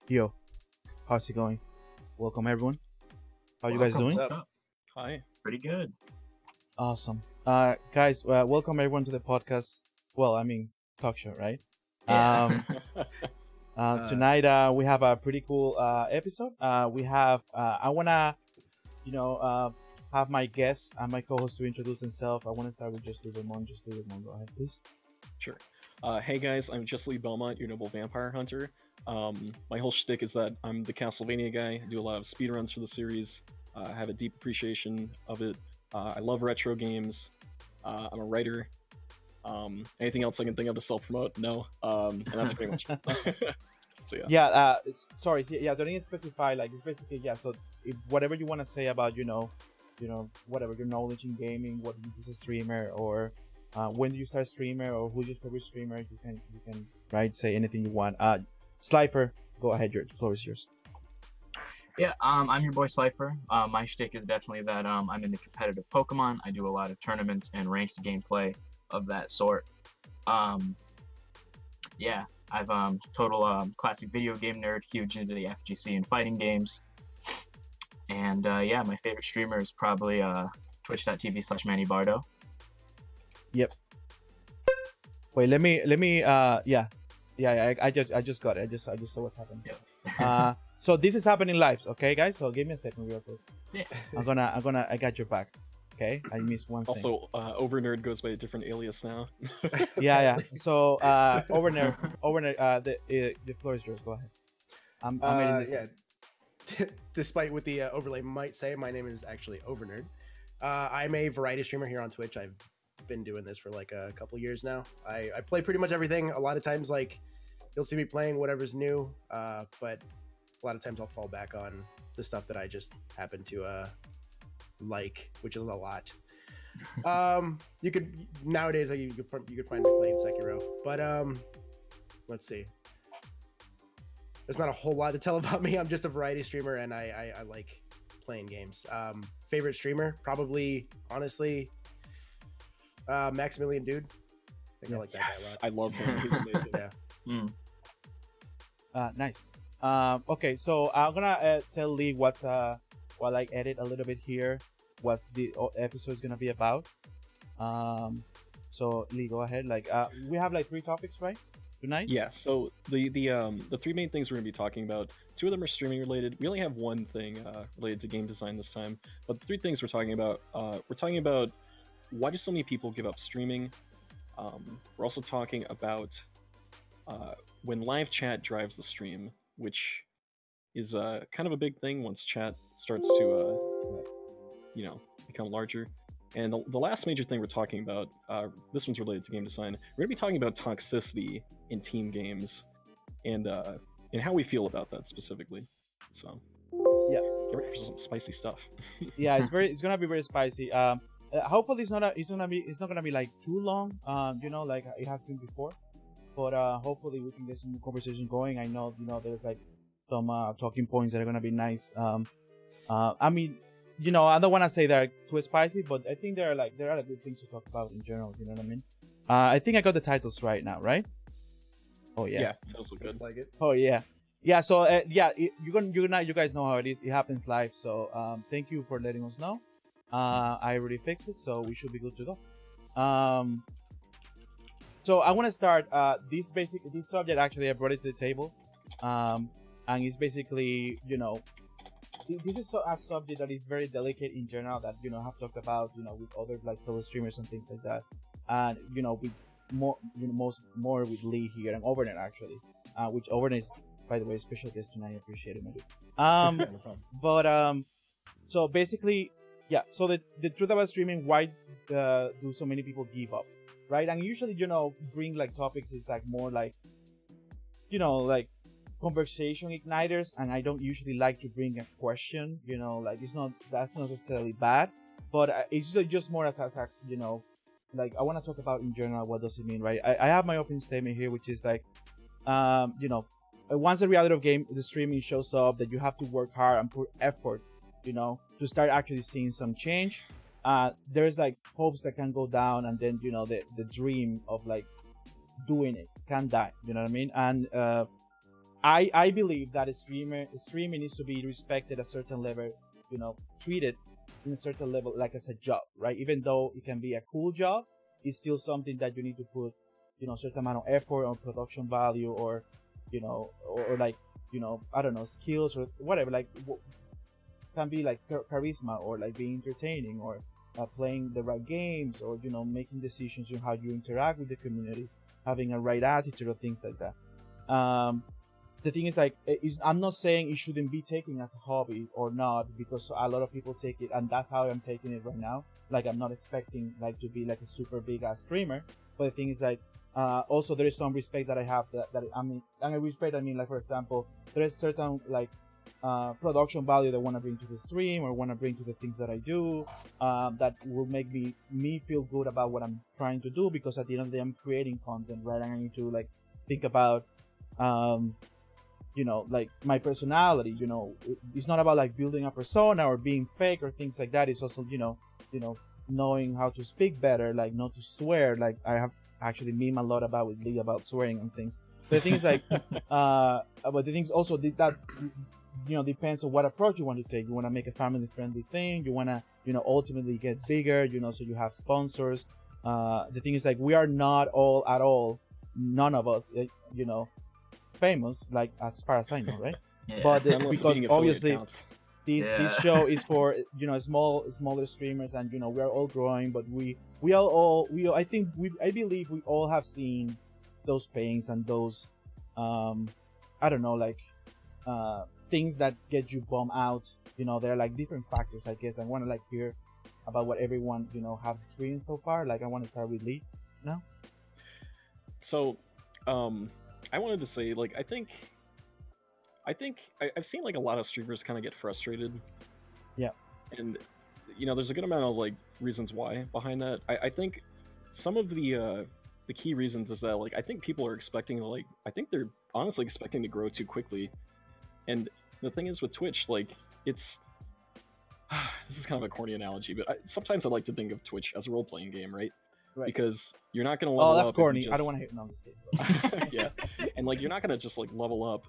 Yo, how's it going? Welcome everyone. How you guys doing? What's up? Hi. Pretty good. Awesome. Guys, welcome everyone to the podcast. Well, I mean, talk show, right? Yeah. Tonight we have a pretty cool episode. We have I wanna, you know, have my guests and my co-host to introduce themselves. I wanna start with Just Lee Ramon. Just Lee Ramon, go ahead, please. Sure. Hey guys, I'm Jesse Lee Belmont, your noble vampire hunter. My whole shtick is that I'm the Castlevania guy. I do a lot of speedruns for the series. I have a deep appreciation of it. I love retro games. I'm a writer. Anything else I can think of to self-promote? No. And that's pretty much it. So yeah. Yeah. Sorry. Yeah. Don't even specify. Like, it's basically So if, whatever you want to say about whatever your knowledge in gaming, what you is a streamer, or when do you start streamer, or who's your favorite streamer, you can right say anything you want. Slifer, go ahead. The floor is yours. Yeah, I'm your boy Slifer. My shtick is definitely that I'm into competitive Pokemon. I do a lot of tournaments and ranked gameplay of that sort. Yeah, I've total classic video game nerd, huge into the FGC and fighting games. And yeah, my favorite streamer is probably twitch.tv/MannyBardo. Yep. Wait, let me yeah. I just got it. I just saw what's happening. Yep. So this is happening live, okay, guys? So give me a second, real quick. Yeah. I got your back. Okay, I missed one thing. Also, Overnerd goes by a different alias now. Yeah. So Overnerd, the floor is yours. Go ahead. I'm yeah. Despite what the overlay might say, my name is actually Overnerd. I'm a variety streamer here on Twitch. I've been doing this for like a couple years now. I play pretty much everything. A lot of times, like, you'll see me playing whatever's new, but a lot of times I'll fall back on the stuff that I just happen to like, which is a lot. You could nowadays, like, you could find me playing Sekiro, but let's see. There's not a whole lot to tell about me. I'm just a variety streamer, and I like playing games. Favorite streamer, probably, honestly, Maximilian Dude. I think I like that guy a lot. I love him. He's amazing. Mm. Nice. Okay, so I'm gonna tell Lee while I edit a little bit here, what the episode is gonna be about. So Lee, go ahead. Like, we have like 3 topics, right, tonight? Yeah, so the 3 main things we're going to be talking about, 2 of them are streaming related. We only have 1 thing related to game design this time, but the 3 things we're talking about why do so many people give up streaming. We're also talking about when live chat drives the stream, which is kind of a big thing once chat starts to become larger. And the last major thing we're talking about, this one's related to game design. We're going to be talking about toxicity in team games, and how we feel about that specifically. So, yeah, get ready for some spicy stuff. Yeah, it's gonna be very spicy. Hopefully it's not gonna be like too long. Like it has been before. But hopefully we can get some conversation going. I know there's like some talking points that are gonna be nice. I mean, I don't want to say they're too spicy, but I think there are good things to talk about in general. You know what I mean? I think I got the titles right now, right? Oh yeah. Yeah, titles look good. Looks like it. Oh yeah. Yeah. So you guys know how it is. It happens live. So thank you for letting us know. I already fixed it, so we should be good to go. So I want to start this subject. Actually, I brought it to the table, and it's basically this is a subject that is very delicate in general that have talked about with other like fellow streamers and things like that, and with more with Lee here and Overnet actually, which Overnet is, by the way, a special guest tonight. I appreciate it, my dude. But so basically, yeah. So the truth about streaming, why do so many people give up? Right, and usually bring like topics is like more like like conversation igniters, and I don't usually like to bring a question. Like that's not necessarily bad, but it's just more as a like I want to talk about in general what does it mean, right? I have my opening statement here, which is like once the reality of the streaming shows up, that you have to work hard and put effort, to start actually seeing some change. There's like hopes that can go down, and then the dream of like doing it can die. You know what I mean? And I believe that streaming needs to be respected at a certain level, treated in a certain level like as a job, right? Even though it can be a cool job, it's still something that you need to put, a certain amount of effort or production value, or, or like, I don't know, skills or whatever, like can be like charisma, or like being entertaining, or playing the right games, or, making decisions on how you interact with the community, having a right attitude, or things like that. The thing is, like, I'm not saying it shouldn't be taken as a hobby or not, because a lot of people take it, and that's how I'm taking it right now. Like, I'm not expecting like to be like a super big ass streamer, but the thing is, like, also there is some respect that I have that I mean, and I respect, I mean, like, for example, there is certain like production value that I want to bring to the stream, or want to bring to the things that I do, that will make me feel good about what I'm trying to do, because at the end of the day, I'm creating content, right? And I need to like think about like my personality. It's not about like building a persona or being fake or things like that. It's also knowing how to speak better, like not to swear. Like I have actually meme a lot about with Lee about swearing and things. But the thing is, like but the things also that depends on what approach you want to take. You want to make a family friendly thing, you want to ultimately get bigger, so you have sponsors. The thing is, like, we are not none of us famous, like, as far as I know, right? Yeah. But Unless because being affiliate obviously counts. this show is for smaller streamers, and we are all growing, but I believe we all have seen those pains and those I don't know, like things that get you bummed out. There are like different factors, I guess. I want to like hear about what everyone has experienced so far. Like, I want to start with Lee now. So, I wanted to say, like, I think I've seen like a lot of streamers kind of get frustrated. Yeah. And there's a good amount of like reasons why behind that. I think some of the key reasons is that, like, I think people are expecting to, like, I think they're honestly expecting to grow too quickly. And the thing is with Twitch, like, it's this is kind of a corny analogy, but sometimes I like to think of Twitch as a role-playing game, right? Right. Because you're not going to level up. Oh, that's corny. Just... I don't want to hit on this game. Yeah. And like, you're not going to just like level up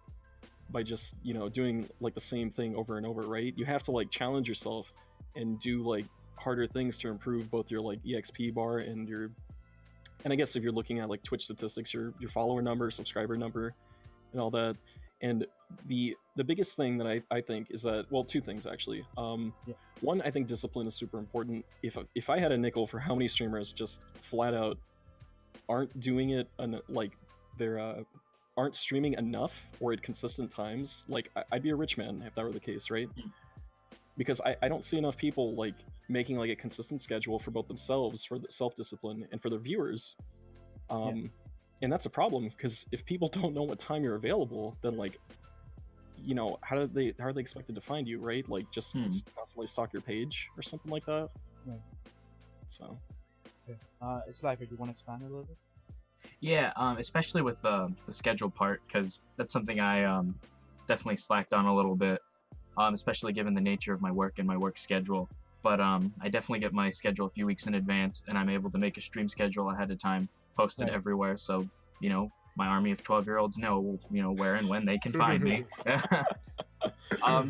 by just, doing like the same thing over and over, right? You have to like challenge yourself and do like harder things to improve both your like EXP bar and your, and I guess if you're looking at like Twitch statistics, your follower number, subscriber number, and all that. And the biggest thing that I think is that, well, two things actually. One, I think discipline is super important. If I had a nickel for how many streamers just flat out aren't doing it, like they're aren't streaming enough or at consistent times, like I'd be a rich man if that were the case, right? Because I don't see enough people like making like a consistent schedule for both themselves, for the self-discipline, and for their viewers. And that's a problem, because if people don't know what time you're available, then like, how are they expected to find you, right? Like, just constantly stalk your page or something like that. Right. So. Okay. Slifer, do you want to expand a little bit? Yeah, especially with the schedule part, because that's something I definitely slacked on a little bit, especially given the nature of my work and my work schedule. But I definitely get my schedule a few weeks in advance, and I'm able to make a stream schedule ahead of time, post it everywhere, so my army of 12-year-olds know where and when they can find me.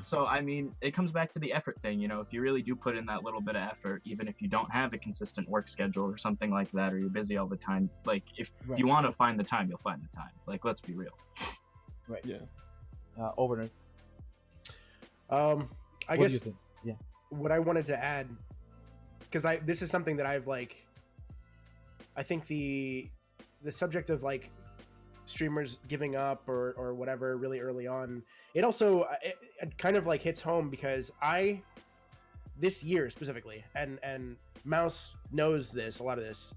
So I mean, it comes back to the effort thing. If you really do put in that little bit of effort, even if you don't have a consistent work schedule or something like that, or you're busy all the time, like if you want to find the time, you'll find the time. Like, let's be real. Right. Yeah. Over. I guess what I wanted to add, because this is something that I've like, I think the subject of like streamers giving up or whatever really early on, it also it kind of like hits home, because this year specifically, and Mouse knows this, a lot of this,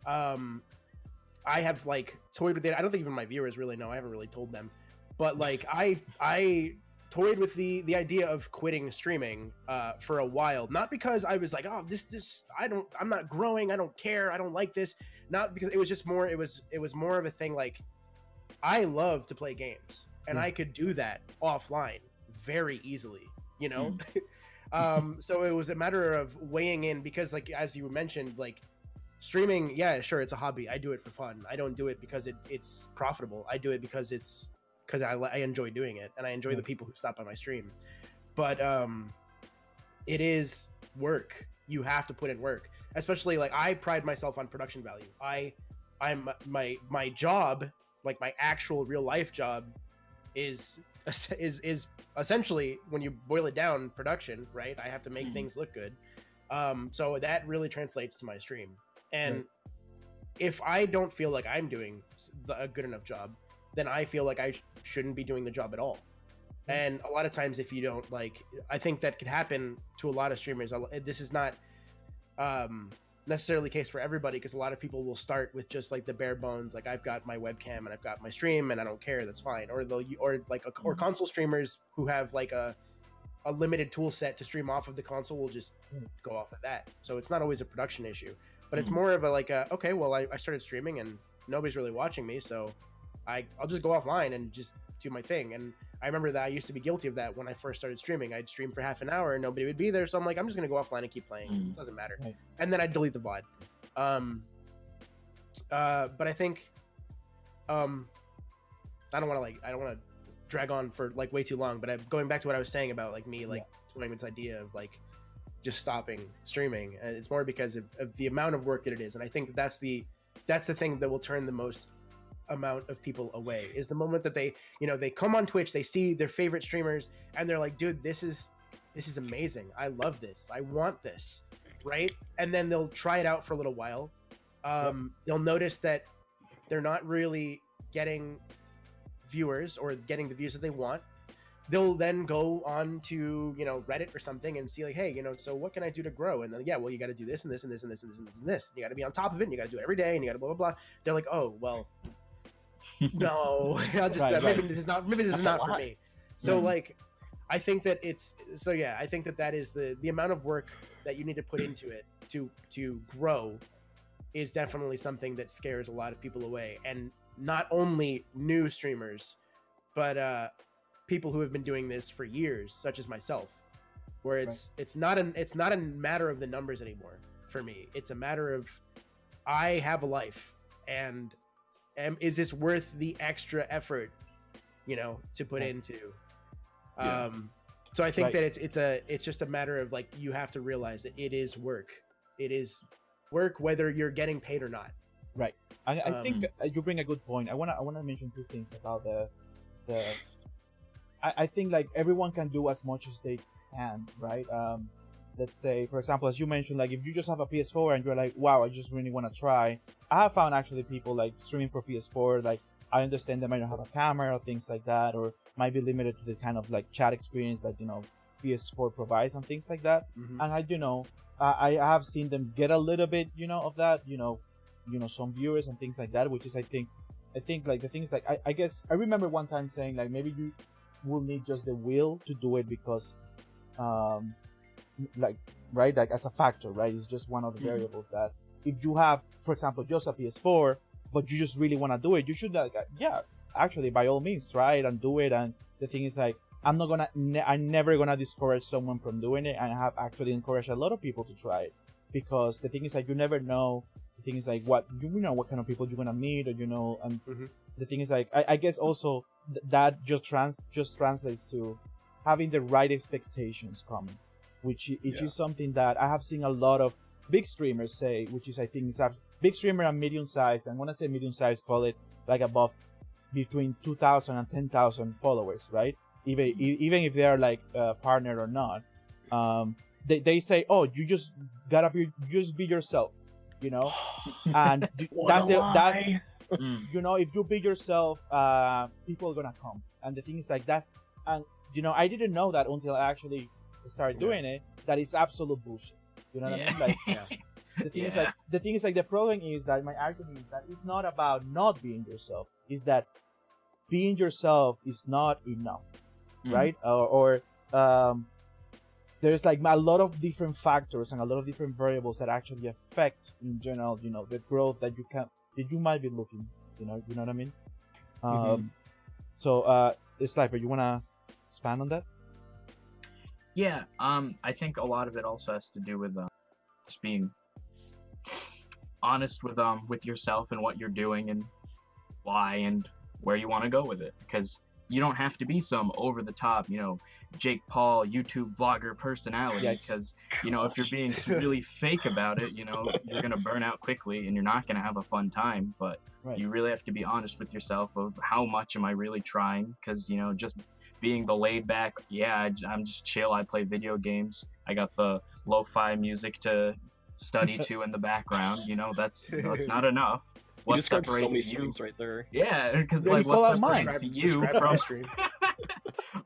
I have like toyed with it. I don't think even my viewers really know. I haven't really told them, but like I toyed with the idea of quitting streaming for a while, not because I was like, oh, this I'm not growing, I don't care, I don't like this, not because it was just more, it was more of a thing like, I love to play games, and I could do that offline very easily, so it was a matter of weighing in, because like, as you mentioned, like streaming, yeah, sure, it's a hobby. I do it for fun. I don't do it because it's profitable. I do it because it's because I enjoy doing it and I enjoy the people who stop by my stream. But it is work. You have to put in work, especially like I pride myself on production value. I'm my job, like my actual real life job, is essentially, when you boil it down, production, right? I have to make things look good. So that really translates to my stream. And if I don't feel like I'm doing a good enough job, then I feel like I shouldn't be doing the job at all. And a lot of times, if you don't, like, I think that could happen to a lot of streamers. This is not necessarily the case for everybody, because a lot of people will start with just like the bare bones, like I've got my webcam and I've got my stream and I don't care, that's fine. Or or console streamers who have like a limited tool set to stream off of the console will just go off of that. So it's not always a production issue, but it's more of a like okay, well I started streaming and nobody's really watching me, so I'll just go offline and just do my thing. And I remember that I used to be guilty of that when I first started streaming. I'd stream for half an hour and nobody would be there, so I'm like, I'm just gonna go offline and keep playing. It doesn't matter. And then I'd delete the VOD. But I think I don't want to drag on for like way too long, but going back to what I was saying about like me like toying with this idea of like just stopping streaming, and it's more because of the amount of work that it is. And I think that's the thing that will turn the most amount of people away, is the moment that they come on Twitch, they see their favorite streamers and they're like, dude, this is amazing, I love this, I want this, right? And then they'll try it out for a little while. They'll notice that they're not really getting viewers or getting the views that they want. They'll then go on to Reddit or something and see like, hey, so what can I do to grow? And then well, you got to do this and this and this and this and this and this and this. You got to be on top of it and you got to do it every day and you got to blah blah blah. They're like, oh well, no, I'll just maybe this is not for me. So like, I think that I think that is the amount of work that you need to put into it to grow is definitely something that scares a lot of people away. And not only new streamers, but people who have been doing this for years, such as myself, where it's not a matter of the numbers anymore for me. It's a matter of, I have a life, and is this worth the extra effort, to put into? So I think that it's just a matter of like, you have to realize that it is work. It is work, whether you're getting paid or not. Right. I think you bring a good point. I wanna mention two things about the. I think like everyone can do as much as they can, right? Let's say, for example, as you mentioned, like if you just have a PS4 and you're like, wow, I just really want to try. I have found actually people like streaming for PS4, like I understand they might not have a camera or things like that, or might be limited to the kind of like chat experience that PS4 provides and things like that. And I have seen them get a little bit of that, some viewers and things like that, which is I think like the things like I guess I remember one time saying like maybe you will need just the will to do it, because like as a factor, right? It's just one of the variables that if you have, for example, just a PS4 but you just really want to do it, you should actually by all means try it and do it. And the thing is like, I'm never gonna discourage someone from doing it, and I have actually encouraged a lot of people to try it, because the thing is like, you never know. The thing is like, what kind of people you're gonna meet, or and the thing is like, I guess also that just translates to having the right expectations coming, which is something that I have seen a lot of big streamers say, which is I think is a big streamer and medium size, and when I say medium size, call it like above between 2,000 and 10,000 followers, right? Even if they are like partnered or not, they say, oh, you just gotta be yourself, and that's if you be yourself, people are gonna come. And the thing is like, I didn't know that until I actually started doing it, that is absolute bullshit. You know what I mean? Like, the thing is like, the problem is that my argument is that it's not about not being yourself, is that being yourself is not enough, right? Or there's like a lot of different factors and a lot of different variables that actually affect in general, the growth that you might be looking, you know what I mean? So Slifer, you wanna expand on that? Yeah, I think a lot of it also has to do with just being honest with yourself and what you're doing and why and where you want to go with it. Because you don't have to be some over the top, Jake Paul YouTube vlogger personality, because if you're being really fake about it, you're gonna burn out quickly and you're not gonna have a fun time. But you really have to be honest with yourself of how much am I really trying, because just being the laid back, I'm just chill, I play video games, I got the lo-fi music to study to in the background, that's not enough. What separates you right there? Yeah, because like what separates you from stream?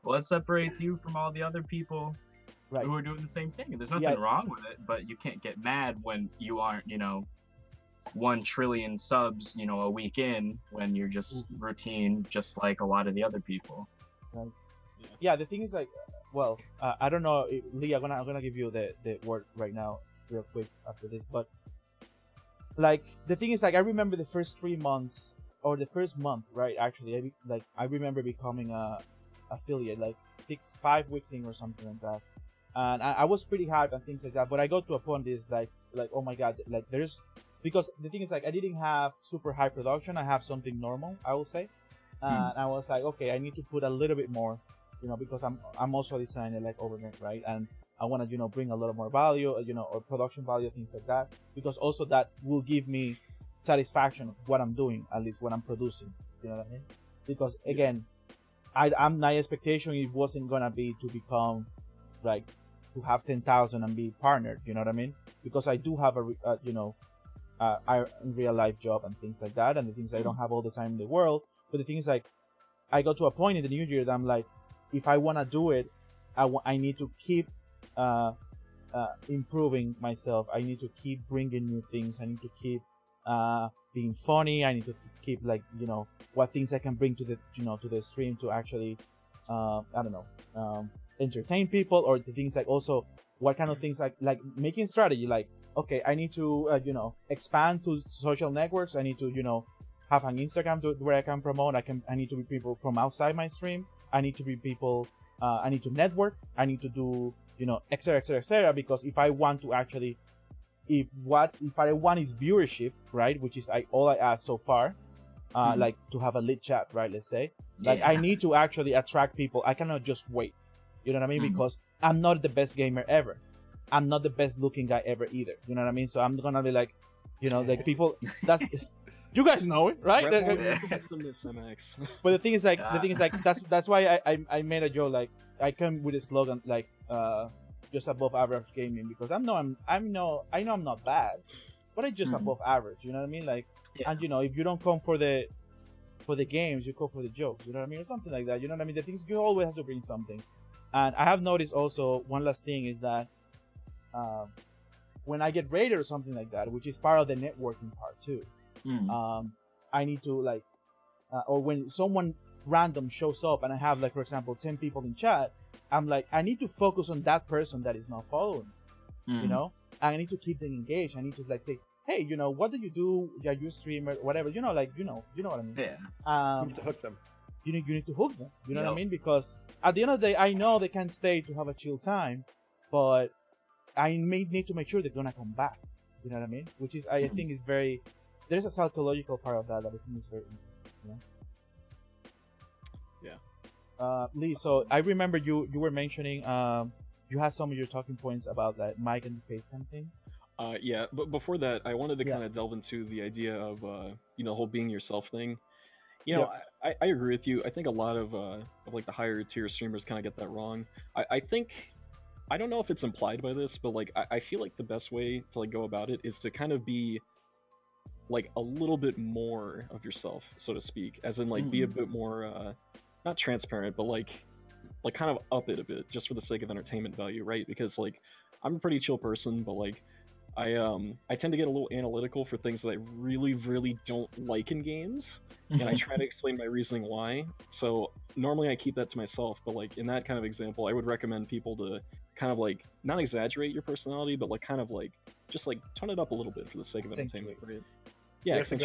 what separates you from all the other people who are doing the same thing? There's nothing wrong with it, but you can't get mad when you aren't 1 trillion subs a week in, when you're just routine, just like a lot of the other people. Yeah, the thing is like, well, I don't know, Lee, I'm gonna give you the word right now real quick after this, but like the thing is like, I remember the first 3 months or the first month, right? Actually, I remember becoming a affiliate like 5 weeks in or something like that, and I was pretty hyped and things like that. But I got to a point is like oh my god, like because the thing is like, I didn't have super high production. I have something normal, I will say, and I was like, okay, I need to put a little bit more, because I'm also a designer like Overnight, right? And I want to bring a lot more value, or production value, things like that, because also that will give me satisfaction of what I'm doing, at least when I'm producing, you know what I mean? Because again, my expectation, it wasn't gonna be to become like to have 10,000 and be partnered, you know what I mean? Because I do have a real life job and things like that, and the things I don't have all the time in the world. But the thing is like, I got to a point in the new year that I'm like, if I want to do it, I need to keep improving myself. I need to keep bringing new things. I need to keep being funny. I need to keep like what things I can bring to the to the stream to actually I don't know, entertain people, or the things like also what kind of things like making strategy, like okay, I need to expand to social networks. I need to have an Instagram where I can promote. I need to be people from outside my stream. I need to be people. I need to network. I need to do etc, etc, etc. Because if I want to actually, if I want is viewership, right? Which is all I ask so far. Like to have a lit chat, right? Let's say, like I need to actually attract people. I cannot just wait. You know what I mean? Because I'm not the best gamer ever. I'm not the best looking guy ever either. You know what I mean? So I'm gonna be like, like people. That's you guys know it, right? But the thing is like, that's why I made a joke, like I come with a slogan like just above average gaming, because I know I'm not bad, but I'm just above average. You know what I mean? Like, and if you don't come for the games, you come for the jokes. You know what I mean, or something like that. You know what I mean? The things, you always have to bring something. And I have noticed also one last thing is that when I get raided or something like that, which is part of the networking part too, I need to like, or when someone random shows up and I have like, for example, 10 people in chat, I'm like, I need to focus on that person that is not following, and I need to keep them engaged. I need to like say, hey, what do you do? Yeah, you stream or whatever, like, you know what I mean? Yeah. You need to hook them. You need to hook them. You know what I mean? Because at the end of the day, I know they can stay to have a chill time, but I may need to make sure they're gonna come back. You know what I mean? Which is, I think, is very. There's a psychological part of that I think is very interesting. Yeah. Lee, so I remember you were mentioning you had some of your talking points about that mic and the FaceTime thing. Yeah, but before that, I wanted to kind of delve into the idea of the whole being yourself thing. I agree with you. I think a lot of like the higher tier streamers kind of get that wrong. I think, I don't know if it's implied by this, but like I feel like the best way to like go about it is to kind of be like a little bit more of yourself, so to speak, as in like be a bit more not transparent, but like kind of up it a bit, just for the sake of entertainment value, right? Because like I'm a pretty chill person, but like I tend to get a little analytical for things that I really, really don't like in games, and I try to explain my reasoning why. So normally I keep that to myself, but like in that kind of example, I would recommend people to kind of like not exaggerate your personality, but like kind of like just like tone it up a little bit for the sake of entertainment. Right? Yeah, you have to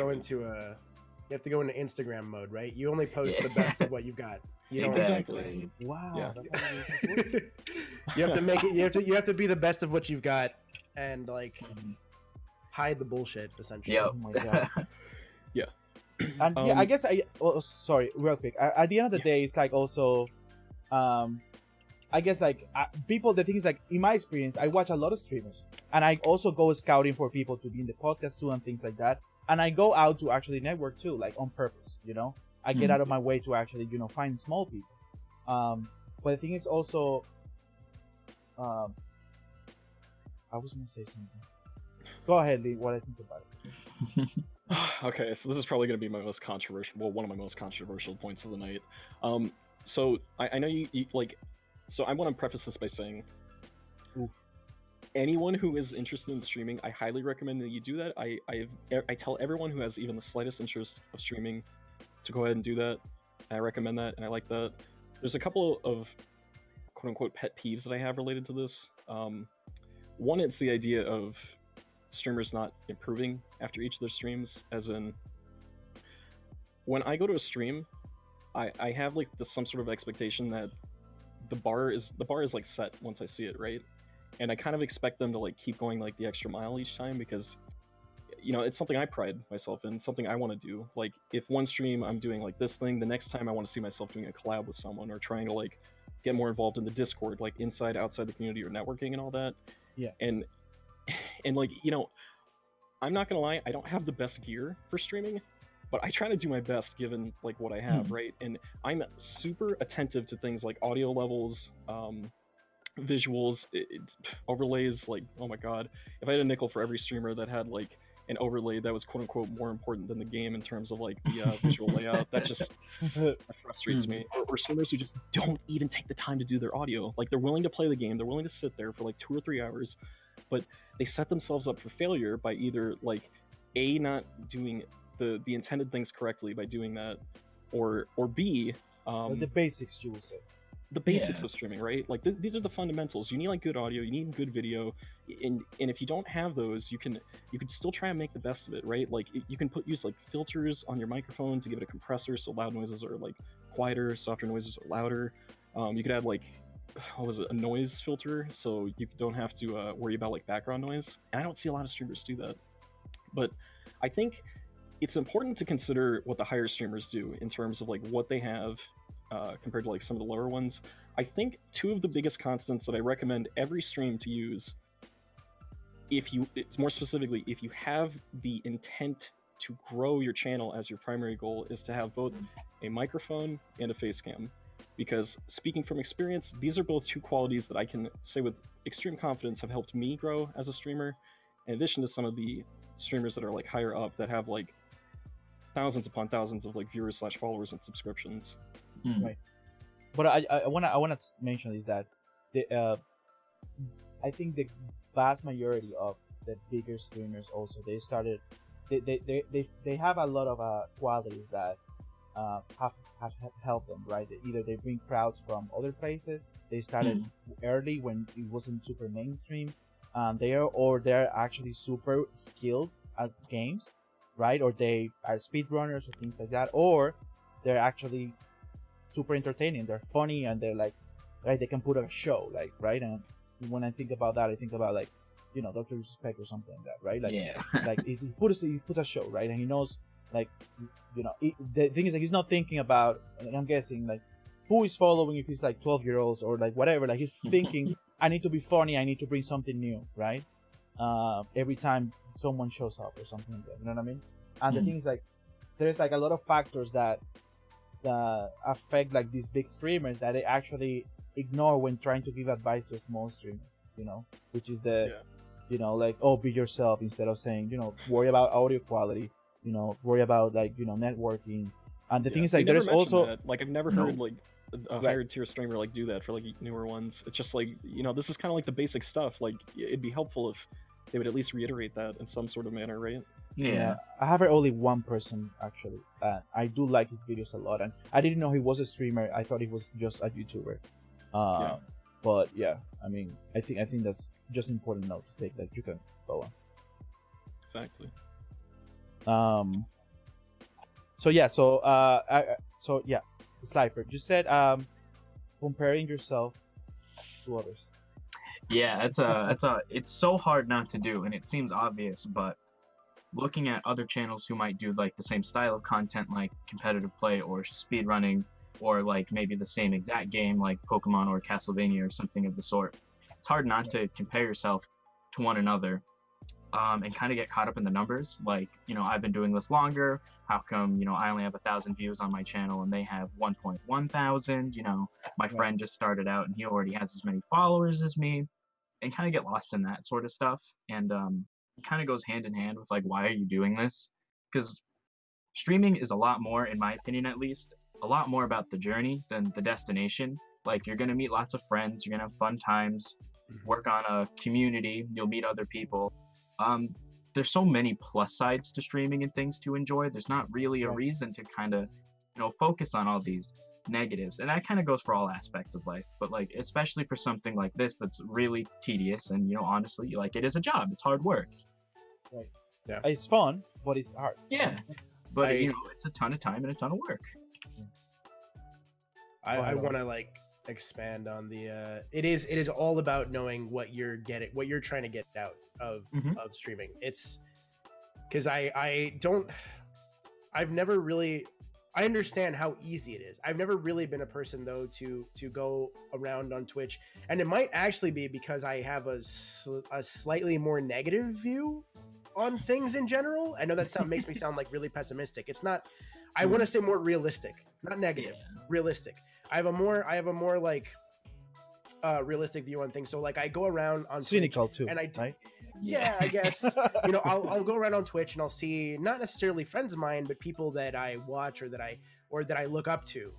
go into Instagram mode, right? You only post the best of what you've got. You don't Exactly. Wow. Yeah. That's you have to make it. You have to be the best of what you've got, and like hide the bullshit, essentially. Yep. Oh my god. Yeah. And yeah, I guess sorry, real quick. At the end of the day, it's like also, I guess like people. The thing is like in my experience, I watch a lot of streamers, and I also go scouting for people to be in the podcast too and things like that. And I go out to actually network too, like on purpose. You know, I get out of my way to actually find small people. But the thing is also, I was gonna say something. Go ahead, Lee. What I think about it. Okay, so this is probably going to be my most controversial, well, one of my most controversial points of the night. So I know you like, so I want to preface this by saying, anyone who is interested in streaming, I highly recommend that you do that. I tell everyone who has even the slightest interest of streaming to go ahead and do that. I recommend that, and I like that. There's a couple of quote-unquote pet peeves that I have related to this. One, it's the idea of streamers not improving after each of their streams, as in, when I go to a stream, I have like some sort of expectation that the bar is like set once I see it, right? And I kind of expect them to like keep going like the extra mile each time, because it's something I pride myself in, something I want to do. Like, if one stream I'm doing like this thing, the next time I want to see myself doing a collab with someone, or trying to like get more involved in the Discord, like inside, outside the community, or networking and all that. Yeah. And like, I'm not gonna lie, I don't have the best gear for streaming, but I try to do my best given like what I have, right? And I'm super attentive to things like audio levels, visuals, overlays. Like, oh my god, if I had a nickel for every streamer that had like an overlay that was quote unquote more important than the game in terms of like the visual layout, that just frustrates me. Or streamers who just don't even take the time to do their audio. Like, they're willing to play the game, they're willing to sit there for like 2 or 3 hours, but they set themselves up for failure by either like not doing the intended things correctly by doing that, or B, the basics, you would say. The basics of streaming, right? Like, these are the fundamentals. You need like good audio, you need good video, and if you don't have those, you can still try and make the best of it, right? Like, you can use like filters on your microphone to give it a compressor, so loud noises are like quieter, softer noises are louder. You could add like, what was it, a noise filter, so you don't have to worry about like background noise. And I don't see a lot of streamers do that. But I think it's important to consider what the higher streamers do in terms of like what they have compared to like some of the lower ones. I think 2 of the biggest constants that I recommend every stream to use, it's more specifically, if you have the intent to grow your channel as your primary goal, is to have both a microphone and a face cam. Because, speaking from experience, these are both 2 qualities that I can say with extreme confidence have helped me grow as a streamer, in addition to some of the streamers that are like higher up that have like thousands upon thousands of like viewers / followers and subscriptions. Right. But I wanna mention is that I think the vast majority of the bigger streamers also, they have a lot of qualities that have helped them, right? Either they bring crowds from other places, they started early when it wasn't super mainstream, they're actually super skilled at games, right? Or they are speedrunners or things like that, or they're actually super entertaining, they're funny, and they're like, right, they can put a show, like, right? And when I think about that, I think about like, Dr. Respect or something like that, right? Like, like he puts a show, right? And he knows, like, the thing is, like, he's not thinking about, and I'm guessing, like, who is following, if he's like 12-year-olds or like whatever. Like, he's thinking, I need to be funny, I need to bring something new, right? Every time someone shows up or something like that, you know what I mean? And the thing is, like, there's like a lot of factors that affect like these big streamers that they actually ignore when trying to give advice to a small streamer, which is like, oh, be yourself, instead of saying, worry about audio quality, worry about like, networking. And the thing is, like, there's also that. Like, I've never heard like a higher tier streamer like do that for like newer ones. It's just like, this is kind of like the basic stuff. Like, it'd be helpful if they would at least reiterate that in some sort of manner, right? Yeah, I have only one person actually. I do like his videos a lot, and I didn't know he was a streamer. I thought he was just a YouTuber. But yeah, I mean, I think that's just important note to take that you can go on. Exactly. So Slifer, you said comparing yourself to others. Yeah, it's so hard not to do, and it seems obvious, but looking at other channels who might do like the same style of content, like competitive play or speed running, or like maybe the same exact game like Pokemon or Castlevania or something of the sort. It's hard not to compare yourself to one another, and kind of get caught up in the numbers. Like, you know, I've been doing this longer. How come, you know, I only have 1,000 views on my channel and they have 1.1 thousand? You know, my friend just started out and he already has as many followers as me, and kind of get lost in that sort of stuff. And it kind of goes hand in hand with like, why are you doing this? Because streaming is a lot more, in my opinion at least, a lot more about the journey than the destination. Like, you're gonna meet lots of friends, you're gonna have fun times, work on a community, you'll meet other people. There's so many plus sides to streaming and things to enjoy. There's not really a reason to kind of, you know, focus on all these negatives. And that kind of goes for all aspects of life, but like, especially for something like this that's really tedious and, you know, honestly, like, it is a job, it's hard work. Right. Yeah. It's fun, but it's hard. Yeah. But you know, it's a ton of time and a ton of work. I want to like expand on the it is all about knowing what you're trying to get out of streaming. It's because I understand how easy it is. I've never really been a person though to go around on Twitch, and it might actually be because I have a slightly more negative view on things in general. I know that makes me sound like really pessimistic. It's not. I want to say more realistic, not negative. Realistic. I have a more like realistic view on things. So like I go around on cynical Twitch, too, and right? Yeah, I guess. You know, I'll go around on Twitch and I'll see not necessarily friends of mine, but people that I watch or that I look up to.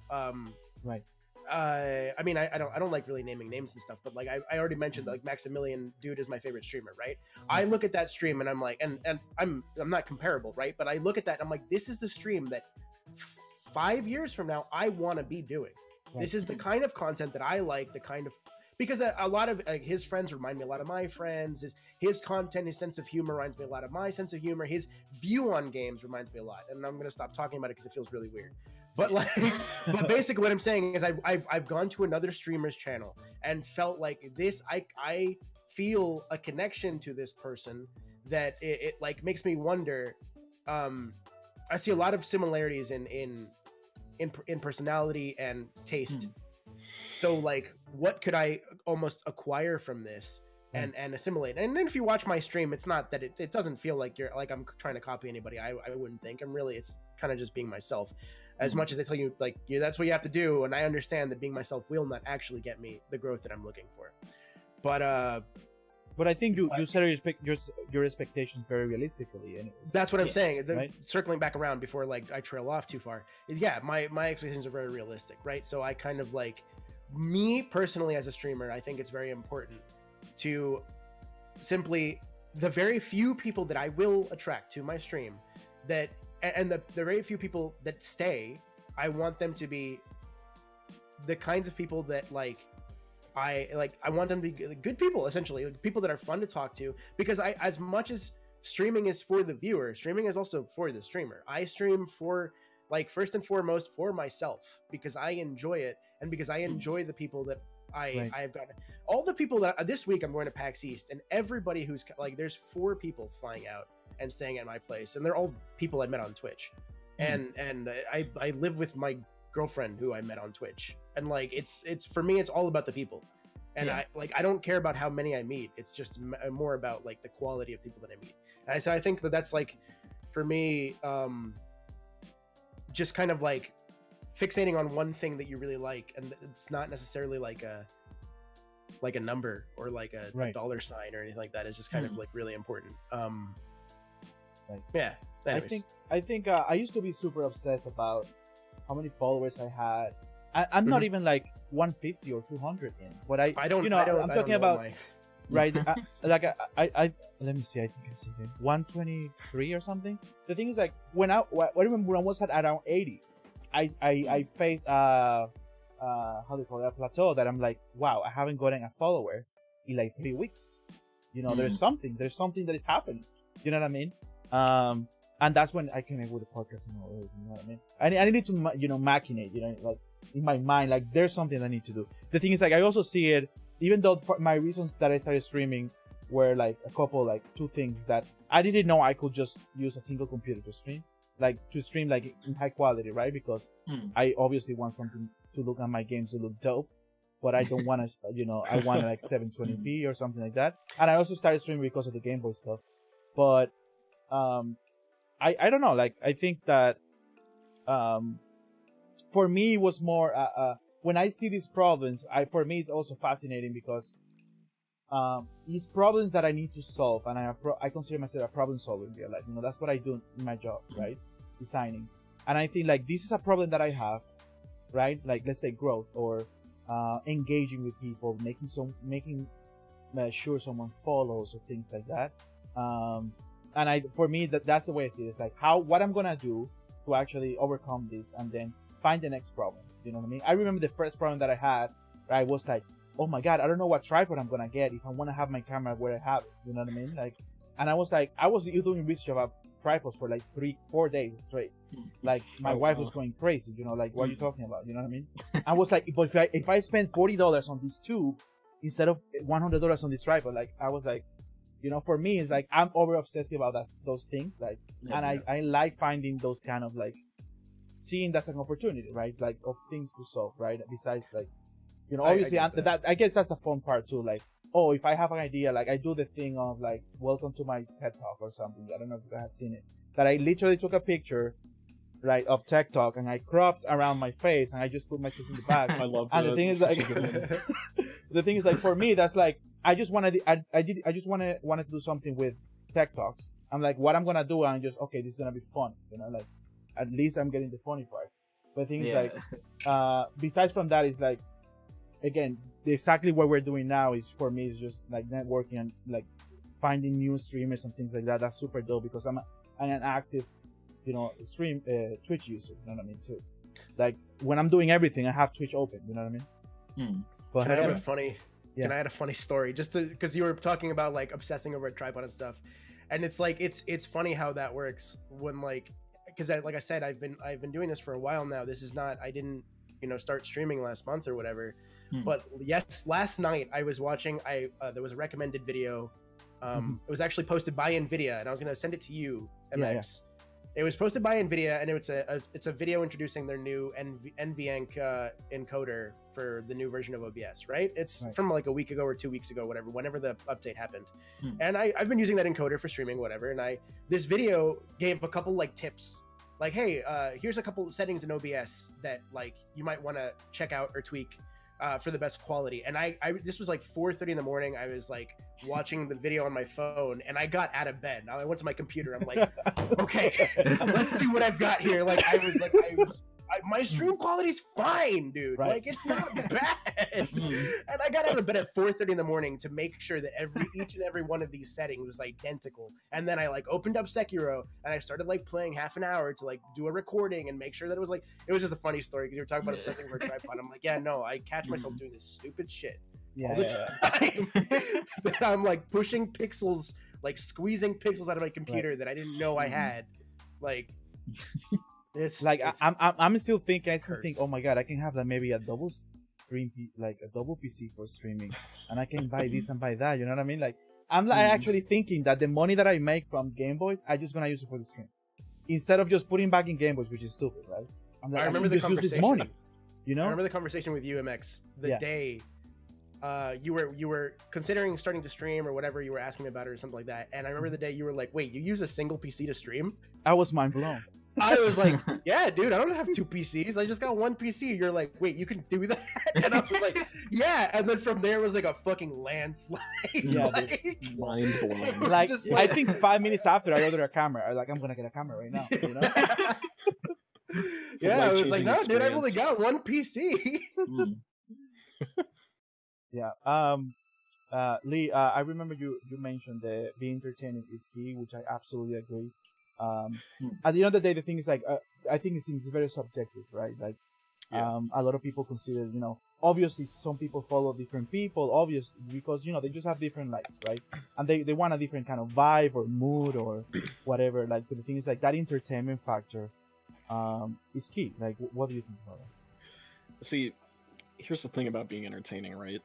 Right. I mean, I don't like really naming names and stuff, but like I already mentioned, like Maximilian dude is my favorite streamer, right? I look at that stream and I'm like, and I'm not comparable, right? But I look at that and I'm like, this is the stream that 5 years from now I want to be doing. Right. This is the kind of content that I like, the kind of, because a lot of his friends remind me a lot of my friends. His content, his sense of humor reminds me a lot of my sense of humor. His view on games reminds me a lot, and I'm gonna stop talking about it because it feels really weird. But like, but basically, what I'm saying is, I've gone to another streamer's channel and felt like this. I feel a connection to this person that it like makes me wonder. I see a lot of similarities in personality and taste. So like, what could I almost acquire from this and assimilate? And then if you watch my stream, it's not that it doesn't feel like I'm trying to copy anybody. I wouldn't think. it's kind of just being myself. As much as they tell you like, that's what you have to do, and I understand that being myself will not actually get me the growth that I'm looking for. But I think you set your expectations very realistically. Anyways. That's what I'm saying. Right? Circling back around before like I trail off too far is my expectations are very realistic, right? So I kind of like, me personally as a streamer, I think it's very important to simply, the very few people that I will attract to my stream, that and the very few people that stay, I want them to be the kinds of people that like I want them to be good people, essentially, like people that are fun to talk to, because as much as streaming is for the viewer, streaming is also for the streamer. I stream for, like, first and foremost for myself, because I enjoy it, and because I enjoy the people that I have gotten. All the people that this week I'm going to PAX East, and everybody who's like, there's 4 people flying out and staying at my place, and they're all people I met on Twitch, and I live with my girlfriend who I met on Twitch, and like it's for me, it's all about the people, and I don't care about how many I meet. It's just more about like the quality of people that I meet. And I think that's like, for me, just kind of like fixating on one thing that you really like, and it's not necessarily like a number or like a dollar sign or anything like that. It's just kind of like really important. Yeah. Anyways. I think I used to be super obsessed about how many followers I had. I'm not even like 150 or 200 in, but I'm talking about right. Like I let me see. I think it's 123 or something. The thing is, like, when I remember when I was at around 80, I faced how do you call it, a plateau that I'm like, wow, I haven't gotten a follower in like 3 weeks. There's something that is happening. You know what I mean? And that's when I came in with the podcast and all that, you know what I mean? I need to, machinate, like in my mind, like there's something I need to do. The thing is, like, I also see it, even though my reasons that I started streaming were like a couple, like 2 things that I didn't know I could just use a single computer to stream, like in high quality, right? Because I obviously want something to look at my games to look dope, but I don't want to, I want like 720p or something like that. And I also started streaming because of the Game Boy stuff. But I don't know, like I think that for me it was more when I see these problems, for me it's also fascinating because it's problems that I need to solve, and I consider myself a problem solver in real life. That's what I do in my job, right? Designing. And I think like this is a problem that I have, right? Like let's say growth or engaging with people, making sure someone follows or things like that. And for me that's the way I see it. It's like what I'm gonna do to actually overcome this and then find the next problem. You know what I mean? I remember the first problem that I had, I was like, oh my god, I don't know what tripod I'm gonna get if I want to have my camera where I have it. You know what I mean? Like, and I was doing research about tripods for like 3-4 days straight. Like my wife was going crazy. Like, what are you talking about? You know what I mean? I was like, but if I spend $40 on this tube instead of $100 on this tripod, like I was like, for me it's like I'm over obsessive about those things. Like, I like finding those kind of like seeing that's an opportunity, right? Like of things to solve, right? Besides like, obviously I guess that's the fun part too. Like, oh, if I have an idea, like I do the thing of like, welcome to my TED Talk or something. I don't know if you have seen it. That I literally took a picture, right, of Tech Talk and I cropped around my face and I just put myself in the back. I love that. And the thing is like, the thing is like for me, that's like, I just wanted to do something with Tech Talks. I'm like, what I'm gonna do, and just okay, this is gonna be fun, like at least I'm getting the funny part. But the thing is like, besides from that, is like, again, exactly what we're doing now is for me is just like networking and like finding new streamers and things like that. That's super dope because I'm an active, stream Twitch user. You know what I mean too. Like when I'm doing everything, I have Twitch open. You know what I mean? But Can I add a funny story? Just because you were talking about like obsessing over a tripod and stuff, and it's like it's funny how that works when like, because like I said, I've been doing this for a while now. This is not, I didn't start streaming last month or whatever. But yes, last night I was watching. There was a recommended video. It was actually posted by NVIDIA, and I was gonna send it to you, MX. It was posted by NVIDIA, and it's a video introducing their new NVENC encoder for the new version of OBS. Right? It's from like a week ago or 2 weeks ago, whatever. Whenever the update happened, and I've been using that encoder for streaming, whatever. And this video gave a couple like tips. Like, hey, here's a couple of settings in OBS that like you might want to check out or tweak for the best quality. And I this was like 4:30 in the morning. I was like watching the video on my phone, and I got out of bed. Now I went to my computer. I'm like, okay, let's see what I've got here. Like my stream quality's fine, dude. Right. Like it's not bad. And I got out of bed at 4:30 in the morning to make sure that each and every one of these settings was identical. And then I like opened up Sekiro and I started like playing half an hour to like do a recording and make sure that it was just a funny story because you were talking about obsessing over a tripod. I'm like, yeah, no, I catch myself doing this stupid shit all the time. That I'm like pushing pixels, like squeezing pixels out of my computer that I didn't know I had. Like I'm still thinking. I still think, oh my god, I can have that maybe a double screen, like a double PC for streaming, and I can buy this and buy that. You know what I mean? Like I'm actually thinking that the money that I make from Game Boys, I just gonna use it for the stream instead of just putting back in Game Boys, which is stupid, right? I'm like, I remember the conversation. Money, I remember the conversation with you, MX, the day you were considering starting to stream or whatever you were asking me about it or something like that. And I remember the day you were like, wait, you use a single PC to stream? I was mind blown. I was like, yeah, dude, I don't have 2 PCs. I just got 1 PC. You're like, wait, you can do that? And I was like, yeah. And then from there was like a fucking landslide. Yeah, mind blowing. Like, I think 5 minutes after I ordered a camera, I was like, I'm gonna get a camera right now. You know? Yeah, I was like, no, dude, I've only got 1 PC. Yeah. Lee, I remember you mentioned the being entertaining is key, which I absolutely agree. At the end of the day, the thing is like, I think it's very subjective, right? Like, a lot of people consider, obviously some people follow different people, obviously, because, they just have different likes, right? And they want a different kind of vibe or mood or whatever. Like, but the thing is like that entertainment factor, is key. Like, what do you think about that? See, here's the thing about being entertaining, right?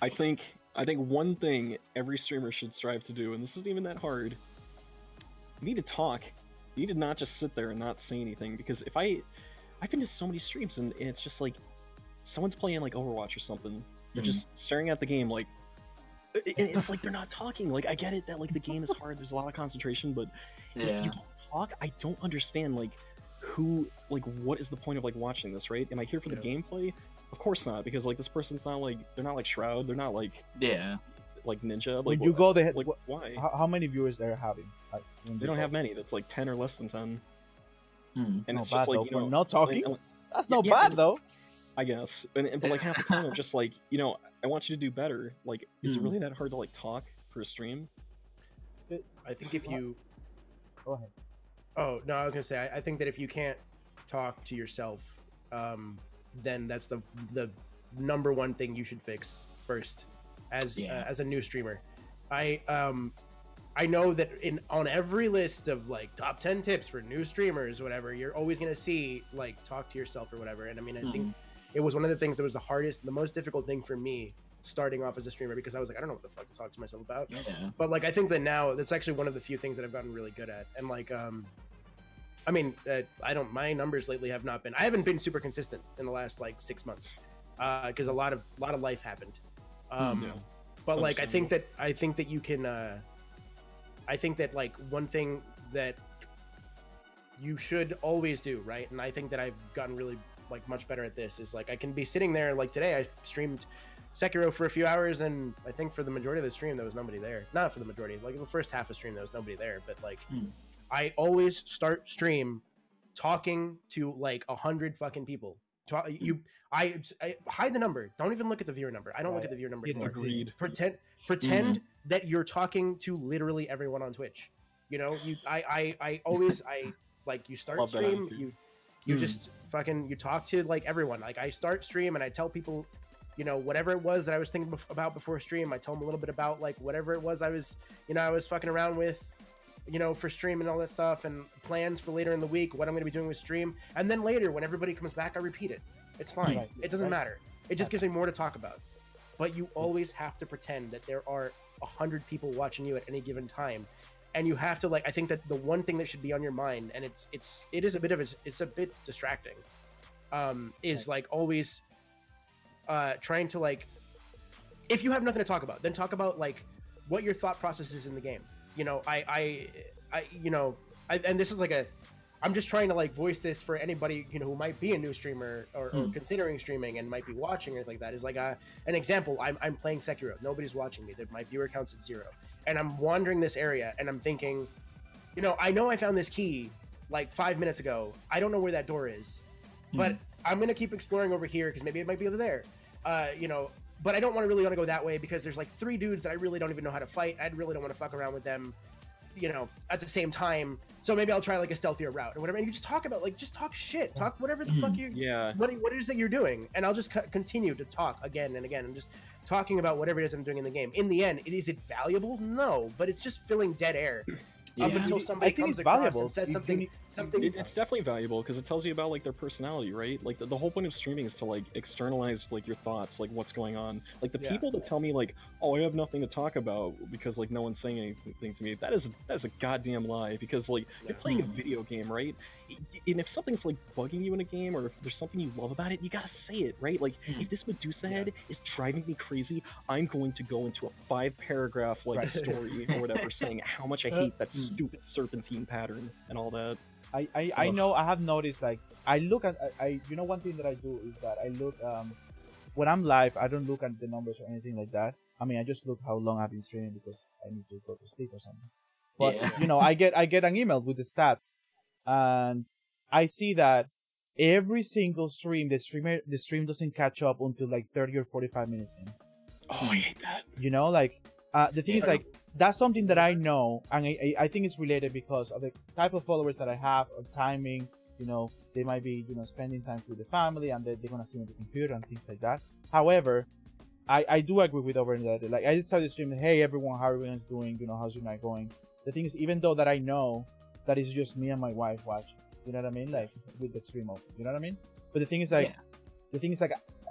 I think I think one thing every streamer should strive to do, and this isn't even that hard, you need to talk. You need to not just sit there and not say anything, because I've been to so many streams and it's just like someone's playing like Overwatch or something. They're just staring at the game like, it's like they're not talking. Like, I get it that like the game is hard, there's a lot of concentration, but if you don't talk, I don't understand like what is the point of like watching this, right? Am I here for the gameplay? Of course not, because like this person's not like, they're not like Shroud, they're not like like Ninja. Like, when you go there, like why? How many viewers they're having? Like, they don't have many. That's like 10 or less than 10. And not it's bad, just like, though, you know, for not talking. That's not yeah, bad though. I guess. But like half the time I'm just like, you know, I want you to do better. Like, is it really that hard to like talk for a stream? I think if you Go ahead. Oh no, I was gonna say I think that if you can't talk to yourself, then that's the number one thing you should fix first as a new streamer. I know that on every list of like top 10 tips for new streamers, whatever, you're always gonna see like talk to yourself or whatever. And I mean, I think it was one of the things that was the most difficult thing for me starting off as a streamer, because I was like, I don't know what the fuck to talk to myself about. But like, I think that now that's actually one of the few things that I've gotten really good at. And like, I mean, my numbers lately have not been, I haven't been super consistent in the last like 6 months, because a lot of life happened. But like, I think that you can, I think that like one thing that you should always do, right? And I think that I've gotten really like much better at this, is like, I can be sitting there, like today I streamed Sekiro for a few hours, and I think for the majority of the stream there was nobody there. Not for the majority, like the first half of stream there was nobody there, but like I always start stream talking to like 100 fucking people. I hide the number. Don't even look at the viewer number. I don't look at the viewer number anymore. Agreed. Pretend that you're talking to literally everyone on Twitch. You know, I always like, you start stream, you just fucking, you talk to like everyone. Like, I start stream and I tell people, you know, whatever it was that I was thinking about before stream. I tell them a little bit about like whatever it was I was fucking around with, you know, for stream and all that stuff, and plans for later in the week, what I'm going to be doing with stream. And then later, when everybody comes back, I repeat it. It's fine. It doesn't matter. It just gives me more to talk about. But you always have to pretend that there are 100 people watching you at any given time. And you have to, like, I think that the one thing that should be on your mind, and it is a bit distracting, is like always trying to, like, if you have nothing to talk about, then talk about like what your thought process is in the game. You know, and this is like I'm just trying to like voice this for anybody, you know, who might be a new streamer or considering streaming and might be watching or anything like that. Is like an example. I'm playing Sekiro. Nobody's watching me. My viewer count's at 0, and I'm wandering this area and I'm thinking, you know I found this key like 5 minutes ago. I don't know where that door is, but I'm gonna keep exploring over here because maybe it might be over there. You know. But I don't want to go that way because there's like 3 dudes that I really don't even know how to fight. I really don't want to fuck around with them, you know, at the same time. So maybe I'll try like a stealthier route or whatever. And you just talk about like, just talk shit, talk whatever the fuck what it is that you're doing. And I'll just continue to talk again and again and just talking about whatever it is I'm doing in the game. In the end, is it valuable? No, but it's just filling dead air. Up until somebody comes across and says something. It's definitely valuable because it tells you about like their personality, right? Like the whole point of streaming is to like externalize like your thoughts, like what's going on. Like the people that tell me like, oh, I have nothing to talk about because like no one's saying anything to me. That is a goddamn lie, because like you're playing a video game, right? And if something's like bugging you in a game, or if there's something you love about it, you gotta say it, right? Like if this Medusa head is driving me crazy, I'm going to go into a 5-paragraph like story or whatever saying how much I hate that stupid serpentine pattern and all that. I know, I have noticed, like, I look at, you know, one thing that I do is that I look, when I'm live, I don't look at the numbers or anything like that. I mean, I just look how long I've been streaming because I need to go to sleep or something. But, you know, I get an email with the stats, and I see that every single stream, the stream doesn't catch up until like 30 or 45 minutes in. Oh, I hate that. You know, like, the thing is, like, that's something that I know, and I think it's related because of the type of followers that I have, or timing. You know, they might be, you know, spending time with the family, and they're gonna see on the computer and things like that. However, I do agree with over that. Like, I just started streaming, hey everyone, how everyone's doing? You know, how's your night going? The thing is, even though that I know that it's just me and my wife watching, you know what I mean? Like, with the stream open, you know what I mean? But the thing is, like,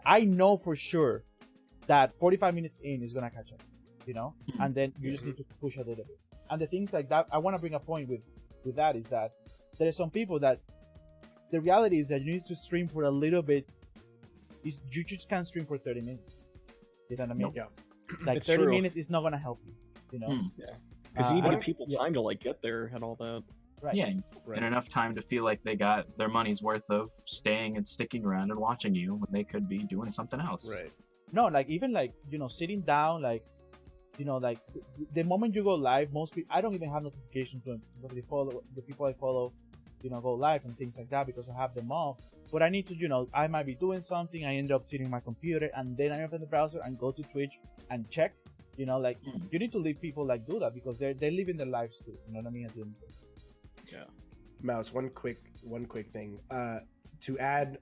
I know for sure that 45 minutes in is gonna catch up, you know, Mhm. and then you just need to push a little bit. And the things like that, I want to bring a point with that is that there are some people that the reality is that you need to stream for a little bit. You just can't stream for 30 minutes. You know what I mean? Nope. Yeah. Like It's 30 true. minutes is not gonna help you. You know? Mm. Because you need to I- give people yeah. time to like get there and all that. Right. Yeah, Right. and enough time to feel like they got their money's worth of staying and sticking around and watching you when they could be doing something else. Right. No, like even like sitting down, like like the moment you go live, most people I don't even have notifications when the people I follow, go live and things like that because I have them off. But I need to, I might be doing something. I end up sitting on my computer and then I open the browser and go to Twitch and check. Like you need to leave people like do that because they're living their lives too. You know what I mean? At the end of the day. Mouse, one quick thing. To add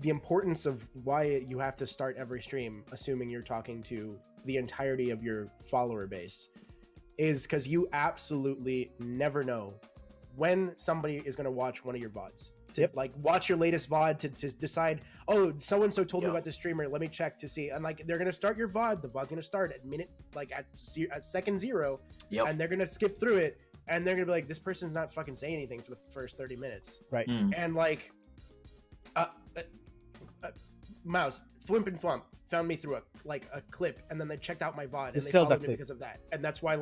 the importance of why you have to start every stream, assuming you're talking to the entirety of your follower base, is because you absolutely never know when somebody is going to watch one of your VODs. To like watch your latest VOD to decide, oh, so and so told me about this streamer. Let me check to see. And like they're gonna start your VOD. The VOD's gonna start at at second 0, and they're gonna skip through it, and they're gonna be like, this person's not fucking saying anything for the first 30 minutes. Right. And like, Mouse, Thwimp and Thwump found me through a clip, and then they checked out my VOD, and they followed me because of that. And that's why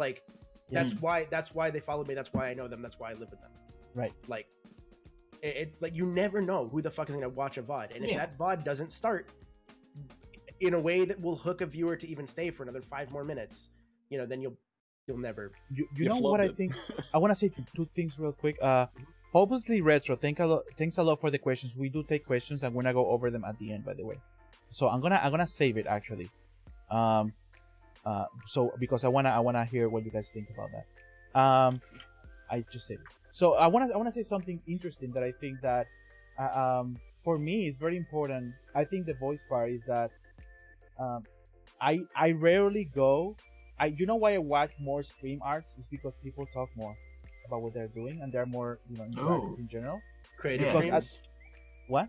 that's why they followed me. That's why I know them. That's why I live with them. Right. Like, it's like you never know who the fuck is gonna watch a VOD, and if that VOD doesn't start in a way that will hook a viewer to even stay for another 5 more minutes, then you'll never. You know what I think? I want to say two things real quick. Hopelessly Retro, thanks a lot for the questions. We do take questions. I'm gonna go over them at the end, by the way. So I'm gonna save it actually. So because I wanna hear what you guys think about that. I just saved it. So I wanna say something interesting that I think that for me is very important. I think the voice part is that I rarely go. You know why I watch more stream arts is because people talk more about what they're doing and they're more interactive in general. Creative Because streams. What?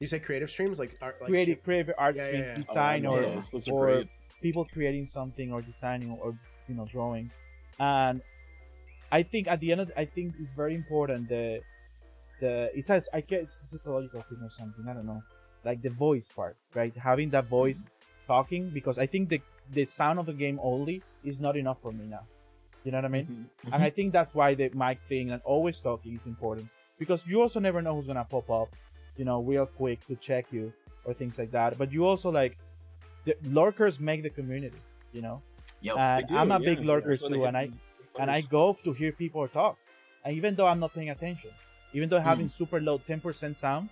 You say creative streams like art, like creative art stream, design, Oh, or those are or great. people creating something or designing or drawing. And I think at the end I think it's very important it says I guess it's a psychological thing or something, I don't know, like the voice part, right? Having that voice talking, because I think the sound of the game only is not enough for me now. You know what I mean? And I think that's why the mic thing and always talking is important, because you also never know who's gonna pop up, real quick to check you or things like that. But you also the lurkers make the community, Yep. And I'm a big lurker That's what too, they and I go to hear people talk, and even though I'm not paying attention, even though having super low 10% sound,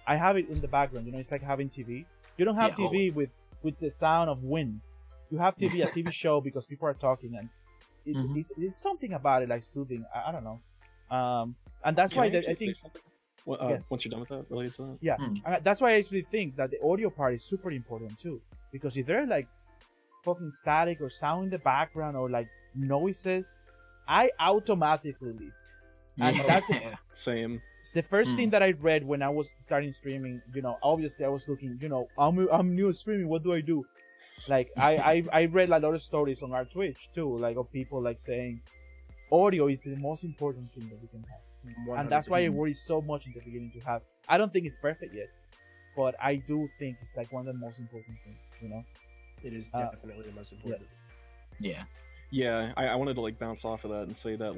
I have it in the background. It's like having TV. You don't have TV with the sound of wind. You have TV, a TV show, because people are talking, and it's something about it like soothing. I don't know, and that's why I think. Yes. Once you're done with that, related to that. Yeah, and that's why I actually think that the audio part is super important too, because if they're like fucking static or sound in the background or like noises, I automatically leave. And that's Same. the first thing that I read when I was starting streaming. Obviously I was looking. I'm new streaming. What do I do? Like I read a lot of stories on our Twitch too, like of people like saying audio is the most important thing that we can have. 100%. And that's why I worry so much in the beginning to have. I don't think it's perfect yet, but I do think it's like one of the most important things. It is definitely the most important. Yeah. Yeah, I wanted to like bounce off of that and say that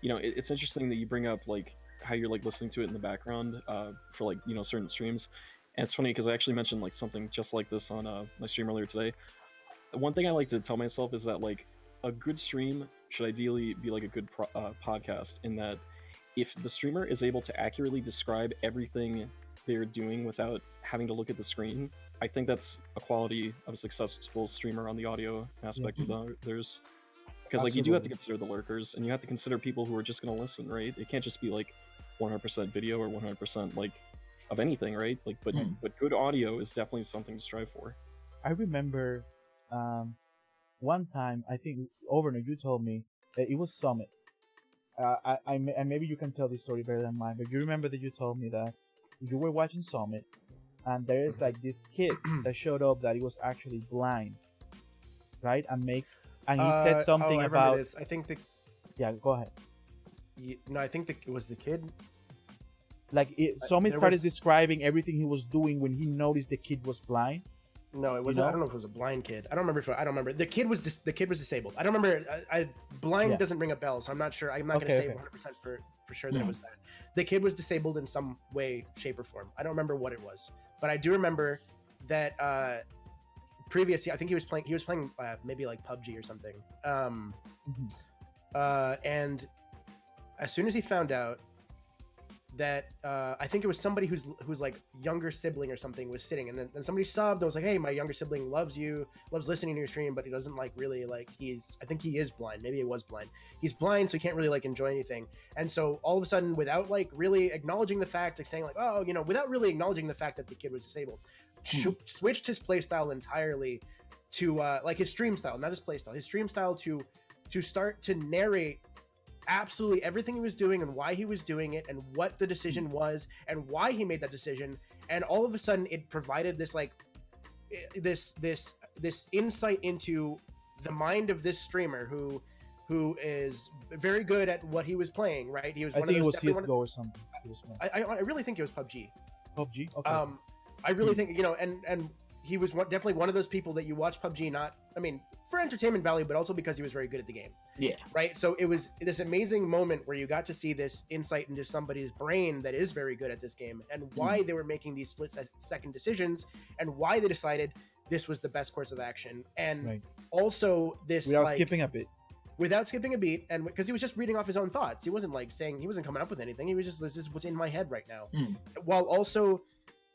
it's interesting that you bring up like how you're like listening to it in the background for like certain streams, and it's funny because I actually mentioned like something just like this on my stream earlier today. One thing I like to tell myself is that like a good stream should ideally be like a good podcast, in that if the streamer is able to accurately describe everything they're doing without having to look at the screen, I think that's a quality of a successful streamer on the audio aspect of theirs. Because like you do have to consider the lurkers, and you have to consider people who are just going to listen, right? It can't just be like 100% video or 100% like of anything, right? Like, but good audio is definitely something to strive for. I remember one time, I think Overner, you told me that it was Summit. And maybe you can tell this story better than mine, but you remember that you told me that you were watching Summit, and there is like this kid that showed up that he was actually blind, right? And he said something I about this. I think yeah. Go ahead. No, I think it was the kid. Like somebody started was- describing everything he was doing when he noticed the kid was blind. No, it was. You know? I don't know if it was a blind kid. I don't remember. I don't remember. The kid was disabled. I don't remember. Blind Yeah. doesn't ring a bell, so I'm not sure. I'm not going to say 100% for sure that it was that. The kid was disabled in some way, shape, or form. I don't remember what it was, but I do remember that previously, I think he was playing maybe like PUBG or something. And as soon as he found out that I think it was somebody who's like younger sibling or something was sitting, and then somebody subbed and was like, hey, my younger sibling loves listening to your stream, but he doesn't like really like I think he is blind, maybe he was blind, he's blind, so he can't really like enjoy anything. And so all of a sudden, without like really acknowledging the fact, like saying like, oh, without really acknowledging the fact that the kid was disabled, switched his play style entirely to like his stream style, not his play style, his stream style to start to narrate absolutely everything he was doing and why he was doing it and what the decision was and why he made that decision. And all of a sudden it provided this like this insight into the mind of this streamer who is very good at what he was playing, right? He was I think it was CSGO or something. I really think it was PUBG. PUBG? Okay. I really think, and he was definitely one of those people that you watch PUBG, for entertainment value, but also because he was very good at the game. Yeah. Right. So it was this amazing moment where you got to see this insight into somebody's brain that is very good at this game and why they were making these split-second decisions and why they decided this was the best course of action. And also this without skipping a beat, and because he was just reading off his own thoughts. He wasn't like saying, he wasn't coming up with anything. He was just, this is what's in my head right now. While also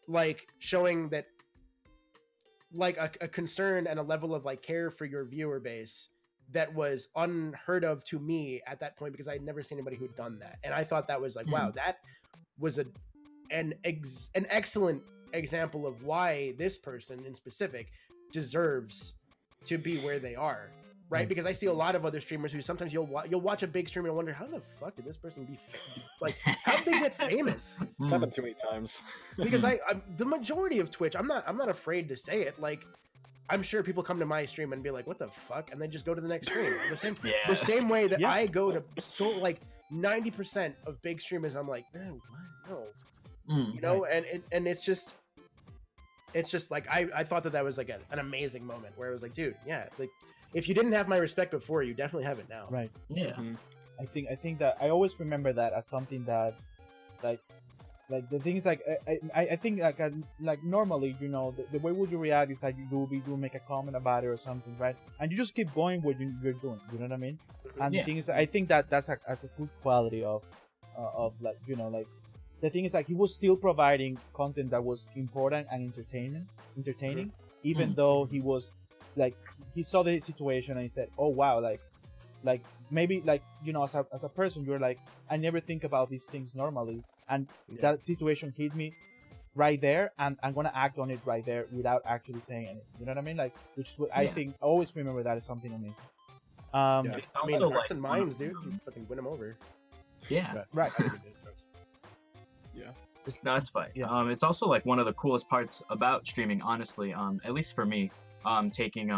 like showing that like a concern and a level of like care for your viewer base that was unheard of to me at that point, because I had never seen anybody who'd done that. And I thought that was like, wow, that was an excellent example of why this person in specific deserves to be where they are. Right, because I see a lot of other streamers who sometimes you'll watch a big streamer and wonder, how the fuck did this person like, how did they get famous? It's happened too many times. Because I'm the majority of Twitch, I'm not afraid to say it. Like, I'm sure people come to my stream and be like, what the fuck, and then just go to the next stream. The same way that I go to like 90% of big streamers, I'm like, man, what? No, and it's just like I thought that was like an amazing moment where it was like, dude, yeah, like, if you didn't have my respect before, you definitely have it now. Right. Yeah. I think that I always remember that as something that, like the thing is like I think like normally, the way would you react is like you make a comment about it or something, right? And you just keep going what you're doing. You know what I mean? And the thing is, I think that's a good quality of like like the thing is like he was still providing content that was important and entertaining, even though he was. Like he saw the situation and he said, "Oh wow, like maybe like as a person you're like, I never think about these things normally, and that situation hit me right there, and I'm gonna act on it right there without actually saying anything." You know what I mean? Like, which is what I think. I always remember that as something amazing. I mean, hearts and minds, dude. You fucking win them over. Yeah. Right. Yeah. No, it's fine. Yeah. It's also like one of the coolest parts about streaming, honestly. At least for me. Taking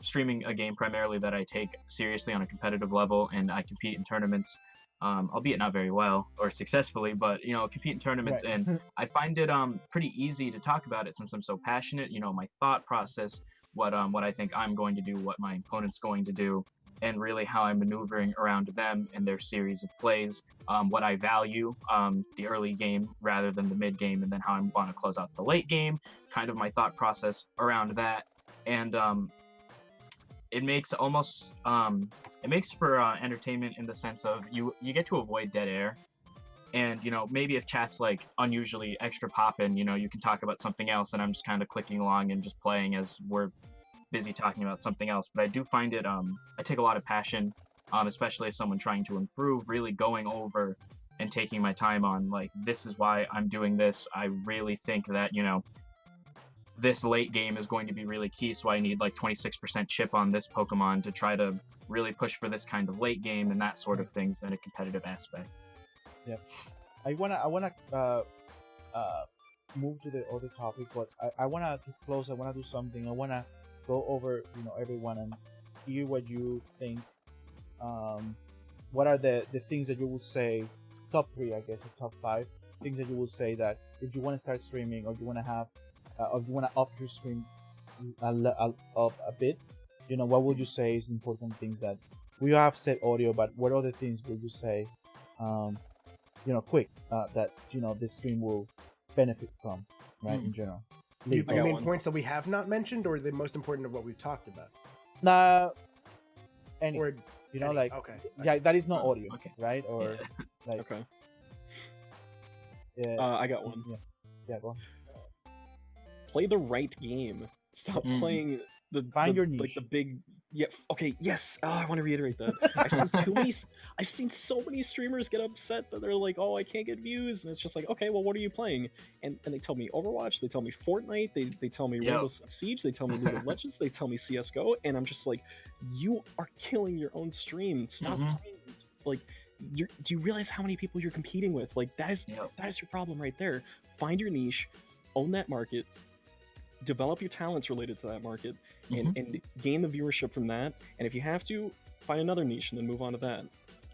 streaming a game primarily that I take seriously on a competitive level, and I compete in tournaments, albeit not very well or successfully, but compete in tournaments, and I find it pretty easy to talk about it since I'm so passionate. My thought process, what I think I'm going to do, what my opponent's going to do, and really how I'm maneuvering around them and their series of plays, what I value, the early game rather than the mid game, and then how I want to close out the late game, kind of my thought process around that. And it makes for entertainment in the sense of you get to avoid dead air, and maybe if chat's like unusually extra poppin', you can talk about something else, and I'm just kind of clicking along and just playing as we're busy talking about something else. But I do find it I take a lot of passion, especially as someone trying to improve, really going over and taking my time on like, this is why I'm doing this. I really think that this late game is going to be really key, so I need like 26% chip on this Pokemon to try to really push for this kind of late game and that sort of things in a competitive aspect. Yeah, I wanna move to the other topic, but I wanna to close. I wanna do something. I wanna go over everyone and hear what you think. What are the things that you would say? Top 3, I guess, or top 5 things that you would say that if you want to start streaming, or you want to have, or you want to up your stream up a bit, what would you say is important things that we have said audio, but what other things would you say, quick, that the stream will benefit from, right, in general? You mean points that we have not mentioned, or the most important of what we've talked about? Nah, any, or any, like, okay, yeah, that is not audio, okay. right? Or like, Okay. yeah, I got one. Yeah, go on. Play the right game. Stop playing Find your like niche. the big. Yeah. Okay. Yes. I want to reiterate that. I've seen so many streamers get upset that they're like, "Oh, I can't get views," and it's just like, okay, well, what are you playing? And they tell me Overwatch, they tell me Fortnite, they tell me Rainbow Six Siege, they tell me League of Legends, they tell me CS:GO, and I'm just like, you are killing your own stream. Stop playing. Like, do you realize how many people you're competing with? Like, that is your problem right there. Find your niche, own that market. Develop your talents related to that market, and gain the viewership from that. And if you have to, find another niche and then move on to that.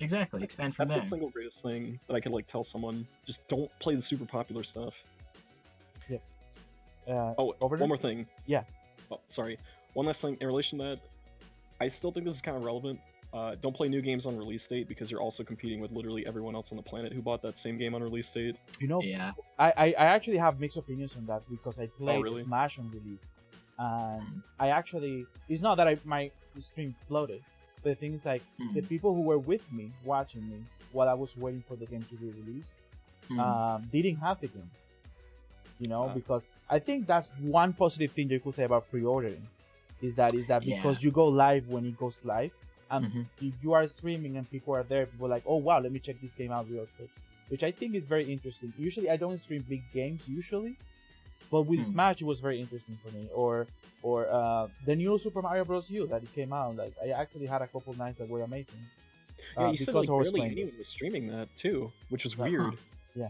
Exactly, expand from That's there. the single greatest thing that I could tell someone. Just don't play the super popular stuff. Yep. One more thing. Yeah. Oh, sorry. One last thing in relation to that. I still think this is kind of relevant. Don't play new games on release date, because you're also competing with literally everyone else on the planet who bought that same game on release date. Yeah. I actually have mixed opinions on that, because I played really? Smash on release, and I actually, it's not that my stream exploded, but the thing is, like, the people who were with me watching me while I was waiting for the game to be released, didn't have the game, because I think that's one positive thing you could say about pre-ordering, is that because you go live when it goes live. If you are streaming and people are there, people are like, oh wow, let me check this game out real quick, which I think is very interesting. Usually I don't stream big games but with Smash it was very interesting for me. Or the new Super Mario Bros. U that it came out, like, I actually had a couple nights that were amazing. Yeah, you said like barely anyone was streaming that too, which was weird. Yeah,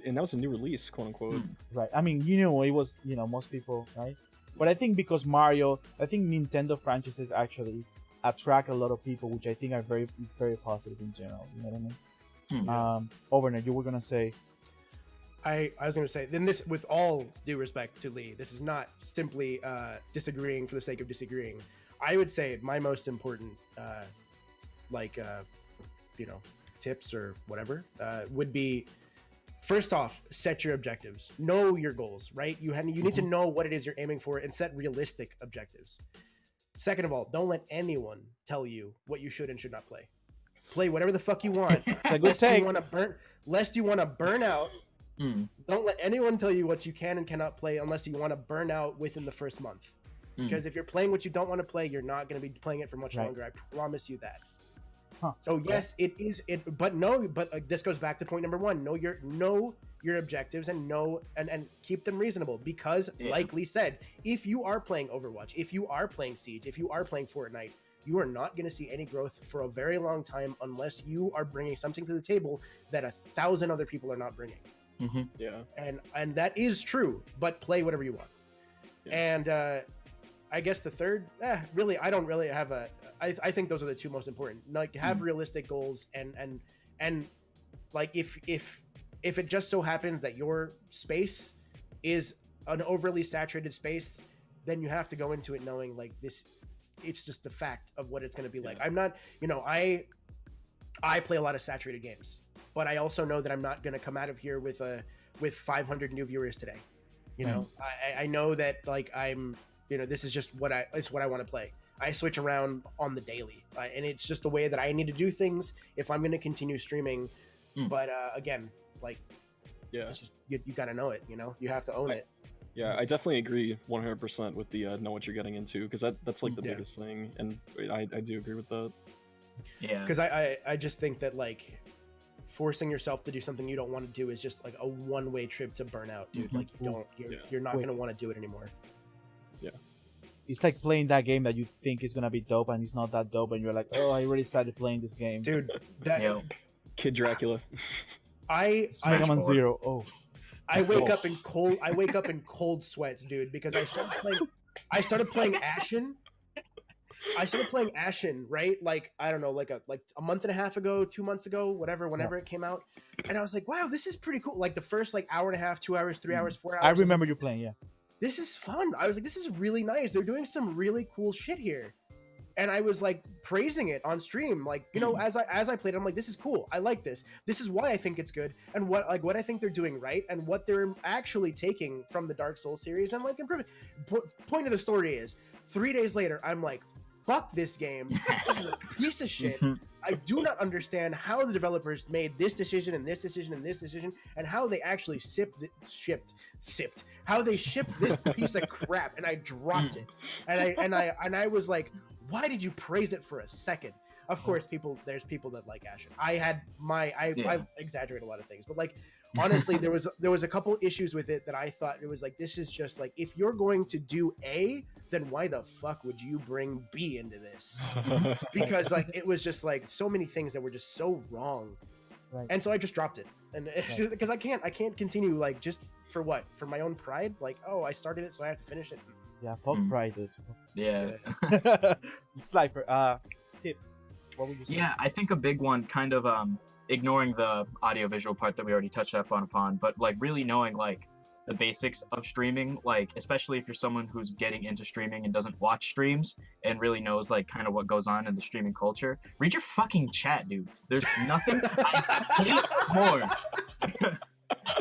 and that was a new release, quote unquote. Right. I mean, it was most people, right? But I think because I think Nintendo franchises actually attract a lot of people, which I think are very positive in general. You know what I mean? Overnight, you were gonna say. I was gonna say, then this, with all due respect to Lee, this is not simply disagreeing for the sake of disagreeing. I would say my most important, tips or whatever, would be, first off, set your objectives. Know your goals, right? You need to know what it is you're aiming for and set realistic objectives. Second of all, don't let anyone tell you what you should and should not play. Play whatever the fuck you want. Lest you want to burn out. Don't let anyone tell you what you can and cannot play unless you want to burn out within the first month. Because if you're playing what you don't want to play, you're not going to be playing it for much longer. I promise you that. So yes, it is. But this goes back to point number 1. Know your objectives and and keep them reasonable, because like Lee said, if you are playing Overwatch, if you are playing Siege, if you are playing Fortnite, you are not going to see any growth for a very long time unless you are bringing something to the table that 1,000 other people are not bringing. Yeah, and that is true, but play whatever you want. And I guess the third, really, I don't really have I think those are the two most important. Like, have realistic goals, and like, if it just so happens that your space is an overly saturated space, then you have to go into it knowing, like, this, it's just the fact of what it's going to be like. I'm not, I play a lot of saturated games, but I also know that I'm not going to come out of here with 500 new viewers today. I know that, like, I'm, this is just it's what I want to play. I switch around on the daily, and it's just the way that I need to do things if I'm going to continue streaming. But again, like, it's just, you got to know it. You have to own it. Yeah, I definitely agree 100% with the know what you're getting into, because that's like the biggest thing, and I do agree with that. Yeah, because I just think that, like, forcing yourself to do something you don't want to do is just like a one-way trip to burnout, dude. Like, you're not going to want to do it anymore. Yeah. It's like playing that game that you think is gonna be dope and it's not that dope, and you're like, oh, I already started playing this game, dude. Kid Dracula. Mega Man Zero. I wake up in cold sweats, dude, because I started playing Ashen. I started playing Ashen, right? Like, I don't know, like a month and a half ago, 2 months ago, whenever it came out. And I was like, wow, this is pretty cool. Like the first like hour and a half, 2 hours, 3 hours, 4 hours. I remember you playing, yeah. This is fun. I was like, this is really nice. They're doing some really cool shit here. And I was like praising it on stream. Like, you know, as I played, I'm like, this is cool. I like this. This is why I think it's good. And what I think they're doing right and what they're actually taking from the Dark Souls series and like improving. Point of the story is 3 days later, I'm like, fuck this game. This is a piece of shit. I do not understand how the developers made this decision and this decision and this decision and how they actually how they shipped this piece of crap, and I dropped it. And I was like, why did you praise it for a second? Of course, there's people that like Ashen. I exaggerate a lot of things, but like honestly, there was a couple issues with it that I thought it was like, this is just like, if you're going to do A, then why the fuck would you bring B into this? Because like it was just like so many things that were just so wrong. Right. And so I just dropped it. And because I can't continue like just for my own pride, like, oh, I started it so I have to finish it. Yeah, fuck pride, dude. Yeah. Slifer, tips. What would you say? Yeah, I think a big one, kind of ignoring the audio-visual part that we already touched upon, but like really knowing like the basics of streaming, like especially if you're someone who's getting into streaming and doesn't watch streams and really knows like kind of what goes on in the streaming culture. Read your fucking chat, dude. There's nothing I hate more.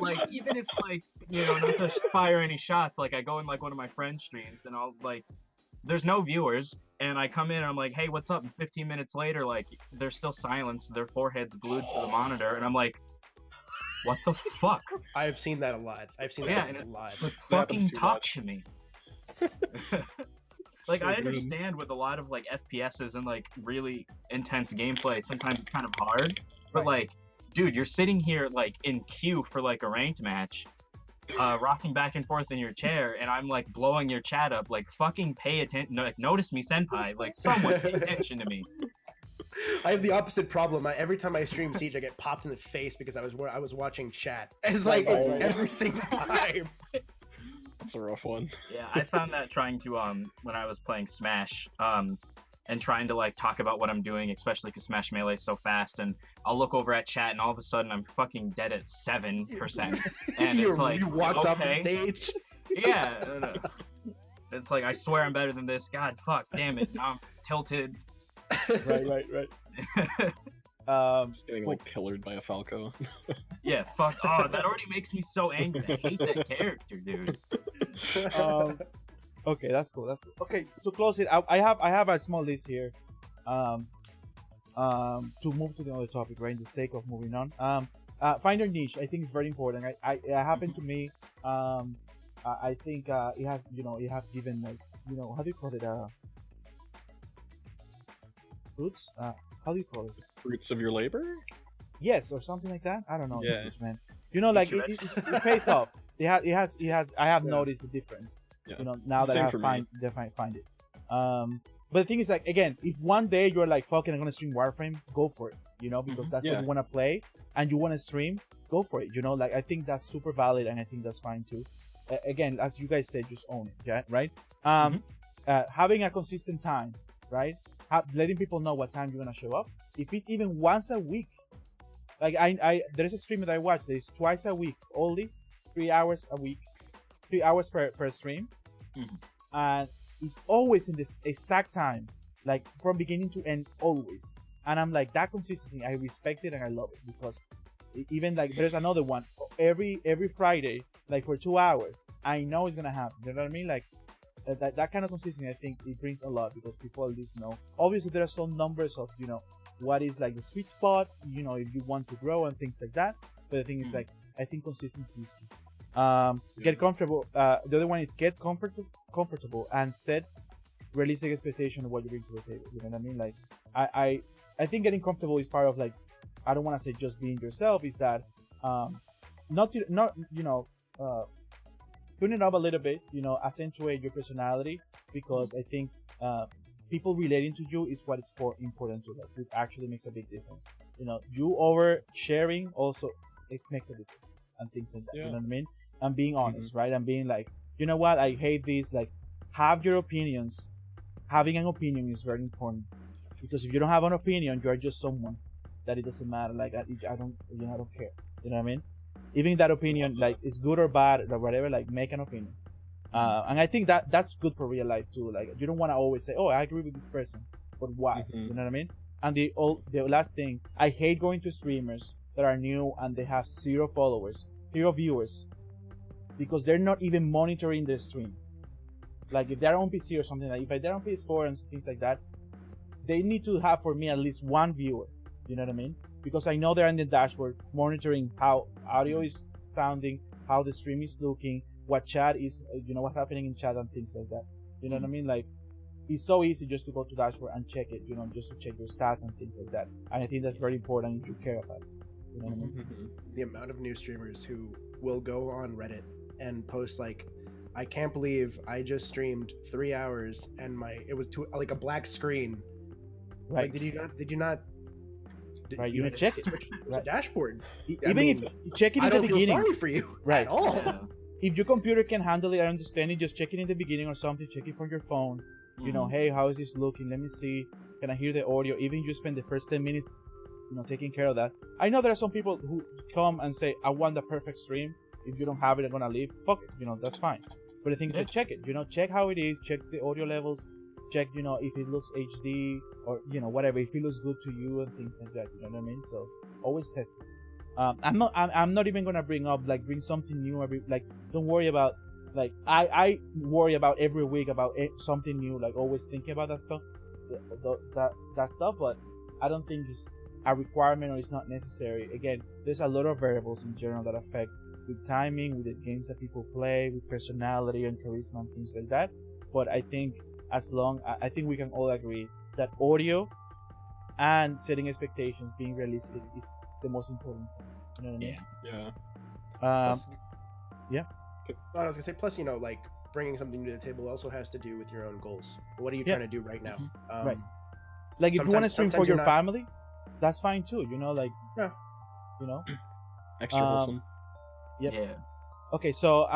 Like, even if like, you know, not to fire any shots, like I go in like one of my friends' streams and I'll like, there's no viewers, and I come in and I'm like, hey, what's up? And 15 minutes later, like, there's still silence, their foreheads glued to the monitor, and I'm like, what the fuck? I've seen that a lot. I've seen that a lot. Like, fucking talk to me. Like, I understand with a lot of like FPSs and like really intense gameplay, sometimes it's kind of hard, but like, dude, you're sitting here like in queue for like a ranked match, rocking back and forth in your chair, and I'm like blowing your chat up. Like, fucking pay attention. Like, notice me, senpai. Like, someone pay attention to me. I have the opposite problem. Every time I stream Siege, I get popped in the face because I was watching chat. It's like it's every single time. That's a rough one. Yeah, I found that trying to when I was playing Smash, and trying to like talk about what I'm doing, especially because Smash Melee is so fast, and I'll look over at chat and all of a sudden I'm fucking dead at 7%, and it's like, you walked off the stage. Yeah, it's like, I swear I'm better than this. God, fuck, damn it, now I'm tilted. Right. Just getting like pillared by a Falco. Yeah, fuck. Oh, that already makes me so angry. I hate that character, dude. Okay, that's cool. Okay, so close it. I have a small list here, to move to the other topic, right? In the sake of moving on. Find your niche. I think it's very important. It happened to me. I think it has, it has given like, how do you call it? Fruits. How do you call it? Fruits of your labor? Yes, or something like that. I don't know. Yeah. English, man. Like it pays off. It has. I have noticed the difference. Yeah. Now that I find it. But the thing is, like, again, if one day you're like, fucking, I'm gonna stream Warframe, go for it. Because that's what you want to play and you want to stream, go for it. Like, I think that's super valid and I think that's fine too. Again, as you guys said, just own it. Yeah, right. Having a consistent time, right? Letting people know what time you're gonna show up. If it's even once a week, like there's a streamer that I watch. There's twice a week, only 3 hours a week, 3 hours per stream, and it's always in this exact time, like from beginning to end, always. And I'm like, that consistency, I respect it and I love it, because even like there's another one every Friday, like for 2 hours. I know it's gonna happen. You know what I mean? Like. That kind of consistency, I think it brings a lot, because people at least know. Obviously, there are some numbers of what is like the sweet spot, if you want to grow and things like that. But the thing is, like, I think consistency is key. Get comfortable. The other one is get comfortable and set realistic expectation of what you bring to the table. You know what I mean? Like, I think getting comfortable is part of, like, I don't want to say just being yourself. Is that tune it up a little bit, accentuate your personality, because I think people relating to you is what is important to. Like, it actually makes a big difference. You over sharing also, it makes a difference. and things like that. Yeah. You know what I mean? And being honest, right? And being like, you know what, I hate this. Like, have your opinions. Having an opinion is very important, because if you don't have an opinion, you are just someone that it doesn't matter. Like, I don't care. You know what I mean? Even that opinion, like, is good or bad or whatever, like, make an opinion. And I think that's good for real life too. Like, you don't want to always say, oh, I agree with this person, but why? You know what I mean? And the last thing, I hate going to streamers that are new and they have 0 followers, 0 viewers, because they're not even monitoring their stream. Like, if they're on PC or something, like, if they're on PS4 and things like that, they need to have, for me, at least 1 viewer. You know what I mean? Because I know they're in the dashboard monitoring how audio is sounding, how the stream is looking, what chat is, what's happening in chat and things like that. You know what I mean? Like, it's so easy just to go to dashboard and check it, just to check your stats and things like that. And I think that's very important if you care about it. You know what I mean? The amount of new streamers who will go on Reddit and post like, I can't believe I just streamed 3 hours and it was like a black screen. Right. Like, did you not? Right, you check the dashboard. Even if you check it in the beginning. I don't feel sorry for you at all. Yeah. If your computer can handle it, I understand it. Just check it in the beginning or something. Check it from your phone. Hey, how is this looking? Let me see. Can I hear the audio? Even if you spend the first 10 minutes, taking care of that. I know there are some people who come and say, I want the perfect stream. If you don't have it, I'm gonna leave. Fuck it. That's fine. But the thing is, check it. Check how it is. Check the audio levels. Check, if it looks HD or whatever. If it looks good to you and things like that. You know what I mean? So always test it. I'm not even gonna bring something new don't worry about, like, I worry about every week about something new, like always thinking about that stuff, but I don't think it's a requirement or it's not necessary. Again, there's a lot of variables in general that affect with timing, with the games that people play, with personality and charisma and things like that. But I think I think we can all agree that audio and setting expectations, being realistic, is the most important thing. You know what I mean? Yeah. Yeah. I was gonna say, plus, like, bringing something to the table also has to do with your own goals. What are you trying to do right now? Right. Like, if you want to stream for your family, that's fine too. Extra wholesome. Yep. Yeah. Okay, so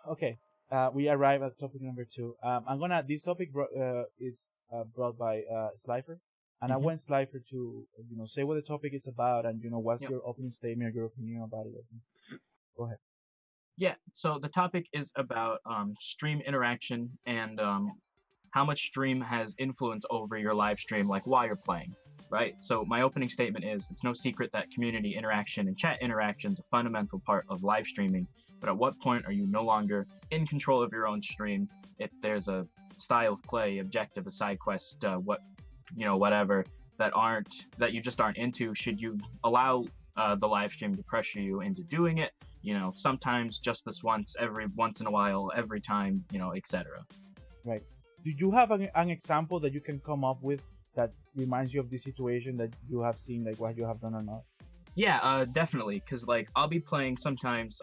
okay. We arrive at topic number 2. This topic is brought by Slifer, and I want Slifer to say what the topic is about, and what's your opening statement or your opinion about it. Go ahead. Yeah, so the topic is about stream interaction and how much stream has influence over your live stream, like while you're playing, right? So my opening statement is, it's no secret that community interaction and chat interaction is a fundamental part of live streaming, but at what point are you no longer in control of your own stream? If there's a style of play, objective, a side quest, whatever, that you just aren't into, should you allow the live stream to pressure you into doing it? Sometimes just this once, every once in a while, every time, etc. Right. Do you have an example that you can come up with that reminds you of this situation that you have seen, like what you have done or not? Yeah, definitely. Because, like, I'll be playing sometimes.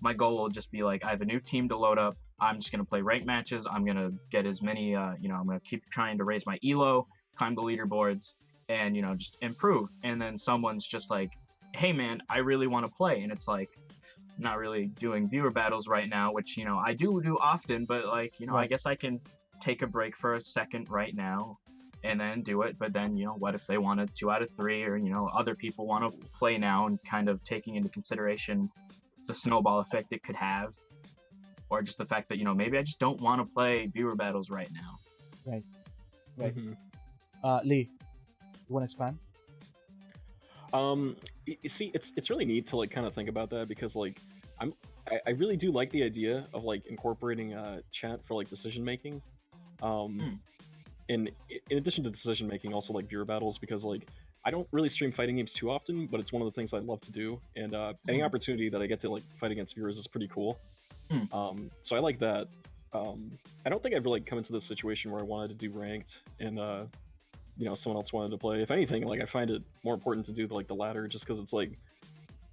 My goal will just be, like, I have a new team to load up. I'm just going to play ranked matches. I'm going to get as many, I'm going to keep trying to raise my elo, climb the leaderboards, and, just improve. And then someone's just like, hey, man, I really want to play. And it's like, not really doing viewer battles right now, which, I do often, but, like, I guess I can take a break for a second right now and then do it. But then, what if they wanted 2 out of 3, or, other people want to play now, and kind of taking into consideration the snowball effect it could have, or just the fact that, maybe I just don't want to play viewer battles right now. Right. Lee, you want to expand? You see, it's really neat to, like, kind of think about that, because, like, I really do like the idea of, like, incorporating chat for, like, decision making. And in addition to decision making, also, like, viewer battles, because, like, I don't really stream fighting games too often, but it's one of the things I love to do, and any opportunity that I get to, like, fight against viewers is pretty cool. So I like that. I don't think I've really come into this situation where I wanted to do ranked and someone else wanted to play. If anything, like, I find it more important to do like the latter, just because it's like,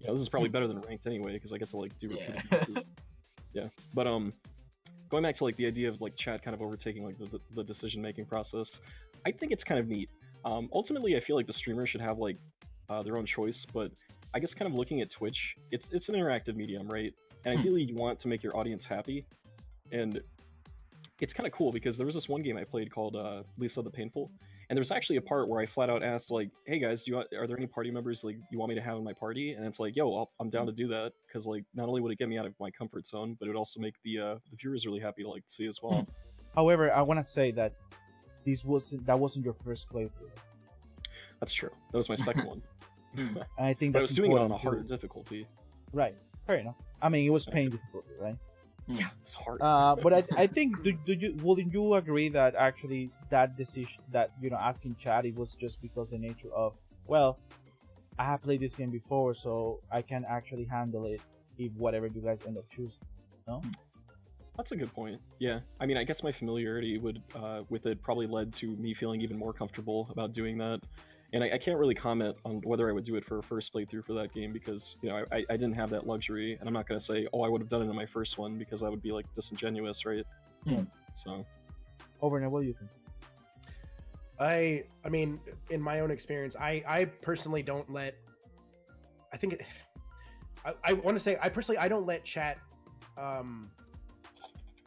this is probably better than ranked anyway, because I get to, like, do repeated matches. Yeah. But going back to, like, the idea of, like, chat kind of overtaking, like, the decision making process, I think it's kind of neat. Ultimately, I feel like the streamer should have, like, their own choice, but I guess kind of looking at Twitch, it's an interactive medium, right? And ideally you want to make your audience happy. And it's kind of cool because there was this one game I played called Lisa the Painful, and there was actually a part where I flat out asked, like, hey guys, are there any party members like you want me to have in my party? And it's like, yo, I'm down to do that, because like not only would it get me out of my comfort zone, but it would also make the viewers really happy to like see as well. However, I want to say that that wasn't your first playthrough. That's true. That was my second one. I think But I that's was doing it on a important, harder too. difficulty. Right, fair enough. I mean, it was pain difficulty, right? Yeah, it's hard. But I think wouldn't you agree that actually that decision, that asking chat, it was just because the nature of, well, I have played this game before, so I can actually handle it if whatever you guys end up choosing. No? That's a good point. Yeah, I mean, I guess my familiarity with it probably led to me feeling even more comfortable about doing that. And I can't really comment on whether I would do it for a first playthrough for that game, because I didn't have that luxury, and I'm not going to say, oh, I would have done it in my first one, because that would be like disingenuous, right? So, Overnight, what do you think? I mean, in my own experience, I personally don't let. I want to say I don't let chat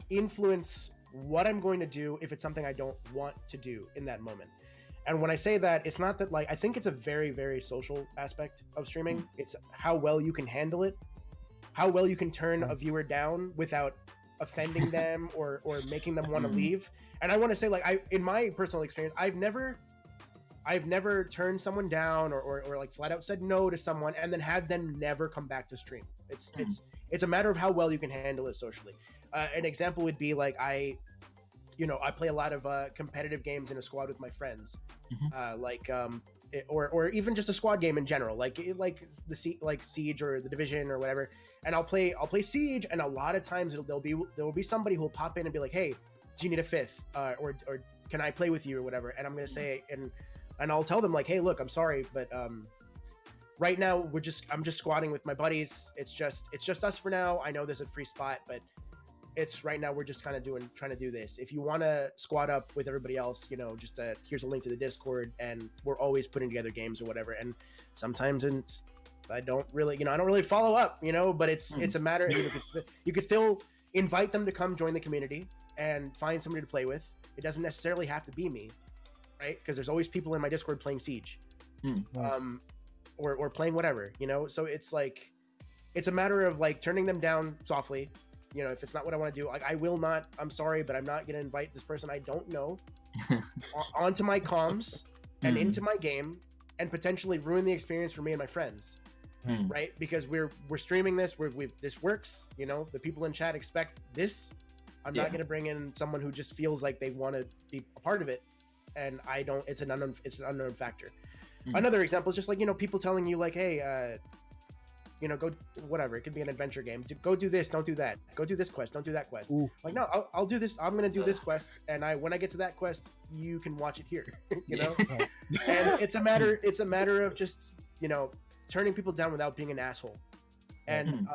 influence what I'm going to do if it's something I don't want to do in that moment. And when I say that, it's not that, like, I think it's a very, very social aspect of streaming. It's how well you can handle it, how well you can turn a viewer down without offending them or making them want to leave. And I want to say, like, in my personal experience, I've never turned someone down or like flat out said no to someone and then had them never come back to stream. It's a matter of how well you can handle it socially. An example would be like I play a lot of competitive games in a squad with my friends, or even just a squad game in general, like Siege or the Division or whatever. And I'll play Siege, and a lot of times there will be somebody who will pop in and be like, "Hey, do you need a fifth? Or can I play with you or whatever?" And I'm gonna say, and I'll tell them like, "Hey, look, I'm sorry, but right now I'm just squatting with my buddies. It's just us for now. I know there's a free spot, but it's right now we're just kind of trying to do this. If you want to squad up with everybody else, here's a link to the Discord, and we're always putting together games or whatever." And sometimes I don't really follow up, but it's a matter of you could still invite them to come join the community and find somebody to play with. It doesn't necessarily have to be me, right? Because there's always people in my Discord playing Siege, or playing whatever, So it's like, it's a matter of like turning them down softly. If it's not what I want to do, like I will not, I'm sorry, but I'm not going to invite this person I don't know onto my comms and into my game and potentially ruin the experience for me and my friends, right? Because we're streaming this, this works, the people in chat expect this. I'm not going to bring in someone who just feels like they want to be a part of it, and I don't. It's an unknown factor. Another example is just like, people telling you like, hey, go whatever. It could be an adventure game. Go do this, don't do that. Go do this quest, don't do that quest. Ooh. Like, no, I'll do this. I'm gonna do this quest, and when I get to that quest, you can watch it here. And it's a matter of just turning people down without being an asshole. And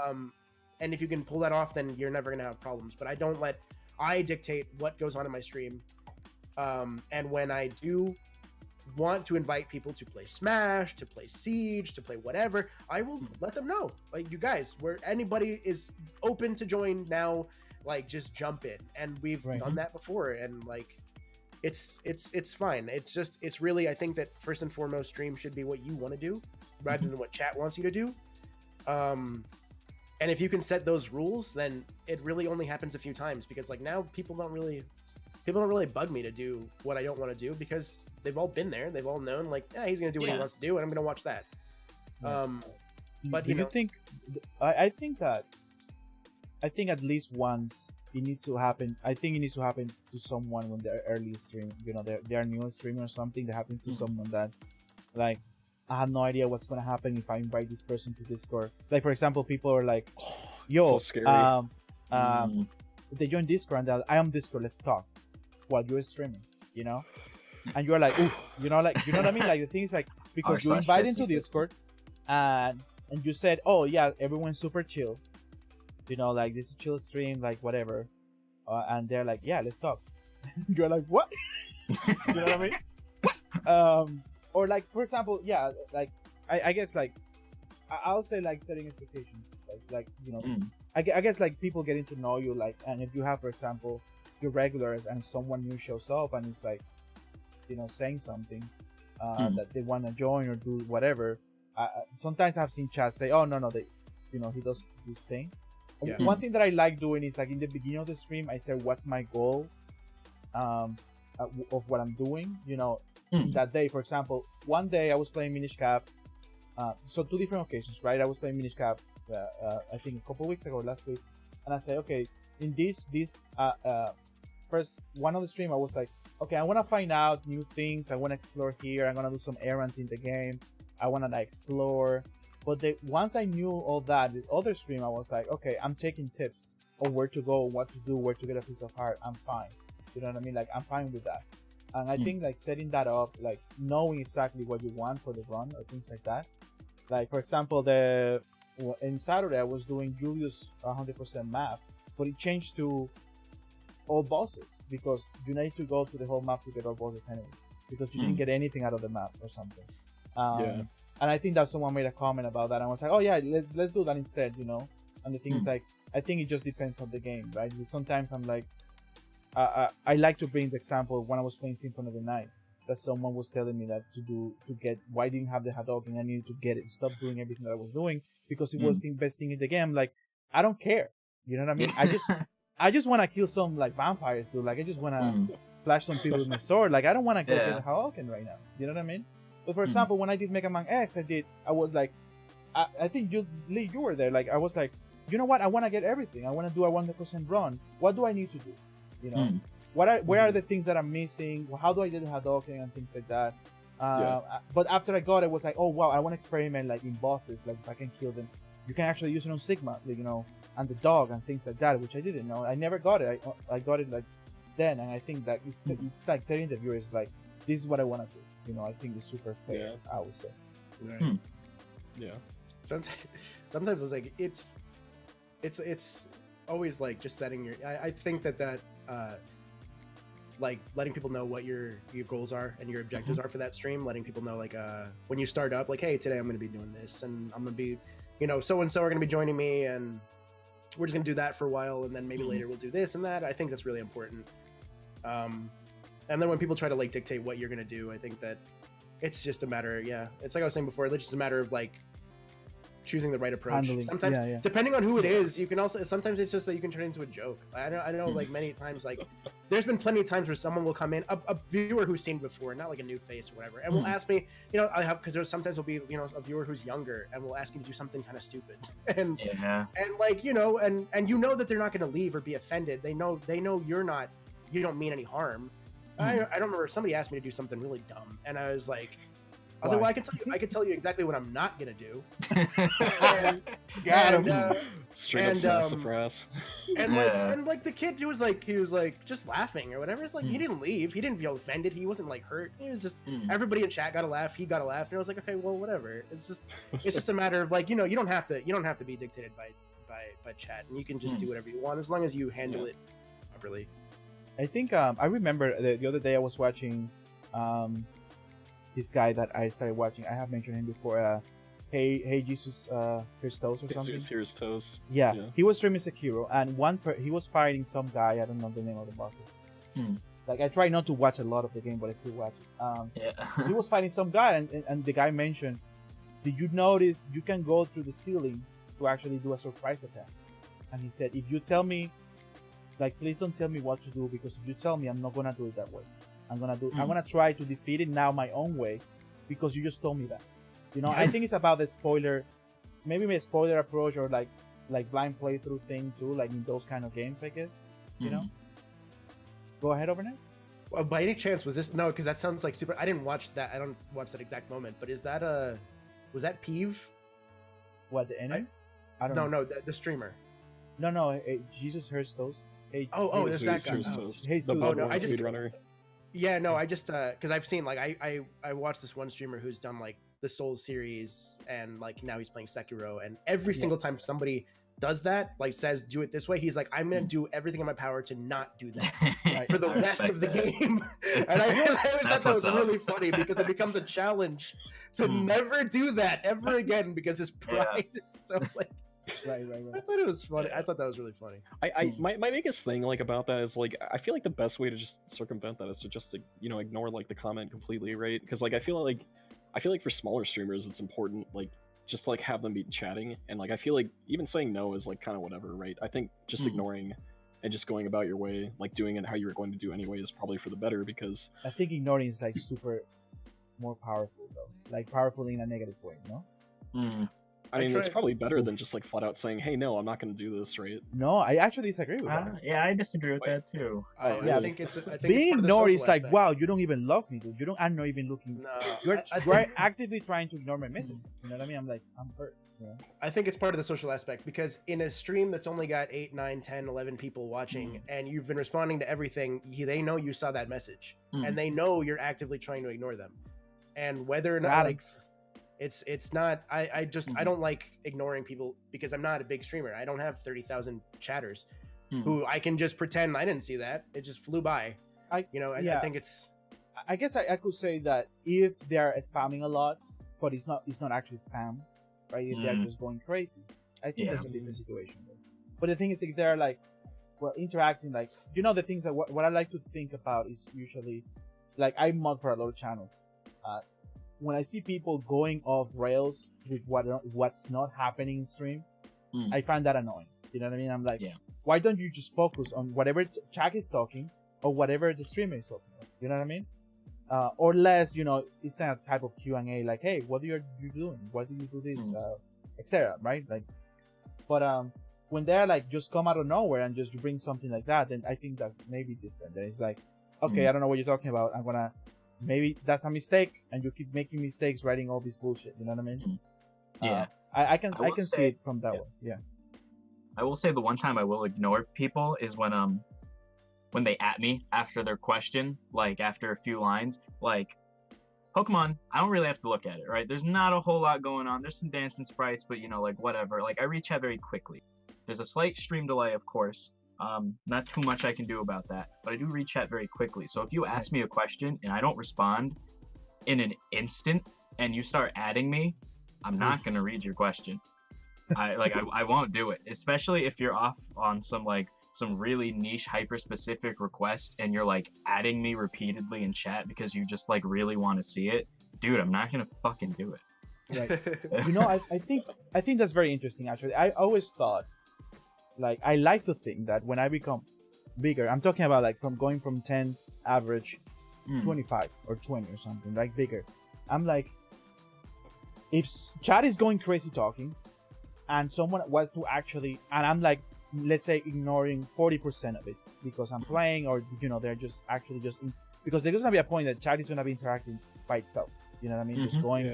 and if you can pull that off, then you're never gonna have problems. But I dictate what goes on in my stream. And when I do want to invite people to play Smash, to play Siege, to play whatever, I will let them know, like, you guys, where anybody is open to join now, like, just jump in. And we've done that before, and like it's fine. It's really, I think that first and foremost, stream should be what you want to do rather than what chat wants you to do. And if you can set those rules, then it really only happens a few times, because like now people don't really bug me to do what I don't want to do, because they've all been there. They've all known, like, yeah, he's going to do what he wants to do, and I'm going to watch that. But do you think, I think at least once it needs to happen. I think it needs to happen to someone when they're early stream, they're new streamer or something. That happens to someone that, like, I have no idea what's going to happen if I invite this person to Discord. Like, for example, people are like, yo, so scary. they join Discord and they're like, I am Discord, let's talk, while you're streaming, and you're like, ooh, you know what I mean? Like, the thing is, like, because you invite into Discord and you said, oh yeah, everyone's super chill, like, this is chill stream, like, whatever, and they're like, yeah, let's talk. You're like, what? You know what I mean? Or like, for example, yeah, like, I guess, like, I'll say like setting expectations, like you know, Mm. I guess like people getting to know you, like, and if you have, for example, your regulars and someone new shows up and it's like, you know, saying something that they want to join or do whatever. Sometimes I've seen chats say, "Oh no, they, you know, he does this thing." Yeah. One thing that I like doing is like in the beginning of the stream, I say, "What's my goal of what I'm doing?" You know, that day, for example, one day I was playing Minish Cap. So two different occasions, right? I was playing Minish Cap, I think a couple weeks ago, last week, and I said, okay, in this first one of the stream, I was like, okay, I want to find out new things. I want to explore here. I'm gonna do some errands in the game. I want to like explore. But once I knew all that, the other stream, I was like, okay, I'm taking tips on where to go, what to do, where to get a piece of heart. I'm fine. You know what I mean? Like, I'm fine with that. And I think like setting that up, like knowing exactly what you want for the run or things like that. Like, for example, in Saturday I was doing Julius 100% map, but it changed to all bosses because you need to go to the whole map to get all bosses anyway, because you didn't get anything out of the map or something. And I think that someone made a comment about that, and I was like, oh yeah, let's do that instead, you know. And the thing is, like, I think it just depends on the game, right? Sometimes I'm like, I like to bring the example when I was playing Symphony of the Night, that someone was telling me that to get why I didn't have the Hadouken, I needed to get it, stop doing everything that I was doing because it was investing in the game. Like, I don't care, you know what I mean? I just want to kill some like vampires, dude. Like, I just want to flash some people with my sword. Like, I don't want to go get a Hadouken right now. You know what I mean? But for example, when I did Mega Man X, I was like, I think Lee, you were there. Like, I was like, you know what? I want to get everything. I want to do a 100% run. What do I need to do? You know, where are the things that I'm missing? How do I get the Hadouken and things like that? But after I got it, was like, oh wow, I want to experiment like in bosses. Like, if I can kill them, you can actually use it on Sigma, like, you know, and the dog and things like that, which I didn't know. I never got it. I got it like then, and I think that it's like telling the viewers like, this is what I want to do. You know, I think it's super fair. I would say. Right. Yeah. Sometimes it's like it's always like just setting your. I think that like letting people know what your goals are and your objectives are for that stream. Letting people know like when you start up, like, hey, today I'm going to be doing this, and I'm going to be, you know, so and so are going to be joining me, and we're just going to do that for a while, and then maybe later we'll do this and that. I think that's really important. And then when people try to like dictate what you're going to do, I think that it's just a matter. It's like I was saying before. It's just a matter of like choosing the right approach. Sometimes, depending on who it is, you can also. Sometimes it's just that you can turn it into a joke. I know, like many times, like there's been plenty of times where someone will come in, a viewer who's seen before, not like a new face or whatever, and will ask me, you know, because there's sometimes will be, you know, a viewer who's younger and will ask you to do something kind of stupid, and like, you know, and you know that they're not going to leave or be offended. They know you don't mean any harm. I don't remember, somebody asked me to do something really dumb, and I was like, well, I can tell you exactly what I'm not gonna do. Straight up sassafras. And like the kid, he was like just laughing or whatever. It's like he didn't leave, he didn't feel offended, he wasn't like hurt. It was just everybody in chat got a laugh, he got a laugh, and I was like, okay, well, whatever. It's just a matter of like, you know, you don't have to be dictated by chat, and you can just do whatever you want as long as you handle it properly. I think I remember the other day I was watching this guy that I started watching. I have mentioned him before. Hey Jesus, Here's Toes or something. Here's Toes. Yeah, he was streaming Sekiro, and he was fighting some guy. I don't know the name of the boss. Like, I try not to watch a lot of the game, but I still watch it. He was fighting some guy, and the guy mentioned, "Did you notice you can go through the ceiling to actually do a surprise attack?" And he said, "If you tell me, like, please don't tell me what to do, because if you tell me, I'm not gonna do it that way. I'm gonna try to defeat it now my own way, because you just told me that." You know, I think it's about the spoiler, maybe a spoiler approach, or like blind playthrough thing too, like in those kind of games, I guess. You know. Go ahead, Overnight. Well, by any chance was this? No, because that sounds like super. I didn't watch that. I don't watch that exact moment. But is that was that Peeve? What, the enemy? I don't know. No, the streamer. No, Jesus Hears Toes. There's that guy. I just runner. Yeah, no, I just because I've seen, like, I watched this one streamer who's done like the Souls series, and like now he's playing Sekiro, and every single time somebody does that, like says do it this way, he's like, I'm gonna do everything in my power to not do that for the I rest of the respect that. game. And I always thought that was what's up. really funny because it becomes a challenge to never do that ever again because his pride is so like. Right. I thought it was funny. I thought that was really funny. My biggest thing like about that is like I feel like the best way to just circumvent that is to just ignore like the comment completely, right? Because like I feel like for smaller streamers it's important like just to, like have them be chatting, and like I feel like even saying no is like kind of whatever, right? I think just ignoring and just going about your way, like doing it how you were going to do anyway, is probably for the better, because I think ignoring is like super more powerful though, like powerful in a negative way, you know? I mean, it's probably better than just like flat out saying, "Hey, no, I'm not going to do this," right? No, I actually disagree with that. Yeah, I disagree with that too. I yeah, think it's. I think Being it's ignored is like, aspect. wow, you don't even love me, dude. I'm not even looking. No, You're I you're actively trying to ignore my messages. You know what I mean? I'm like, I'm hurt. You know? I think it's part of the social aspect because in a stream that's only got 8, 9, 10, 11 people watching and you've been responding to everything, they know you saw that message and they know you're actively trying to ignore them. And whether or not like it's not I just I don't like ignoring people because I'm not a big streamer. I don't have 30,000 chatters who I can just pretend I didn't see that. It just flew by. I think it's I guess I could say that if they're spamming a lot, but it's not actually spam, right? If they're just going crazy, I think that's a different situation. But the thing is, if they're like, well, interacting, like, the things that what I like to think about is usually, like, I mod for a lot of channels. When I see people going off rails with what's not happening in stream, I find that annoying. You know what I mean? I'm like, why don't you just focus on whatever chat is talking or whatever the streamer is talking about? You know what I mean? Or less, it's a type of Q&A, like, hey, what are you doing? Why do you do this? Etc. Right? Like, but when they're like just come out of nowhere and just bring something like that, then I think that's maybe different. Then it's like, okay, I don't know what you're talking about. I'm gonna maybe that's a mistake, and you keep making mistakes writing all this bullshit. You know what I mean? I can see it from that way. Yeah. I will say the one time I will ignore people is when they at me after their question, like after a few lines, like Pokemon, I don't really have to look at it, right? There's not a whole lot going on. There's some dancing sprites, but like whatever. Like I read chat very quickly. There's a slight stream delay, of course. Not too much I can do about that, but I do read chat very quickly. So if you ask me a question and I don't respond in an instant and you start adding me, I'm not gonna read your question. I won't do it, especially if you're off on some really niche hyper specific request and you're like adding me repeatedly in chat because you just like really want to see it. Dude, I'm not gonna fucking do it. Right. I think that's very interesting actually. I always thought, like, I like to think that when I become bigger, I'm talking about like from going from 10 average 25 or 20 or something, like bigger. I'm like, if chat is going crazy talking and someone was to actually, and I'm like, let's say ignoring 40% of it because I'm playing, or they're just actually because there's gonna be a point that chat is gonna be interacting by itself. You know what I mean? Just going,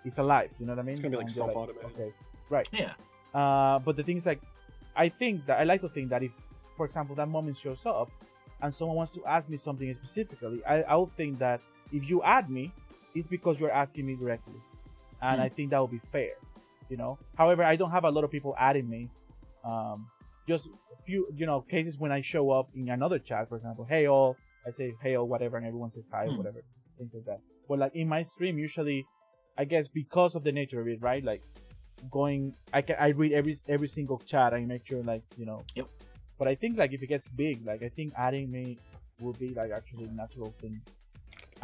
it's alive. You know what I mean? It's gonna be like self-automated. Okay, right. Yeah. But the thing is, like, I like to think that if, for example, that moment shows up and someone wants to ask me something specifically, I'll think that if you add me, it's because you're asking me directly, and I think that would be fair. However, I don't have a lot of people adding me. Just a few, cases when I show up in another chat, for example, hey all, I say hey all, whatever, and everyone says hi or whatever, things like that. But like in my stream, usually, I guess because of the nature of it, right? Like I read every single chat and make sure, like, Yep. But I think like if it gets big, like I think adding me would be like actually a natural thing.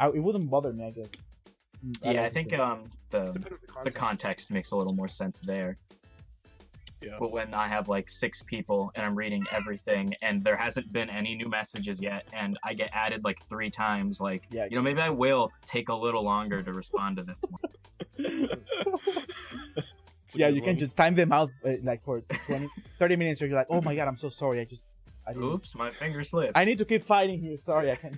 It wouldn't bother me, I guess. I think the context makes a little more sense there. Yeah. But when I have like 6 people and I'm reading everything and there hasn't been any new messages yet and I get added like 3 times, like, maybe I will take a little longer to respond to this one. Yeah, you can just time them out like for 30 minutes, or you're like, oh my god, I'm so sorry. I didn't. Oops, my finger slipped. I need to keep fighting here. Sorry, I can't.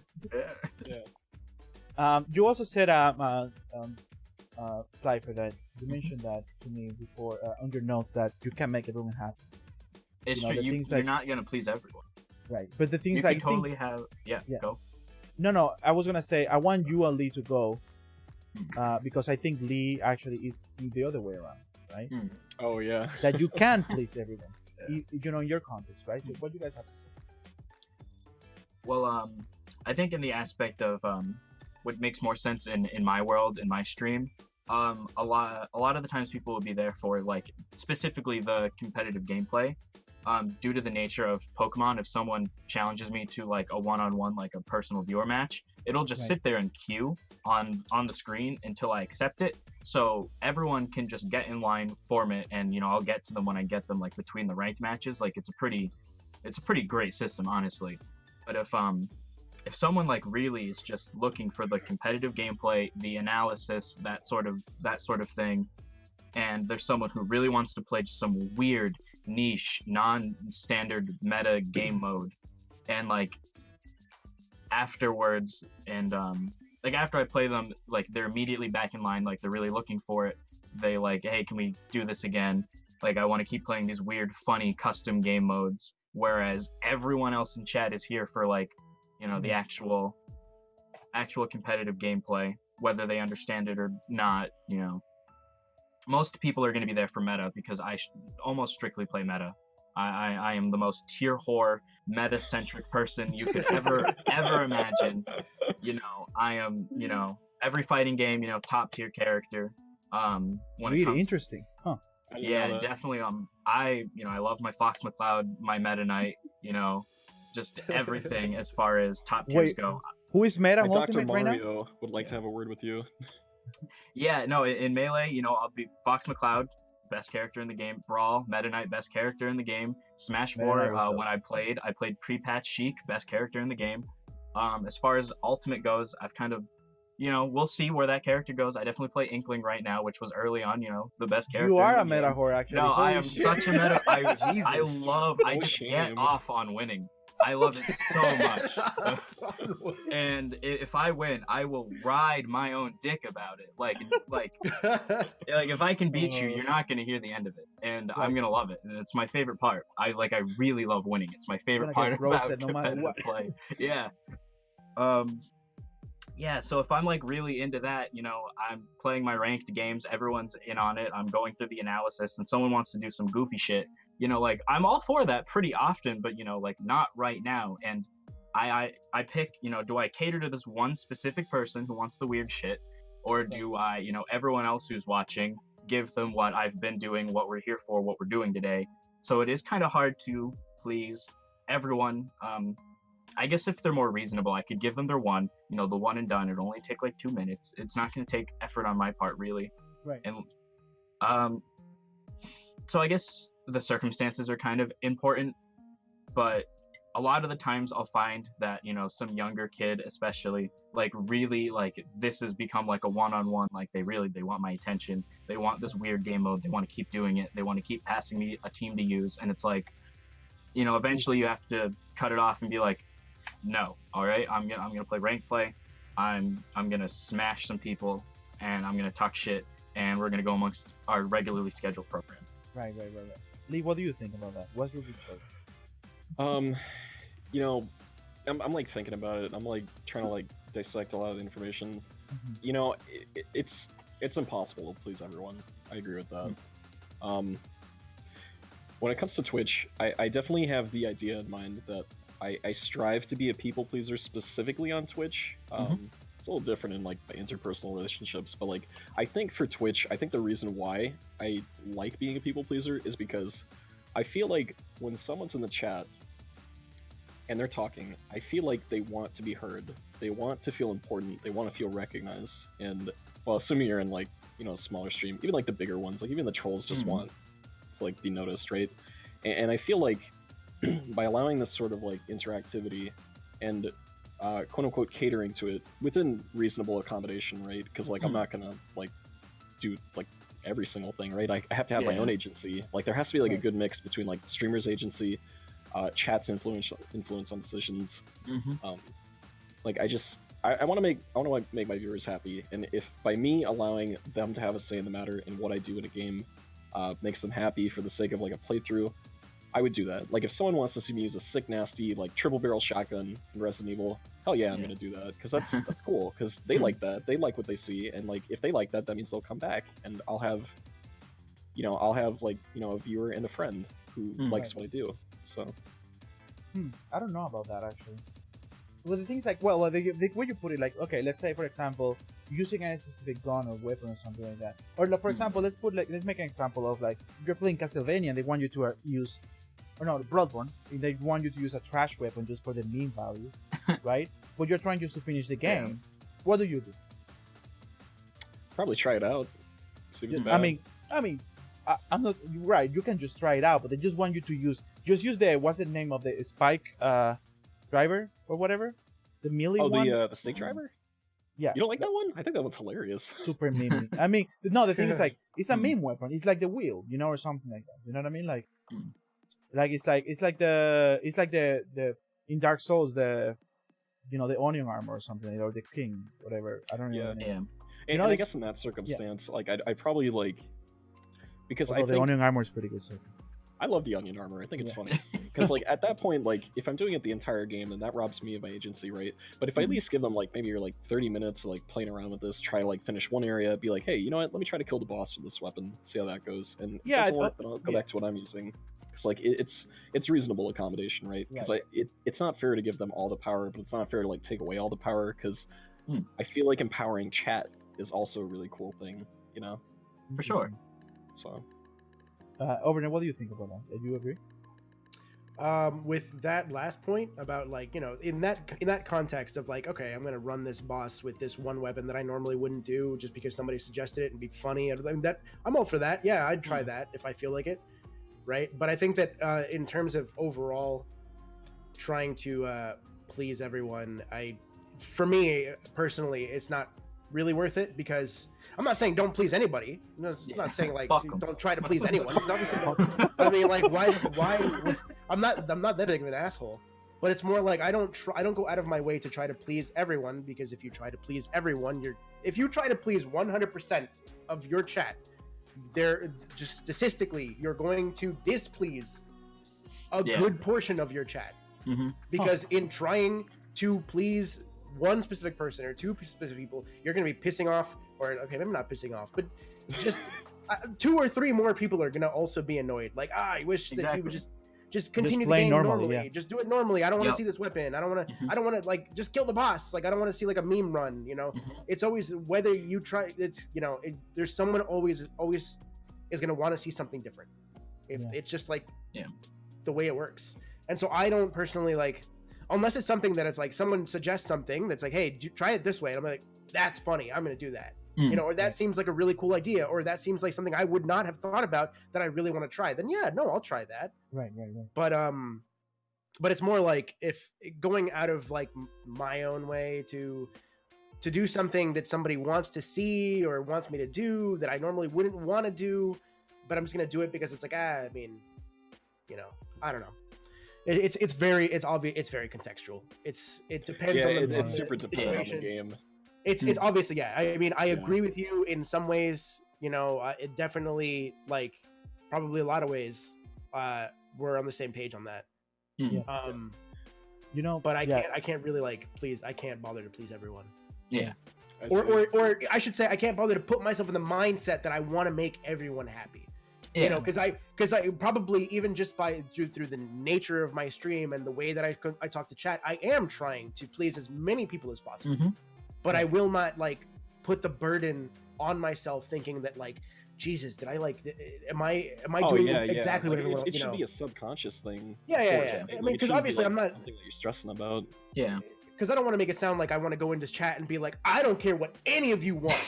Yeah. You also said, Slifer, that you mentioned that to me before on your notes, that you can't make everyone happy. It's true. You're not gonna please everyone. Right, but the things you like can totally have. Yeah. Go. No. I was gonna say I want you and Lee to go, because I think Lee actually is the other way around. right? Oh yeah. That you can please everyone, you know, in your context, right? So what do you guys have to say? Well, I think in the aspect of what makes more sense in my world, in my stream, a lot of the times people will be there for like specifically the competitive gameplay. Due to the nature of Pokemon, if someone challenges me to like a one-on-one, like a personal viewer match, it'll just sit there and queue on the screen until I accept it. So everyone can just get in line, form it, and you know, I'll get to them when I get them, like between the ranked matches. Like it's a pretty great system, honestly. But if someone like really is just looking for the competitive gameplay, the analysis, that sort of thing, and there's someone who really wants to play just some weird niche non-standard meta game mode, and like afterwards, and like after I play them, like they're immediately back in line, like they're really looking for it, they like, hey, can we do this again, like I want to keep playing these weird funny custom game modes, whereas everyone else in chat is here for like, you know, the actual competitive gameplay, whether they understand it or not. You know, most people are going to be there for meta, because I almost strictly play meta. I am the most tier whore, meta-centric person you could ever imagine. You know, I am, you know, every fighting game, you know, top tier character. Really interesting, huh? Yeah, definitely. I love my Fox McCloud, my Meta Knight, you know, just everything as far as top tiers go. Who is meta Dr. ultimate right now? Mario would like to have a word with you. Yeah, no, in Melee, you know, I'll be Fox McCloud, best character in the game. Brawl, Meta Knight, best character in the game. Smash 4, when I played pre-patch Sheik, best character in the game. As far as Ultimate goes, I've kind of, you know, we'll see where that character goes. I definitely play Inkling right now, which was early on, you know, the best character. You are a meta whore, actually. No, I am shit. such a meta. I just get off on winning. I love it so much. And if I win, I will ride my own dick about it. Like if I can beat you, you're not gonna hear the end of it, and I'm gonna love it. And it's my favorite part. I really love winning. It's my favorite part about competitive play. Yeah. Yeah, so if I'm like really into that, you know, I'm playing my ranked games, everyone's in on it, I'm going through the analysis, and someone wants to do some goofy shit, you know, like I'm all for that pretty often, but you know, like not right now. And I pick, you know, do I cater to this one specific person who wants the weird shit, or do I, you know, everyone else who's watching, give them what I've been doing, what we're here for, what we're doing today. So it is kind of hard to please everyone. I guess if they're more reasonable, I could give them their one, you know, the one and done. It'll only take like 2 minutes. It's not going to take effort on my part, really. Right. And so I guess the circumstances are kind of important, but a lot of the times I'll find that, you know, some younger kid, especially, like really, like this has become like a one-on-one. Like they want my attention. They want this weird game mode. They want to keep doing it. They want to keep passing me a team to use. And it's like, you know, eventually you have to cut it off and be like, no, all right, I'm gonna play ranked play. I'm gonna smash some people, and I'm gonna talk shit, and we're gonna go amongst our regularly scheduled program. Right. Lee, what do you think about that? What's your good choice? You know, I'm like thinking about it. I'm like trying to like dissect a lot of the information. Mm-hmm. You know, it's impossible to please everyone. I agree with that. Mm-hmm. When it comes to Twitch, I definitely have the idea in mind that I strive to be a people pleaser specifically on Twitch. It's a little different in like my interpersonal relationships, but like I think for Twitch, I think the reason why I like being a people pleaser is because I feel like when someone's in the chat and they're talking, I feel like they want to be heard. They want to feel important. They want to feel recognized. And well, assuming you're in like, you know, a smaller stream, even like the bigger ones, like even the trolls just want to like be noticed, right? And I feel like by allowing this sort of like interactivity and quote unquote catering to it within reasonable accommodation, right? Because like I'm not gonna like do like every single thing, right? I have to have my own agency. Like there has to be like a good mix between like streamer's agency, chat's influence on decisions. Like I want to make my viewers happy, and if by me allowing them to have a say in the matter in what I do in a game makes them happy for the sake of like a playthrough, I would do that. Like if someone wants to see me use a sick, nasty, like triple barrel shotgun in Resident Evil, hell yeah, I'm gonna do that, because that's cool, because they like that, they like what they see, and like if they like that, that means they'll come back, and I'll have I'll have like a viewer and a friend who likes what I do. So I don't know about that actually. Well, the thing is like, well, the way you put it, like, okay, let's say for example, using any specific gun or weapon or something like that, or like, for example, let's make an example of like you're playing Castlevania and they want you to use, or no, Bloodborne, they want you to use a trash weapon just for the meme value, right? But you're trying just to finish the game. What do you do? probably try it out. See if it's bad. I mean, I'm not right. You can just try it out, but they just want you to use the what's the name of the spike driver or whatever, the melee one. Oh, the snake driver. Yeah. You don't like that one? I think that one's hilarious. Super meme. I mean, no, the thing is like it's a meme weapon. It's like the wheel, or something like that. You know what I mean? Like it's like the in Dark Souls the onion armor or something, or the king, whatever. I don't know. Yeah. And I guess in that circumstance, like I probably like because I think the onion armor is pretty good. So I love the onion armor. I think it's funny because like at that point, like if I'm doing it the entire game, then that robs me of my agency, right? But if I at least give them like maybe 30 minutes of like playing around with this, try to like finish one area, be like, hey, you know what? Let me try to kill the boss with this weapon, see how that goes. And if it doesn't work, then I'll go back to what I'm using. It's like it's reasonable accommodation, right? Because it's not fair to give them all the power, but it's not fair to like take away all the power because I feel like empowering chat is also a really cool thing, For sure. So. Overton, what do you think about that? Do you agree? With that last point about like in that context of like, okay, I'm gonna run this boss with this one weapon that I normally wouldn't do just because somebody suggested it and be funny. I'm all for that. Yeah, I'd try that if I feel like it, right? But I think that in terms of overall trying to please everyone, for me personally, it's not really worth it because I'm not saying don't please anybody. I'm not saying like don't try to please anyone. Because obviously, I mean, like why? I'm not that big of an asshole. But it's more like I don't go out of my way to try to please everyone because if you try to please everyone, if you try to please 100% of your chat, they're just statistically you're going to displease a good portion of your chat because in trying to please one specific person or two specific people, you're going to be pissing off, or okay, maybe not pissing off, but just 2 or 3 more people are going to also be annoyed. Like, I wish that you would just continue the game normally. Yeah. Just do it normally. I don't want to see this weapon. I don't want to like just kill the boss. Like, I don't want to see like a meme run. It's always whether you try. It's there's someone always is going to want to see something different. It's just like the way it works. And so I don't personally like. Unless it's something that it's like someone suggests something that's like, hey, try it this way. And I'm like, that's funny. I'm going to do that. Or that seems like a really cool idea. Or that seems like something I would not have thought about that I really want to try. Then I'll try that. Right. But it's more like if going out of like my own way to do something that somebody wants to see or wants me to do that I normally wouldn't want to do, but I'm just going to do it because it's like, I mean, I don't know. It's very contextual. It depends on the it's super dependent on the game. It's obviously I mean I agree with you in some ways. It definitely like probably a lot of ways we're on the same page on that. But I can't really like please. I can't bother to please everyone. Yeah. Or I should say I can't bother to put myself in the mindset that I want to make everyone happy. Because I probably even just through the nature of my stream and the way that I talk to chat, I am trying to please as many people as possible. But I will not like put the burden on myself thinking that like, Jesus, did I like? Am I doing exactly what everyone? It should be a subconscious thing. Yeah. I mean, because obviously I'm not something that you're stressing about. Yeah. Because I don't want to make it sound like I want to go into chat and be like, I don't care what any of you want.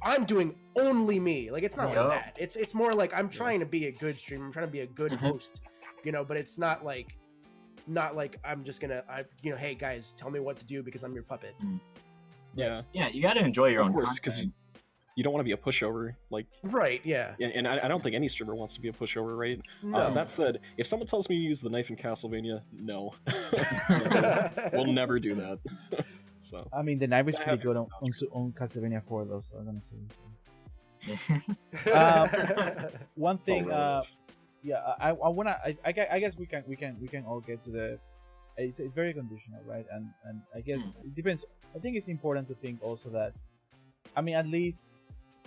I'm doing only me. Like, it's not like that. It's more like I'm trying to be a good streamer. I'm trying to be a good host, but it's not like I'm just gonna, hey guys, tell me what to do because I'm your puppet. Yeah. Yeah, you got to enjoy your own content. Because you don't want to be a pushover. Like, right, yeah. And I don't think any streamer wants to be a pushover, right? No. That said, if someone tells me to use the knife in Castlevania, no. We'll never do that. So, I mean, the knife is pretty good on Castlevania 4, though, so I'm going to say one thing, I guess we can all get to the. It's very conditional, right? And I guess it depends. I think it's important to think also that, I mean, at least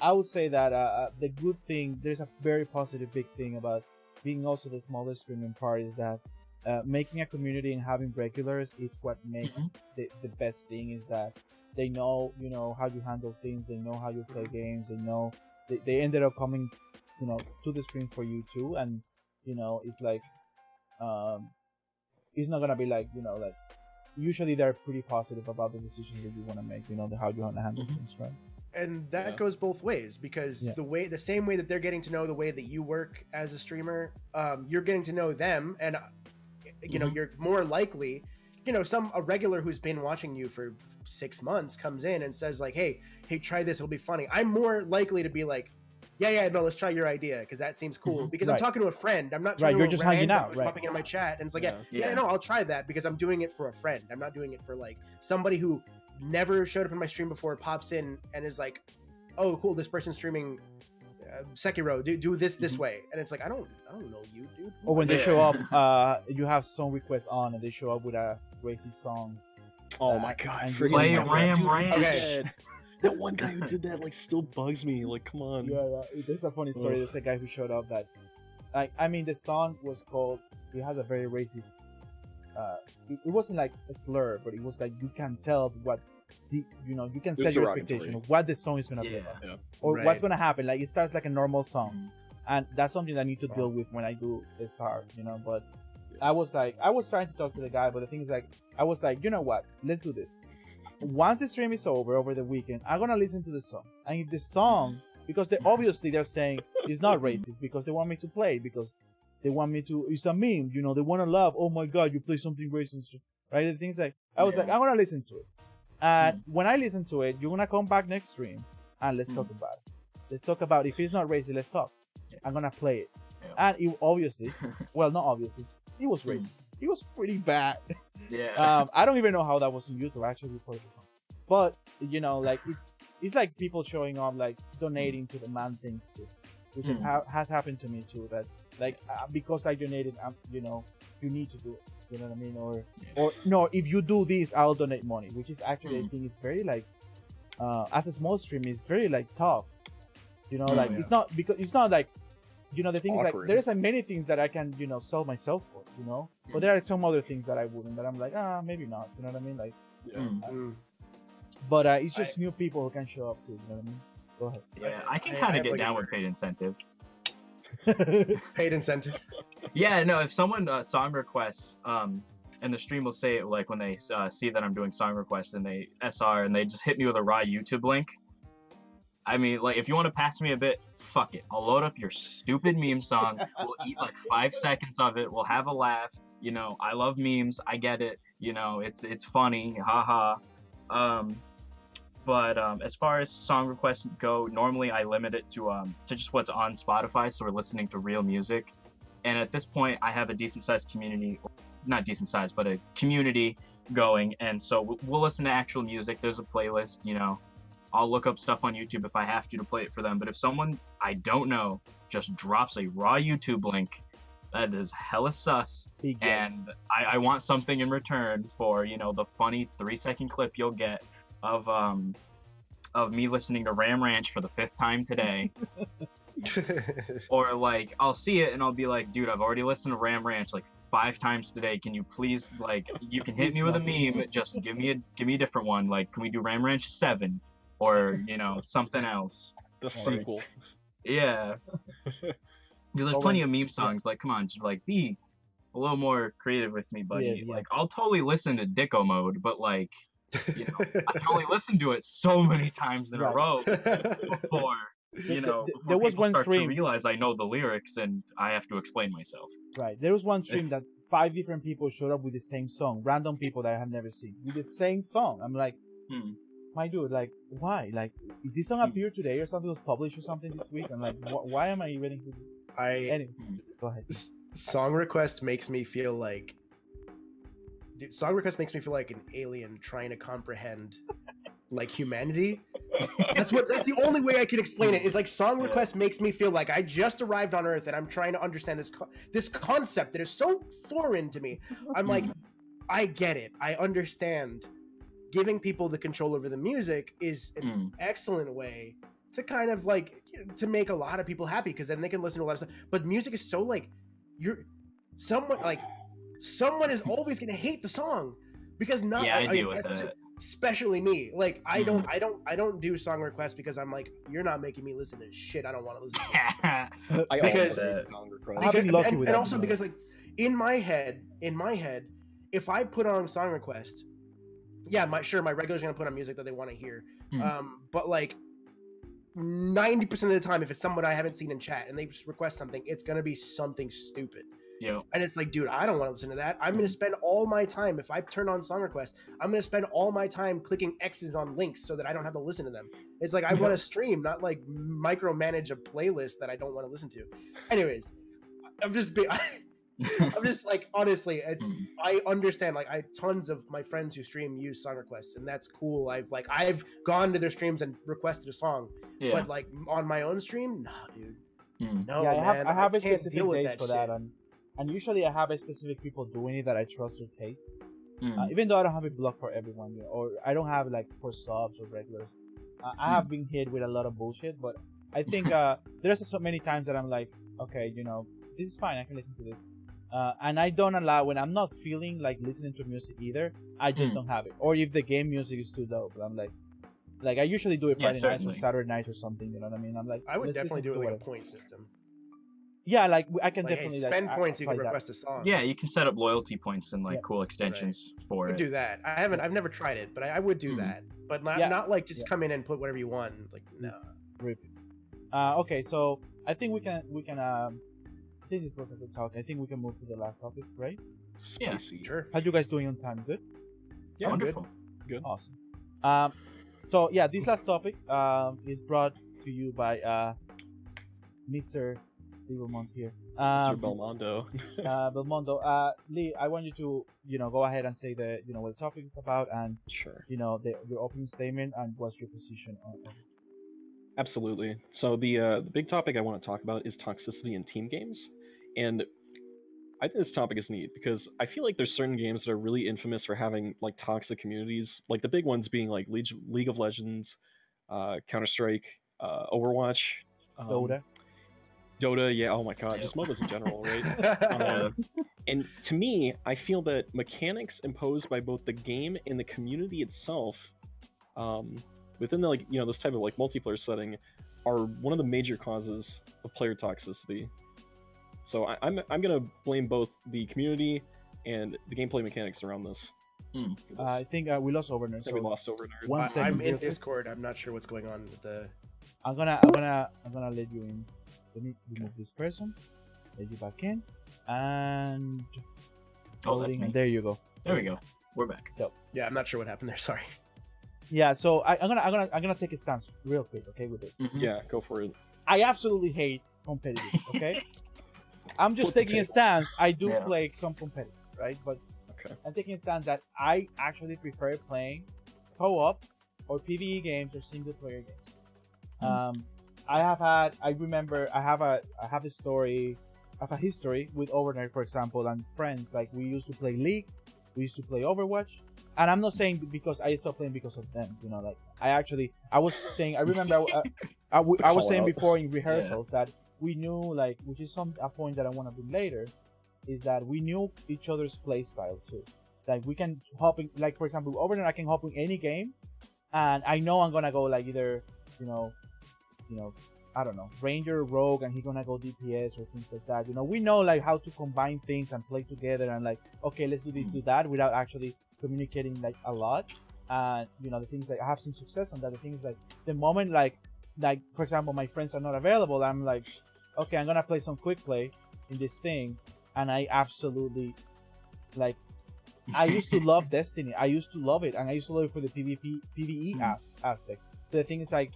I would say that the good thing, there's a very positive big thing about being also the smallest streaming part is that making a community and having regulars is what makes the best thing. Is that they know, you know, how you handle things, they know how you play games, they know they ended up coming, you know, to the stream for you too, and you know, it's like it's not gonna be like, you know, like usually they're pretty positive about the decisions that you want to make, you know, how you want to handle things, right? And that goes both ways, because the same way that they're getting to know the way that you work as a streamer, you're getting to know them, and you know, you're more likely, you know, a regular who's been watching you for 6 months comes in and says like, hey, try this, it'll be funny. I'm more likely to be like, yeah, no, let's try your idea, because that seems cool. Because I'm talking to a friend. I'm not talking You're to just a hanging random out, who's right? popping into my chat, and it's like, no, I'll try that because I'm doing it for a friend. I'm not doing it for like somebody who never showed up in my stream before, pops in and is like, oh, cool, this person's streaming Sekiro. Do this way, and it's like, I don't know you, dude. Or when they show up, you have song requests on, and they show up with a racist song. Oh my god! Play Ram Ranch. Okay. That one guy who did that like still bugs me. Like, come on. Yeah. There's a funny story. There's a guy who showed up that, like, I mean, the song was called. It has a very racist. It wasn't like a slur, but it was like you can tell what, you know, you can set your expectation of what the song is gonna be about, or what's gonna happen. Like it starts like a normal song, and that's something that I need to deal with when I do this hard, you know. But I was trying to talk to the guy, but the thing is, like, I was like, you know what? Let's do this. Once the stream is over the weekend, I'm gonna listen to the song. And if the song, because they're saying it's not racist because they want me to play it, because they want me to, it's a meme, you know, they want to laugh. Oh my god, you play something racist, right? The things like, I was like, I'm gonna listen to it. And when I listen to it, you're gonna come back next stream and let's talk about it. Let's talk about, if it's not racist, let's talk. I'm gonna play it. And it obviously, well, not obviously, it was racist. It was pretty bad. Yeah. I don't even know how that was on YouTube. I actually recorded the song. But, you know, like, it's like people showing up, like, donating to the man things too. Which has happened to me too. That, like, because I donated, you know, you need to do it. You know what I mean? Or no, if you do this, I'll donate money. Which is actually, I think, it's very, like, as a small stream, it's very, like, tough. You know, like, it's not, because it's not like, you know, the thing is, like, there's like many things that I can, you know, sell myself for, you know, but there are some other things that I wouldn't, that I'm like, maybe not, you know what I mean? Like, but it's just new people who can show up too, you know what I mean? Go ahead. Yeah, I can kind of get down with paid incentive. Paid incentive. Yeah, no, if someone song requests, and the stream will say it, like, when they see that I'm doing song requests and they SR and they just hit me with a raw YouTube link. I mean, like, if you want to pass me a bit, fuck it. I'll load up your stupid meme song. We'll eat like 5 seconds of it. We'll have a laugh. You know, I love memes. I get it. You know, it's funny. Haha. But as far as song requests go, normally I limit it to just what's on Spotify, so we're listening to real music. And at this point, I have a decent sized community, not decent sized, but a community going. And so we'll listen to actual music. There's a playlist, you know. I'll look up stuff on YouTube if I have to play it for them. But if someone I don't know just drops a raw YouTube link, that is hella sus. And I want something in return for, you know, the funny 3-second clip you'll get of me listening to Ram Ranch for the 5th time today. Or like, I'll see it and I'll be like, dude, I've already listened to Ram Ranch like 5 times today. Can you please, like, you can hit me with a meme, just give me a different one. Like, can we do Ram Ranch 7? Or, you know, something else. The sequel. Yeah. Because there's plenty of meme songs. Like, come on, just, like, be a little more creative with me, buddy. Like, I'll totally listen to Dicko Mode, but, like, you know, I can only listen to it so many times in a row before, you know, before there was people one start stream to realize I know the lyrics and I have to explain myself. Right. There was one stream that 5 different people showed up with the same song. Random people that I have never seen. With the same song. I'm like... My dude, like, why? Like, did this song appear today or something was published or something this week? I'm like, why am I ready to... Anyways, go ahead. Song request makes me feel like... Dude, song request makes me feel like an alien trying to comprehend, like, humanity. That's the only way I can explain it, is like, song request makes me feel like I just arrived on Earth and I'm trying to understand this concept that is so foreign to me. I'm like, I get it. I understand. Giving people the control over the music is an excellent way to kind of like to make a lot of people happy because then they can listen to a lot of stuff. But music is so like someone is always gonna hate the song because not Yeah, I deal with that. especially me. Like I don't do song requests because I'm like, you're not making me listen to shit I don't want to listen to. I Because- always I've been lucky and, with and that, also you know. because like in my head, if I put on a song request, yeah, my regular's gonna put on music that they want to hear. But like 90% of the time, if it's someone I haven't seen in chat and they just request something, it's gonna be something stupid. Yo. And it's like, dude, I don't want to listen to that. I'm going to spend all my time, if I turn on song requests, I'm going to spend all my time clicking X's on links so that I don't have to listen to them. It's like, I want to stream, not like micromanage a playlist that I don't want to listen to. Anyways, I'm just like, honestly, I understand. Like, tons of my friends who stream use song requests, and that's cool. I've gone to their streams and requested a song, but like on my own stream, nah, dude. No, Yeah, man, I have a can't specific deal with days that for shit. that, and usually I have a specific people doing it that I trust their taste. Even though I don't have it blocked for everyone, you know, or I don't have like for subs or regulars. I have been hit with a lot of bullshit, but I think there's so many times that I'm like, okay, you know, this is fine. I can listen to this. And I don't allow when I'm not feeling like listening to music either. I just don't have it. Or if the game music is too dope, I'm like I usually do it Friday nights or Saturday nights or something. You know what I mean? I'm like, I would let's definitely listen do it to like whatever. a point system. Yeah, like I can Like, definitely hey, spend like, points, you can apply that. request a song. Yeah, you can set up loyalty points and like Yeah. cool extensions for I would it. do that. I've never tried it, but I would do that. But not like just come in and put whatever you want. Like, no. Rip. Okay, so I think we can I think this was a good talk. I think we can move to the last topic, right? Yeah. Spicy. Sure. How you guys doing on time? Good? Yeah, Wonderful. Good. Awesome. So yeah, this last topic is brought to you by Mr. Lee Belmont here. Mr. Belmondo. Belmondo. Lee, I want you to, go ahead and say what the topic is about and, Sure. your opening statement and what's your position on it. Absolutely. So the big topic I want to talk about is toxicity in team games, and I think this topic is neat because I feel like there's certain games that are really infamous for having like toxic communities, like the big ones being like League of Legends, Counter-Strike, Overwatch, Dota, yeah. Oh my God, just MOBAs in general, right? And to me, I feel that mechanics imposed by both the game and the community itself, within the this type of like multiplayer setting, are one of the major causes of player toxicity. So I'm gonna blame both the community and the gameplay mechanics around this. I think we lost Overnerd. We lost Overnerd. One second, I'm in real quick. Discord. I'm not sure what's going on with the. I'm gonna let you in. Let me remove this person. Let you back in, and That's me. and there you go. There we go. We're back. Yeah, I'm not sure what happened there. Sorry. Yeah, so I'm gonna take a stance real quick, okay, with this. Yeah, go for it. I absolutely hate competitive, okay? I'm just taking a stance. I do play some competitive, right? But I'm taking a stance that I actually prefer playing co-op or PvE games or single player games. I have a history with Overnerd, for example, and friends. Like, we used to play League, we used to play Overwatch, and I'm not saying because I stopped playing because of them. Like, I was saying, I remember I was saying before in rehearsals that we knew, like, which is a point that I want to bring later, is that we knew each other's play style too. Like, we can hop in, like, for example, Overnight I can hop in any game, and I know I'm gonna go like either, I don't know, Ranger, Rogue, and he's gonna go DPS or things like that. We know like how to combine things and play together and like, okay, let's do this, do that, without actually communicating like a lot. And the things like I have seen success on that. The things like the moment like for example, my friends are not available, I'm like, okay, I'm gonna play some quick play in this thing, and I absolutely like. I used to love Destiny. I used to love it, and I used to love it for the PvE aspect. So the thing is, like,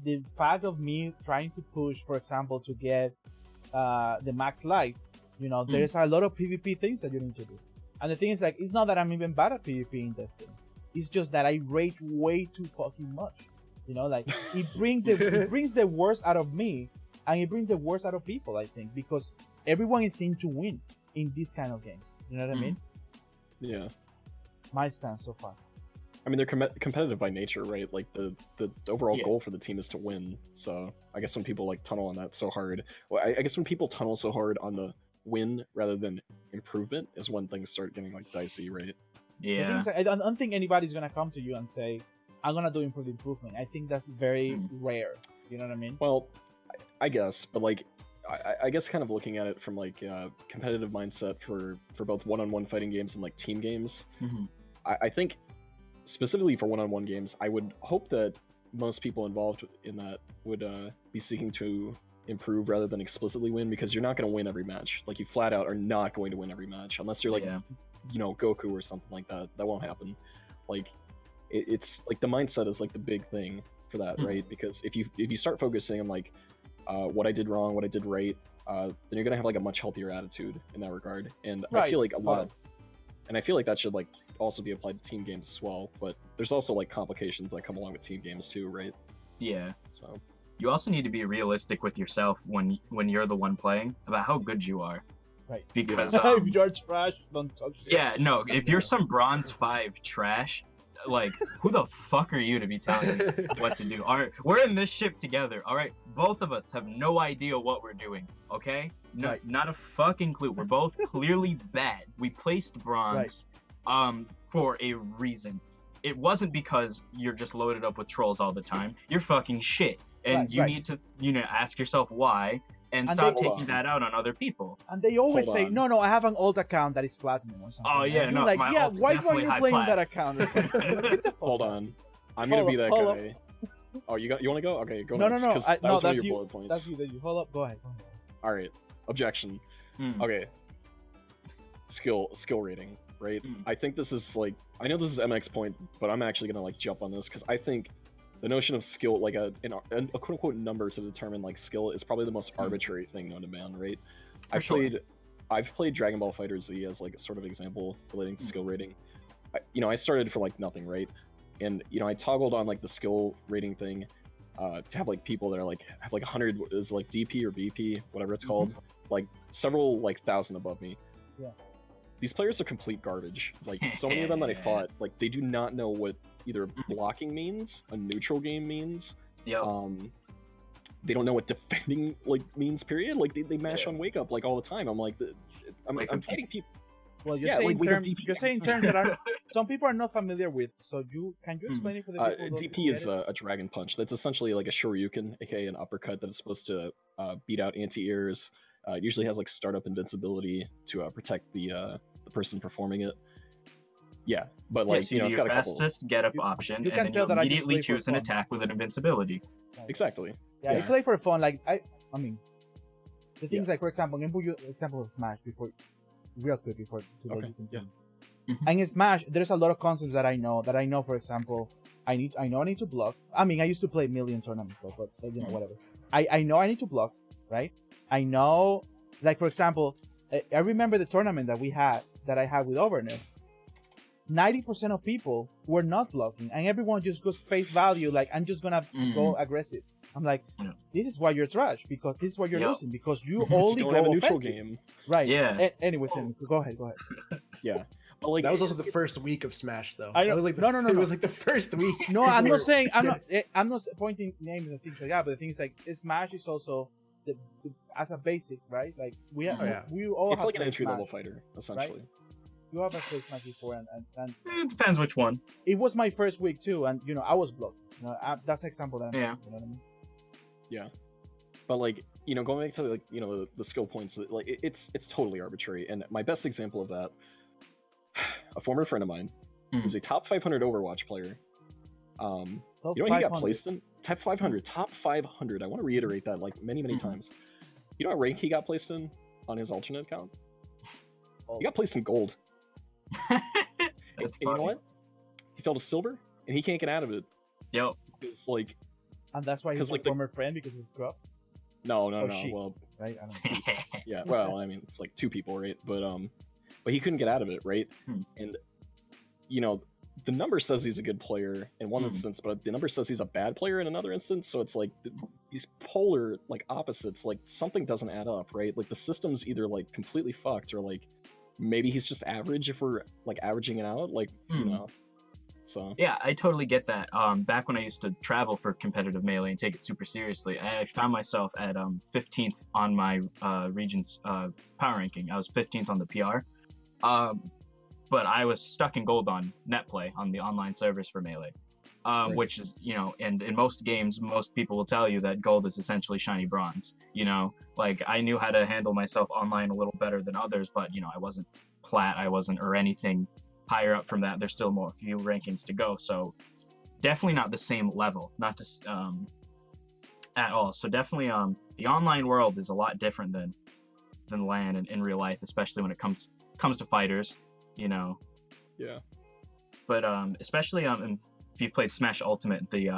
the fact of me trying to push, for example, to get the max life, there's a lot of PvP things that you need to do. And the thing is, like, it's not that I'm even bad at PvP in Destiny. It's just that I rage way too fucking much. Like, it brings the worst out of me, and it brings the worst out of people, I think, because everyone is seen to win in these kind of games. You know what I mean? Yeah. My stance so far. I mean, they're competitive by nature, right? Like the overall Yeah. goal for the team is to win. So I guess when people like tunnel on that so hard, well, I guess when people tunnel so hard on the win rather than improvement is when things start getting like dicey, right? The thing Yeah. is, I don't think anybody's gonna come to you and say, "I'm gonna do improvement." I think that's very rare. You know what I mean? Well, I guess, but like, I guess kind of looking at it from like competitive mindset for both one-on-one fighting games and like team games. Mm-hmm. I think specifically for one-on-one games, I would hope that most people involved in that would be seeking to improve rather than explicitly win, because you're not going to win every match. Like, you flat out are not going to win every match unless you're like, you know, Goku or something like that. That won't happen. Like, it's like the mindset is like the big thing for that, right? Because if you start focusing on like what I did wrong, what I did right, then you're gonna have like a much healthier attitude in that regard. And I feel like and I feel like that should like also be applied to team games as well. But there's also like complications that come along with team games too, right? Yeah. So you also need to be realistic with yourself when you're the one playing about how good you are. Right. Because if you're trash, don't touch it. yeah, no, if you're some bronze 5 trash, like, who the fuck are you to be telling me what to do? All right, we're in this ship together. All right, both of us have no idea what we're doing. Okay, no, not a fucking clue. We're both clearly bad. We placed bronze, for a reason. It wasn't because you're just loaded up with trolls all the time. You're fucking shit, and you need to, ask yourself why. And stop taking that out on other people. And they always say, no, I have an old account that is platinum or something. Oh yeah, and no, like, my yeah, ult's why definitely are you high playing plat. that account? hold on, I'm gonna be that guy. Oh, you want to go? Okay, go. No, next, no, that was that's your you. bullet points. That's you. Hold up, go ahead. All right, objection. Okay, skill rating, right? I think this is like, I know this is MX point, but I'm actually gonna like jump on this because I think the notion of skill, like a quote unquote number to determine like skill, is probably the most arbitrary thing known to man, right? I've played Dragon Ball Fighter Z as like a sort of example relating to skill rating. I started for like nothing, right? And I toggled on like the skill rating thing to have like people that are like have like 100 is like DP or BP, whatever it's called, like several like thousand above me. Yeah. These players are complete garbage. Like, so many of them that I fought, like, they do not know what either blocking means, a neutral game means. Yep. They don't know what defending like means. Period. Like they mash on wake up like all the time. I'm like, I'm fighting people. Well, you're saying terms that are some people are not familiar with. So can you explain it for the people? DP is a dragon punch. That's essentially like a Shoryuken, aka an uppercut that is supposed to beat out anti-airs. It usually has like startup invincibility to protect the person performing it. Yeah, but like so it's got a fastest get up option, and then you immediately choose an attack with an invincibility. Exactly. Yeah, you play for fun. Like I mean, the things like, for example, example of Smash real quick before you continue. And in Smash, there's a lot of concepts that I know. For example, I need to block. I mean, I used to play million tournaments though, but whatever. I know I need to block, right? I know, like for example, I remember the tournament that I had with Overner. 90% of people were not blocking, and everyone just goes face value. Like, I'm just gonna go aggressive. I'm like, this is why you're trash, because this is why you're losing, because you only go have a neutral offensive. Game. Right. Yeah. Anyways, go ahead. Yeah. But like, that was also the first week of Smash, though. I know. Was like no. It was like the first week. No, I'm not saying I'm not pointing names and things like that. But the thing is, like, Smash is also as a basic, right? Like we all. It's have like an entry Smash, level fighter, essentially. Right? You have played Smash before, and it depends which one. It was my first week too, and I was blocked. That's an example that I'm saying, you know what I mean? Yeah, but like going back to like the skill points, like it's totally arbitrary. And my best example of that, a former friend of mine, who's a top 500 Overwatch player. You know what he got placed in? Top 500. Top 500. I want to reiterate that like many times. You know what rank he got placed in on his alternate account? He got placed in gold. That's and you know what? He fell to silver, and he can't get out of it. Yep. It's like, and that's why he's like former friend, because he's scrub. No. Well, right? I don't know. Yeah. Well, I mean, it's like two people, right? But he couldn't get out of it, right? And the number says he's a good player in one instance, but the number says he's a bad player in another instance. So it's like these polar like opposites. Like something doesn't add up, right? Like the system's either like completely fucked, or like maybe he's just average if we're like averaging it out. Like So Yeah, I totally get that. Back when I used to travel for competitive Melee and take it super seriously, I found myself at 15th on my region's power ranking. I was 15th on the PR. But I was stuck in gold on net play on the online servers for Melee. Right. Which is, and in most games, most people will tell you that gold is essentially shiny bronze. Like I knew how to handle myself online a little better than others, but I wasn't plat, or anything higher up from that. There's still more few rankings to go, so definitely not the same level, not just at all. So definitely the online world is a lot different than LAN and in real life, especially when it comes to fighters, Yeah. But especially if you've played Smash Ultimate, the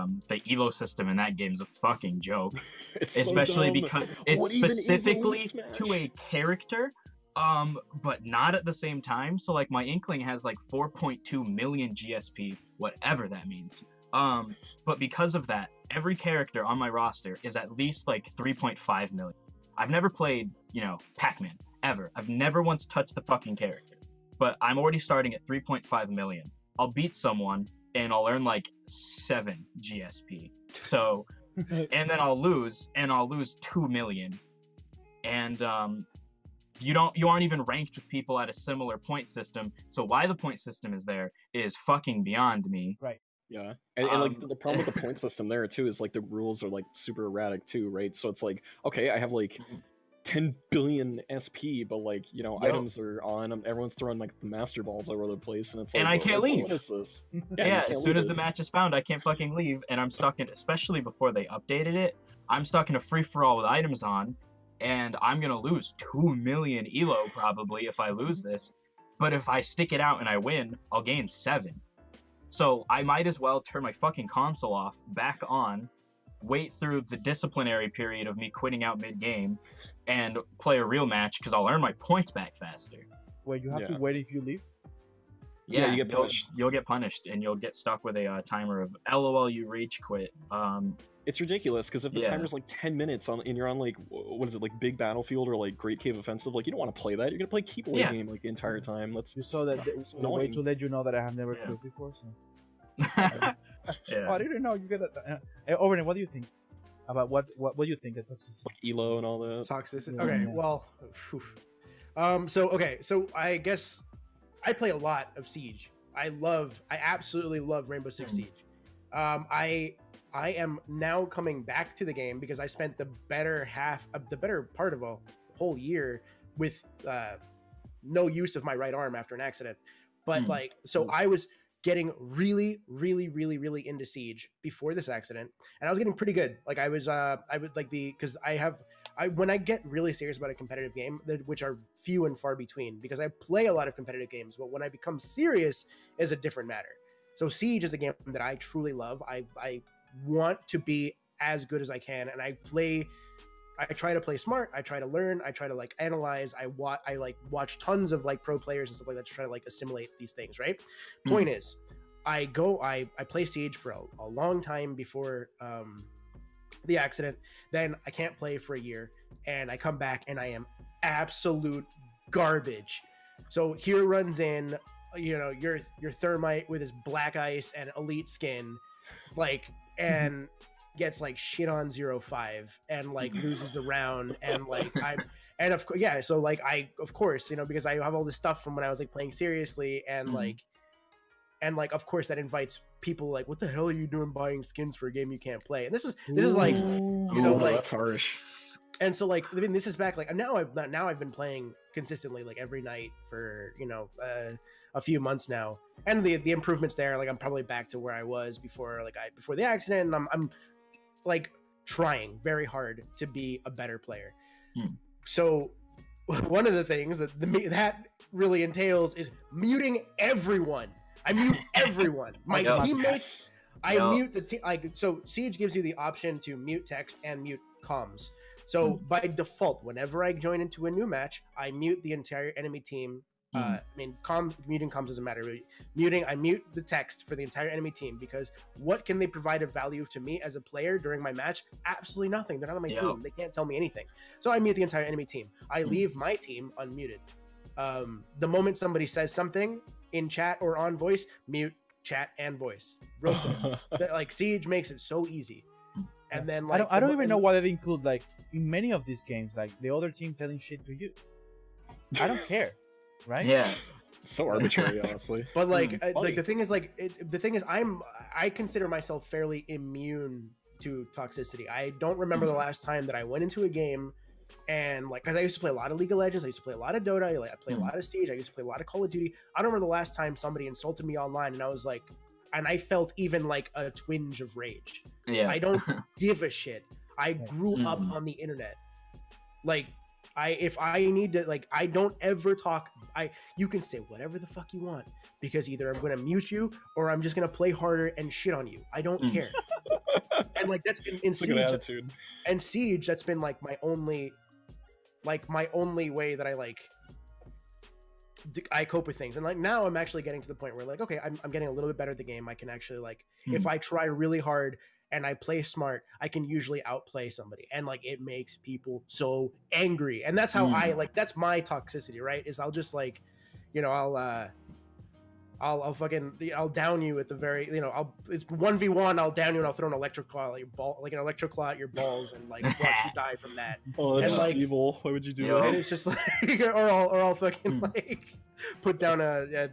Elo system in that game is a fucking joke. It's Especially so dumb. because it's What even is specifically Elite Smash? to a character, but not at the same time. So like my Inkling has like 4.2 million GSP, whatever that means. But because of that, every character on my roster is at least like 3.5 million. I've never played, Pac-Man ever. I've never once touched the fucking character, but I'm already starting at 3.5 million. I'll beat someone and I'll earn like 7 GSP. So, and then I'll lose 2 million. And you aren't even ranked with people at a similar point system. So why the point system is there is fucking beyond me. Right. Yeah, and like the problem with the point system there too is like the rules are like super erratic too, right? So it's like, okay, I have like 10 billion SP, but like items are on, everyone's throwing like the master balls all over the place, and it's like, and I can't leave. What is this? Yeah, as soon as the match is found, I can't fucking leave, and I'm stuck in, especially before they updated it, I'm stuck in a free-for-all with items on, and I'm gonna lose 2 million elo probably if I lose this, but if I stick it out and I win, I'll gain 7. So I might as well turn my fucking console off, back on, wait through the disciplinary period of me quitting out mid-game, and play a real match because I'll earn my points back faster. Wait, you have to wait if you leave? Yeah, you get punished. You'll get punished, and you'll get stuck with a timer of LOL you reach quit. It's ridiculous because if the timer's like 10 minutes and you're on like what is it, like Big Battlefield or like Great Cave Offensive, like you don't want to play that. You're gonna play keep away game like the entire time. You saw that it's a way to let you know that I have never played before. So. Yeah. Oh, I didn't know you get that. Overton, what do you think about what do you think of toxicity? Like Elo and all that. Toxicity. Yeah. Okay, well, so I guess I play a lot of Siege. I absolutely love Rainbow Six Siege. I am now coming back to the game because I spent the better part of a whole year with no use of my right arm after an accident. But I was getting really into Siege before this accident, and I was getting pretty good. Like I would like because when I get really serious about a competitive game, which are few and far between, because I play a lot of competitive games, but when I become serious is a different matter. So Siege is a game that I truly love. I want to be as good as I can, and I try to play smart. I try to learn. I try to like analyze. I watch tons of like pro players and stuff like that to try to like assimilate these things. Right. Point is, I play Siege for a long time before the accident. Then I can't play for a year, and I come back and I am absolute garbage. So here runs in, your Thermite with his black ice and elite skin, and gets like shit on 0-5 and like loses the round, and like of course because I have all this stuff from when I was like playing seriously, and of course that invites people like, what the hell are you doing buying skins for a game you can't play? And this is like that's harsh. And so like, I mean, this is back like now I've been playing consistently like every night for a few months now, and the improvements there, like I'm probably back to where I was before the accident, and I'm like trying very hard to be a better player. So one of the things that really entails is muting everyone. I mute everyone. My teammates. I mute the team. So Siege gives you the option to mute text and mute comms. So by default, whenever I join into a new match, I mute the entire enemy team. I mean, muting comms doesn't matter. I mute the text for the entire enemy team, because what can they provide of value to me as a player during my match? Absolutely nothing. They're not on my team. They can't tell me anything. So I mute the entire enemy team. I leave my team unmuted. The moment somebody says something in chat or on voice, mute chat and voice, real quick. Like Siege makes it so easy. And then like I don't even know why they include like in many of these games like the other team telling shit to you. I don't care, right? Yeah. It's so arbitrary, honestly. But like the thing is I consider myself fairly immune to toxicity. I don't remember the last time that I went into a game and like, because I used to play a lot of League of Legends, I used to play a lot of Dota, I play a lot of Siege, I used to play a lot of Call of Duty. I don't remember the last time somebody insulted me online and I was like, and I felt even like a twinge of rage. Yeah. I don't give a shit. I grew up on the internet. Like if I need to, like, I don't ever talk. You can say whatever the fuck you want because either I'm going to mute you or I'm just going to play harder and shit on you. I don't care. And like that's in Siege. And Siege, that's been like my only way that I cope with things. And like now I'm actually getting to the point where like, okay, I'm getting a little bit better at the game. I can actually like, if I try really hard and I play smart, I can usually outplay somebody. And like, it makes people so angry. And that's how I like, that's my toxicity, right? Is I'll just like, you know, I'll fucking, I'll down you at the very, you know, it's 1v1, I'll down you and I'll throw an electric claw at your ball, like an electric claw at your balls and like watch you die from that. Oh, that's and, just like, evil. Why would you do that? And it's just like, or I'll fucking like put down a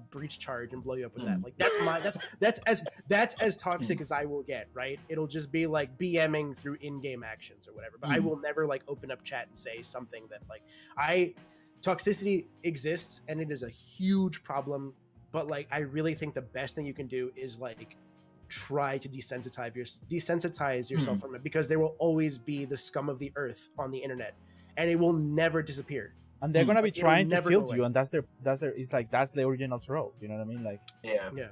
breach charge and blow you up with that. Like that's as toxic as I will get, right? It'll just be like BMing through in-game actions or whatever. But I will never like open up chat and say something that like toxicity exists and it is a huge problem. But like, I really think the best thing you can do is like try to desensitize yourself from it, because there will always be the scum of the earth on the internet, and it will never disappear. And they're gonna be trying to kill you, and that's their it's like that's the original trope. You know what I mean? Like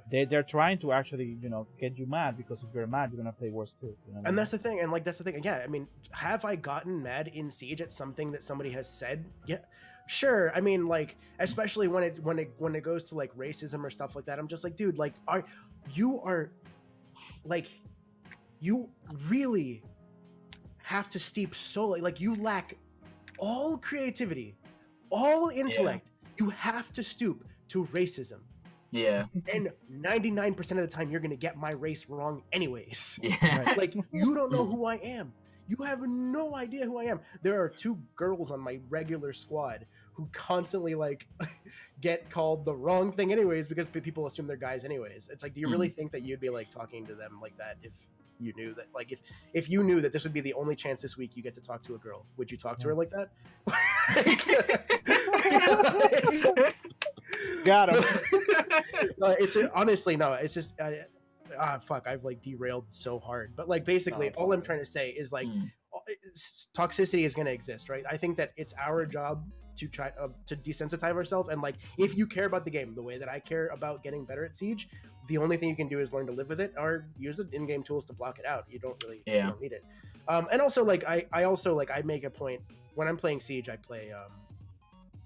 they're trying to actually, you know, get you mad, because if you're mad, you're gonna play worse too. You know what I mean? That's the thing, and like that's the thing. Yeah, I mean, have I gotten mad in Siege at something that somebody has said? Yeah. Sure. I mean, like, especially when it goes to like racism or stuff like that, I'm just like, dude, like, you really have to steep so like you lack all creativity, all intellect. You have to stoop to racism. Yeah. And 99% of the time, you're gonna get my race wrong anyways. Yeah. Right? Like, you don't know who I am. You have no idea who I am. There are 2 girls on my regular squad who constantly like get called the wrong thing anyways, because people assume they're guys anyways. It's like, do you really think that you'd be like talking to them like that if you knew that, like, if you knew that this would be the only chance this week you get to talk to a girl, would you talk to her like that? Got him. It's honestly, no, it's just fuck, I've like derailed so hard. But like, basically all I'm trying to say is like toxicity is going to exist, right? I think that it's our job to try to desensitize ourselves, and like, if you care about the game the way that I care about getting better at Siege, the only thing you can do is learn to live with it or use the in-game tools to block it out. You don't really you don't need it. And also like I also like, I make a point when I'm playing Siege, I play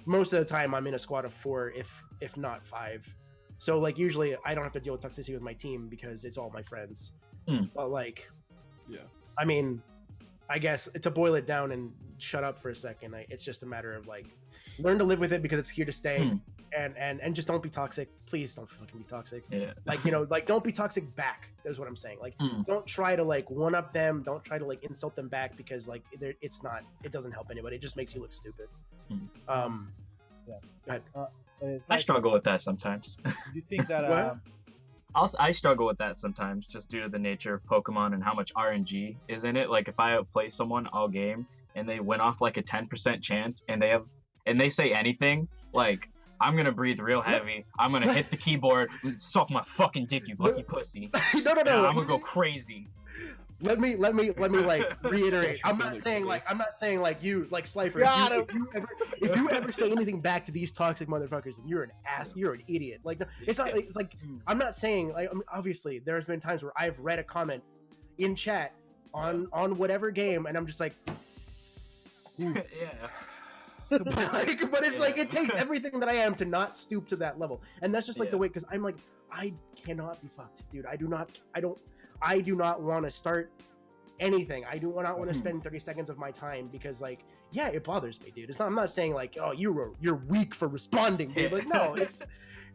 most of the time I'm in a squad of 4 if not 5. So like, usually I don't have to deal with toxicity with my team because it's all my friends. But like, I mean, I guess to boil it down and shut up for a second, it's just a matter of like, learn to live with it because it's here to stay, and just don't be toxic. Please don't fucking be toxic. Like, you know, like, don't be toxic back. That's what I'm saying. Like, don't try to like one up them. Don't try to like insult them back, because like it doesn't help anybody. It just makes you look stupid. Go ahead. I struggle with that sometimes. Do you think that I struggle with that sometimes, just due to the nature of Pokemon and how much RNG is in it. Like, if I outplay someone all game and they win off like a 10% chance and they say anything, like, I'm gonna breathe real heavy. I'm gonna hit the keyboard, suck my fucking dick, you lucky pussy. No. I'm gonna go crazy. Let me like reiterate. I'm not saying like you, like Slifer. If you ever say anything back to these toxic motherfuckers, then you're an ass. You're an idiot. Like, it's not. It's like, I'm not saying like. Obviously, there's been times where I've read a comment in chat on whatever game, and I'm just like, yeah. but it's like, it takes everything that I am to not stoop to that level, and that's just like the way. Because I'm like, I cannot be fucked, dude. I do not want to start anything. I do not want to spend 30 seconds of my time, because like, it bothers me, dude. I'm not saying like, oh, you're weak for responding, dude. Like, no,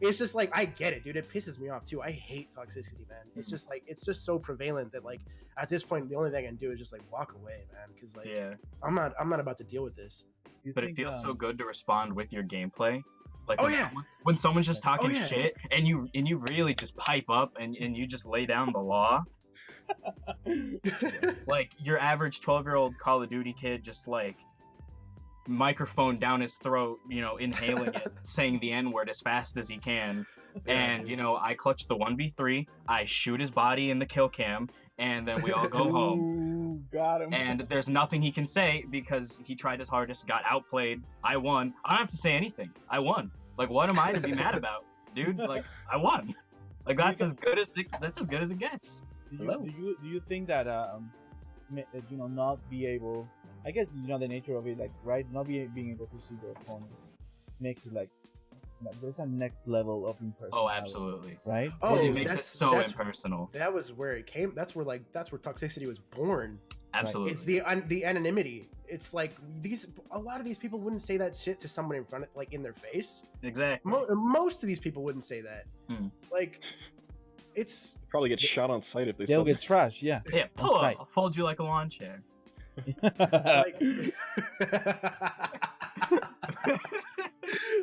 it's just like I get it, dude. It pisses me off too. I hate toxicity, man. It's just like it's just so prevalent that like at this point the only thing I can do is just like walk away, man. Because like I'm not about to deal with this. But it feels so good to respond with your gameplay. Like Oh, when someone's just talking Oh, yeah. shit and you really just pipe up and you just lay down the law. Like your average 12-year-old Call of Duty kid just like microphone down his throat, you know, inhaling it, saying the N-word as fast as he can. And, you know, I clutch the 1v3, I shoot his body in the kill cam, and then we all go home. Ooh, got him. And there's nothing he can say because he tried his hardest, got outplayed. I won. I don't have to say anything. I won. Like, what am I to be mad about, dude? Like, I won. Like, that's as good as it gets. Do you think that you know, not be able, I guess, you know, the nature of it, like, right, not being able to see the opponent makes it like, you know, there's a next level of impersonality. Oh, absolutely. Right? Oh, it makes it so that's impersonal. That was where it came. That's where toxicity was born. Absolutely. It's the anonymity. It's like a lot of these people wouldn't say that shit to someone in front of, like, in their face. Exactly. Most of these people wouldn't say that. Like, it's Probably get shot on sight if they They'll said get trashed, yeah. Yeah, On pull sight. up. I'll fold you like a lawn chair. like,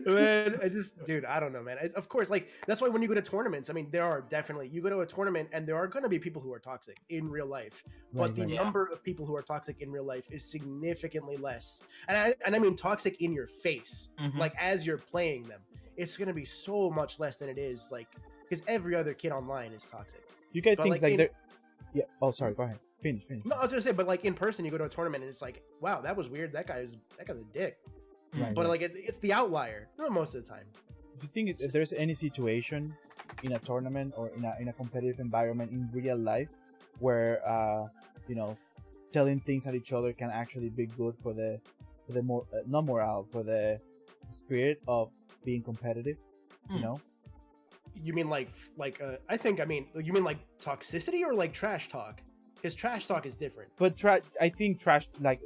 man, dude, I don't know, man. Of course, like, that's why when you go to tournaments, I mean, there are definitely, you go to a tournament and there are going to be people who are toxic in real life, but the number of people who are toxic in real life is significantly less. And I mean toxic in your face, like, as you're playing them, it's going to be so much less than it is, like, because every other kid online is toxic. You get But, things like, like they're... Yeah. Oh, sorry. Go ahead. Finish. No, I was gonna say, but like in person, you go to a tournament and it's like, wow, that was weird. That guy's a dick. Right, But right. like it's the outlier, not most of the time. Do you think if there's any situation in a tournament or in a competitive environment in real life where you know, telling things at each other can actually be good for the more not morale, for the spirit of being competitive? You know. You mean like I mean you mean like toxicity or like trash talk? Because trash talk is different. But I think trash, like,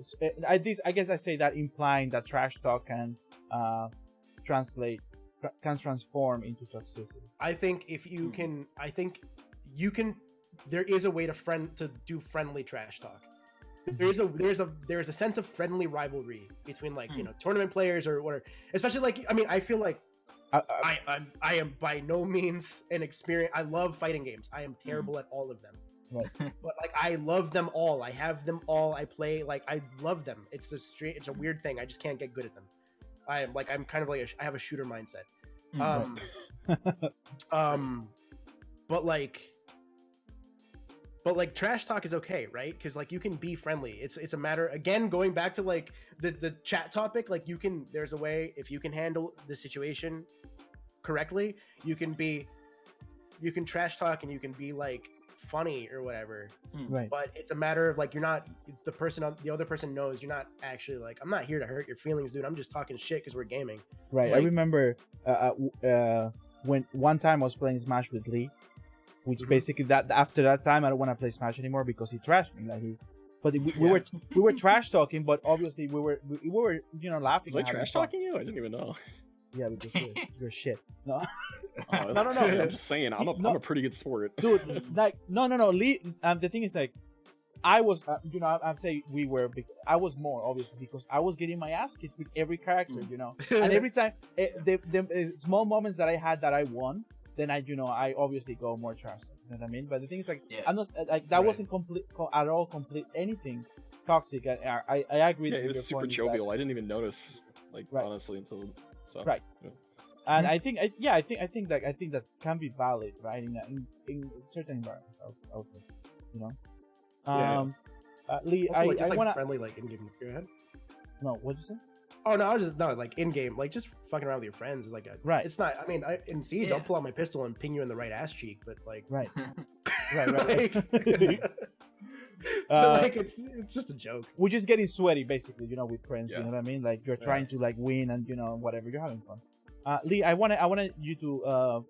I guess I say that implying that trash talk can transform into toxicity. I think if you can, there is a way to do friendly trash talk. There's a sense of friendly rivalry between, like, you know, tournament players or whatever. Especially, like, I mean, I feel like I am by no means an experience. I love fighting games. I am terrible at all of them. Right. But like, I love them all. I have them all. I play, like, I love them. It's a weird thing. I just can't get good at them. I'm kind of like I have a shooter mindset. But like trash talk is okay, right? Because like you can be friendly. It's a matter, again, going back to like the chat topic. Like there's a way, if you can handle the situation correctly, you can trash talk and you can be like funny or whatever. Right. But it's a matter of like, you're not the other person knows you're not actually like, I'm not here to hurt your feelings, dude. I'm just talking shit because we're gaming. Right. Like, I remember when one time I was playing Smash with Lee, which basically that after that time I don't want to play Smash anymore because he trashed me. Like we were trash talking, but obviously we were you know, laughing. Was I trash talking you? I didn't even know. Yeah, because you're shit. No. No. I'm just saying, I'm a pretty good sport, dude. Like no. Lee. The thing is, like, I was, you know, I'm saying I was more, obviously, because I was getting my ass kicked with every character, you know, and every time the small moments that I had that I won, then I obviously go more trash. You know what I mean? But the thing is, like, I'm not like that wasn't complete at all. Complete anything toxic. I agree. Yeah, it was super jovial. I didn't even notice, like, honestly, until so. Right. Yeah. And I think that can be valid, right? In certain environments, I'll say, you know. Lee, also, like, I like wanna friendly, like, in game. Go ahead. No, what'd you say? Oh no, like in game, like just fucking around with your friends is like right. It's not. I mean, in Siege, I'll pull out my pistol and ping you in the right ass cheek, but like right. like, like it's just a joke. We're just getting sweaty, basically, you know, with friends. Yeah. You know what I mean? Like you're trying to like win, and you know whatever, you're having fun. Lee, I wanted you to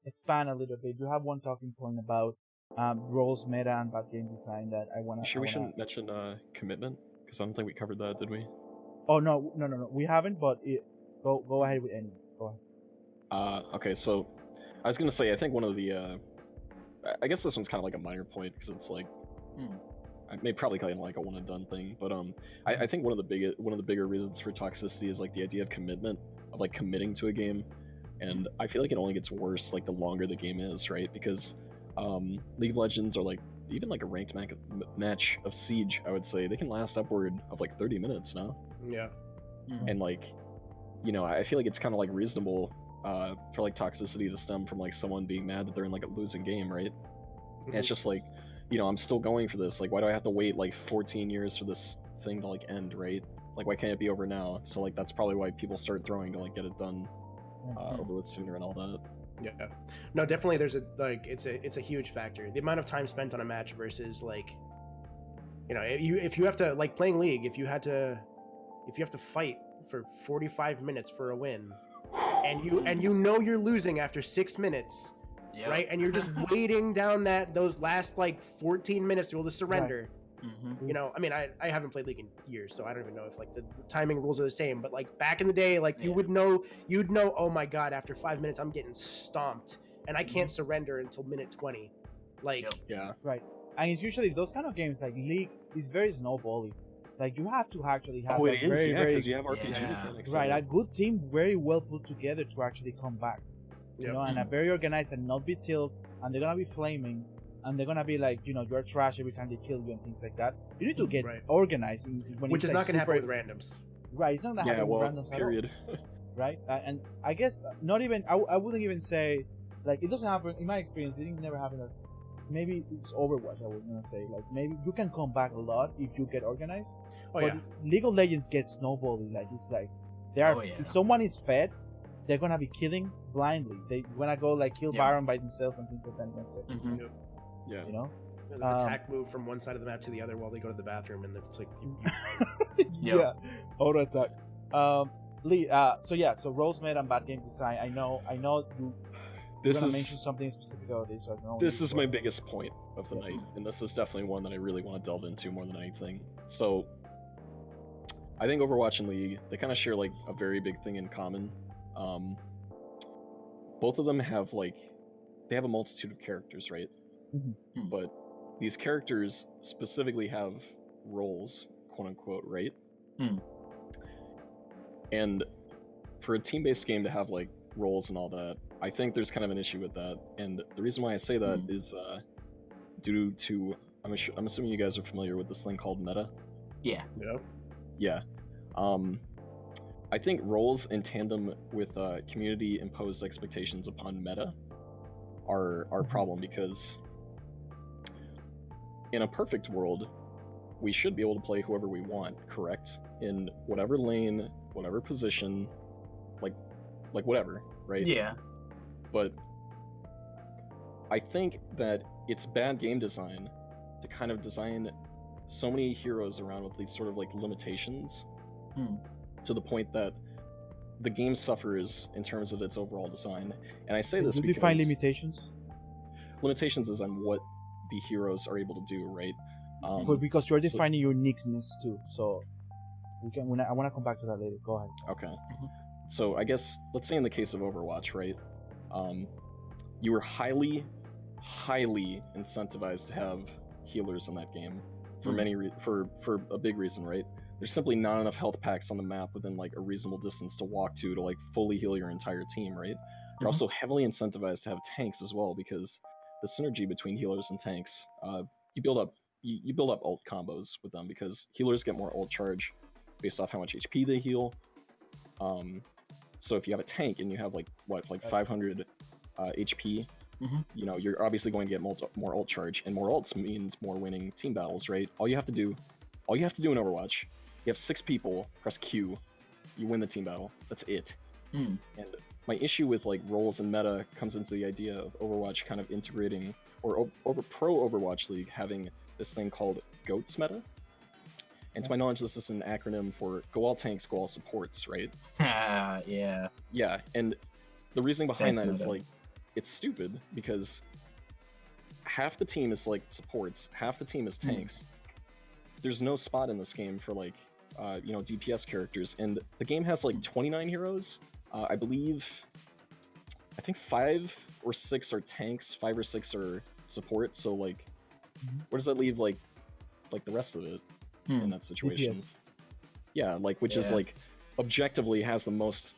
expand a little bit. You have one talking point about roles, meta, and bad game design that I want to. Sure, we shouldn't mention commitment, because I don't think we covered that, did we? Oh no, we haven't. But go ahead with any. Go Okay, so I was gonna say I think one of the I guess this one's kind of like a minor point because it's like I may probably kind of like a one and done thing, but I think one of the bigger reasons for toxicity is like the idea of commitment, of like committing to a game, and I feel like it only gets worse like the longer the game is, right? Because League of Legends or like even like a ranked match of Siege, I would say they can last upward of like 30 minutes now. Yeah. And like, you know, I feel like it's kind of like reasonable for like toxicity to stem from like someone being mad that they're in like a losing game, right? And it's just like, you know, I'm still going for this. Like, why do I have to wait like 14 years for this thing to like end, right? Like, why can't it be over now? So like, that's probably why people start throwing to like get it done over with sooner and all that. Yeah, no, definitely. There's a like, it's a huge factor. The amount of time spent on a match versus like, you know, if you have to like playing League, if you have to fight for 45 minutes for a win, and you know you're losing after 6 minutes, right? And you're just waiting down those last like 14 minutes to be able to surrender. Right. You know, I mean, I haven't played League in years, so I don't even know if like the timing rules are the same. But like back in the day, like you'd know, oh my god, after 5 minutes I'm getting stomped, and I can't surrender until minute 20. Like, right. And it's usually those kind of games like League is very snowbally. Like you have to actually have it is, very because you have RPG mechanics. Right, a good team, very well put together to actually come back. You know, and a very organized and not be tilted, and they're gonna be flaming. And they're gonna be like, you know, you're trash every time they kill you and things like that. You need to get organized, which is not gonna happen with randoms. Right, it's not gonna happen with randoms period. at all. Right, and I guess not even. I wouldn't even say like it doesn't happen in my experience. It didn't never happen. Maybe it's Overwatch. I was gonna say like maybe you can come back a lot if you get organized. But League of Legends gets snowballing. Like it's like they are. If someone is fed, they're gonna be killing blindly. They're gonna go like kill Baron by themselves and things like that. That's it. Yeah, you know, and attack move from one side of the map to the other while they go to the bathroom, and it's like, auto attack. Lee, so Rosemade and bad game design. I know you. You're gonna mention something specific about this. So I know this is my biggest point of the night, and this is definitely one that I really want to delve into more than anything. So, I think Overwatch and League, they kind of share like a very big thing in common. Both of them have they have a multitude of characters, right? But these characters specifically have roles, quote unquote, right? And for a team-based game to have like roles and all that, I think there's kind of an issue with that. And the reason why I say that is due to I'm assuming you guys are familiar with this thing called meta. Yeah. I think roles in tandem with community-imposed expectations upon meta are a problem, because in a perfect world, we should be able to play whoever we want, correct? In whatever lane, whatever position, like whatever, right? Yeah. But I think that it's bad game design to kind of design so many heroes around with these sort of like limitations to the point that the game suffers in terms of its overall design. And I say this because... define limitations? Limitations is on what the heroes are able to do, right? But because you're defining uniqueness too, so we can. I want to come back to that later. Go ahead. Okay. So I guess let's say in the case of Overwatch, right? You were highly incentivized to have healers in that game for for a big reason, right? There's simply not enough health packs on the map within like a reasonable distance to walk to like fully heal your entire team, right? You're also heavily incentivized to have tanks as well, because the synergy between healers and tanks, you build up ult combos with them, because healers get more ult charge based off how much HP they heal. So if you have a tank and you have like 500 HP, you know, you're obviously going to get more ult charge, and more ults means more winning team battles, right? All you have to do in Overwatch, you have 6 people, press Q, you win the team battle. That's it. And my issue with like roles and meta comes into the idea of Overwatch kind of integrating, or over pro Overwatch League having this thing called GOATS meta. And to my knowledge, this is an acronym for Go All Tanks, Go All Supports, right? Yeah. Yeah, and the reasoning behind that is like, it's stupid, because half the team is like supports, half the team is tanks. There's no spot in this game for like, DPS characters, and the game has like 29 heroes. I believe I think 5 or 6 are tanks, 5 or 6 are support. So like, where does that leave like the rest of it in that situation? DPS. Yeah, like which is Yeah. like objectively has the most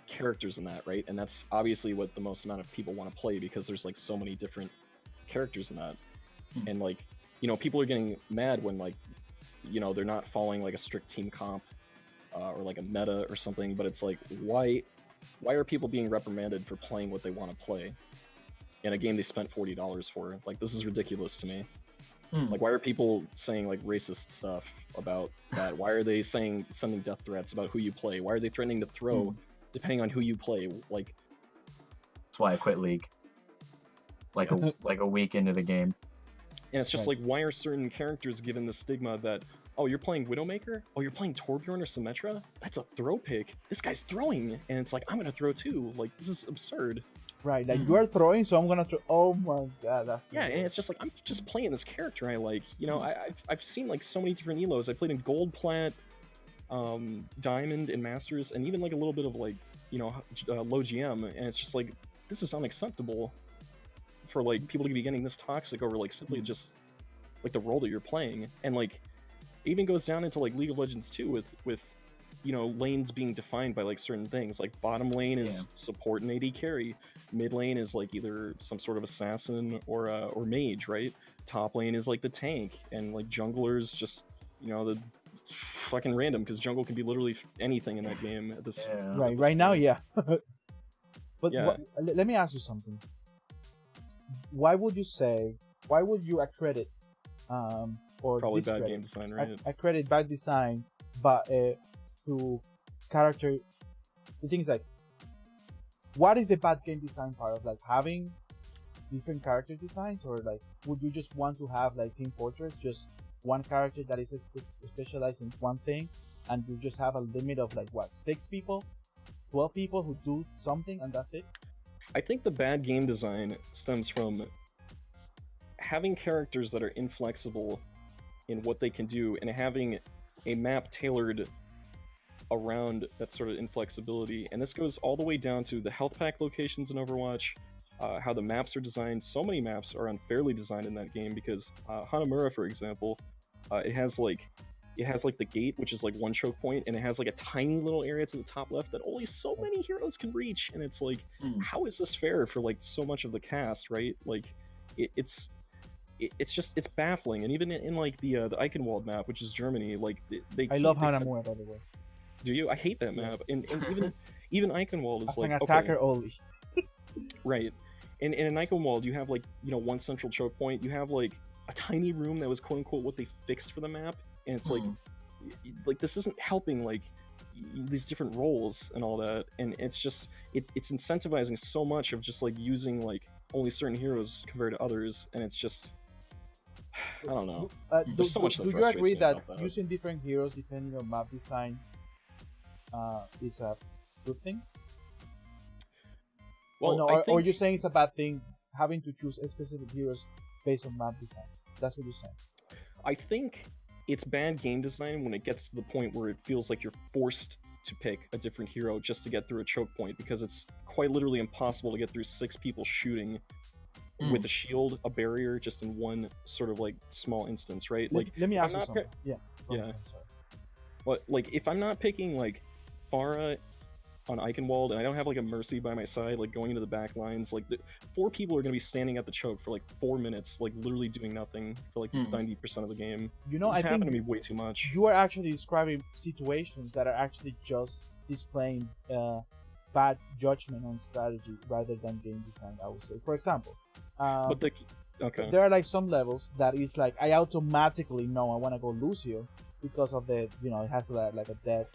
characters in that, right? And that's obviously what the most amount of people want to play because there's like so many different characters in that. And like, you know, people are getting mad when like, you know, they're not following like a strict team comp or like a meta or something, but it's like, why are people being reprimanded for playing what they want to play in a game they spent $40 for? Like, this is ridiculous to me. Like, why are people saying like racist stuff about that? Why are they sending death threats about who you play? Why are they threatening to throw depending on who you play? Like, That's why I quit League. Like a week into the game. and it's just like, why are certain characters given the stigma that, oh, you're playing Widowmaker? Oh, you're playing Torbjorn or Symmetra? That's a throw pick. This guy's throwing, and it's like, I'm gonna throw too. Like, this is absurd. Right, like you are throwing, so I'm gonna throw. Oh my god, that's Yeah, and it's just like, I'm just playing this character I like. You know, I've seen like so many different elos. I played in Gold, Plat, Diamond, and Masters, and even like a little bit of like, you know, low GM, and it's just like, this is unacceptable for like people to be getting this toxic over like simply just like the role that you're playing. And like, it even goes down into like League of Legends too, with you know, lanes being defined by like certain things. Like bottom lane is support and AD carry. Mid lane is like either some sort of assassin or mage, right? Top lane is like the tank, and like junglers just, you know, the fucking random, because jungle can be literally anything in that game. At this right now, yeah. But Yeah. let me ask you something. Why would you accredit or probably bad discredit- game design, right? accredit bad design, but to character? The thing is like, what is the bad game design part of like having different character designs, or like would you just want to have like Team Fortress, just one character that is specialized in one thing, and you just have a limit of like what, 6 people, 12 people who do something, and that's it? I think the bad game design stems from having characters that are inflexible in what they can do, and having a map tailored around that sort of inflexibility. And this goes all the way down to the health pack locations in Overwatch, how the maps are designed. So many maps are unfairly designed in that game because Hanamura, for example, it has like the gate, which is like one choke point, and it has like a tiny little area to the top left that only so many heroes can reach. And it's like, how is this fair for like so much of the cast, right? Like, it's baffling. And even in like the Eichenwald map, which is Germany, like I love Hanamura, by the way. Do you? I hate that map. And even Eichenwald is As like, an attacker only. right. And in Eichenwald, you have like, you know, one central choke point. You have like a tiny room that was quote unquote what they fixed for the map, and it's like this isn't helping like these different roles and all that. And it's just it's incentivizing so much of just like using like only certain heroes compared to others, and it's just, I don't know. There's so much that do you frustrates agree me that about using different heroes depending on map design is a good thing? Well, or, no, I or think, you're saying it's a bad thing having to choose specific heroes based on map design? That's what you're saying. I think it's bad game design when it gets to the point where it feels like you're forced to pick a different hero just to get through a choke point, because it's quite literally impossible to get through 6 people shooting with a shield, a barrier, just in one sort of like small instance, right? Like, Let me if ask I'm you not something. Yeah. Go Yeah. ahead, I'm sorry. But like, if I'm not picking like Pharah on Eichenwald, and I don't have like a Mercy by my side, like going into the back lines, like 4 people are going to be standing at the choke for like 4 minutes, like literally doing nothing for like 90% of the game. You know, This I happened think to me way too much. you are actually describing situations that are actually just displaying bad judgment on strategy rather than game design, I would say. For example, But okay. there are like some levels that is like, I automatically know I want to go Lucio because of the, you know, it has like a death,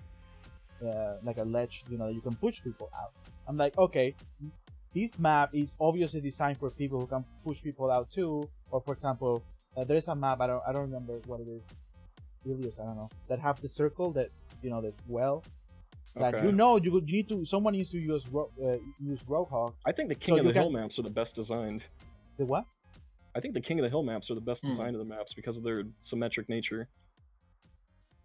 like a ledge, you know, you can push people out. I'm like, okay, this map is obviously designed for people who can push people out too. Or for example, there's a map, I don't remember what it is, Ilios, I don't know, that have the circle that, you know, the well. That Okay. you know, you need to, someone needs to use Roadhog. I think the King So of the you Hill can- maps are the best designed. The what? I think the King of the Hill maps are the best designed of the maps because of their symmetric nature.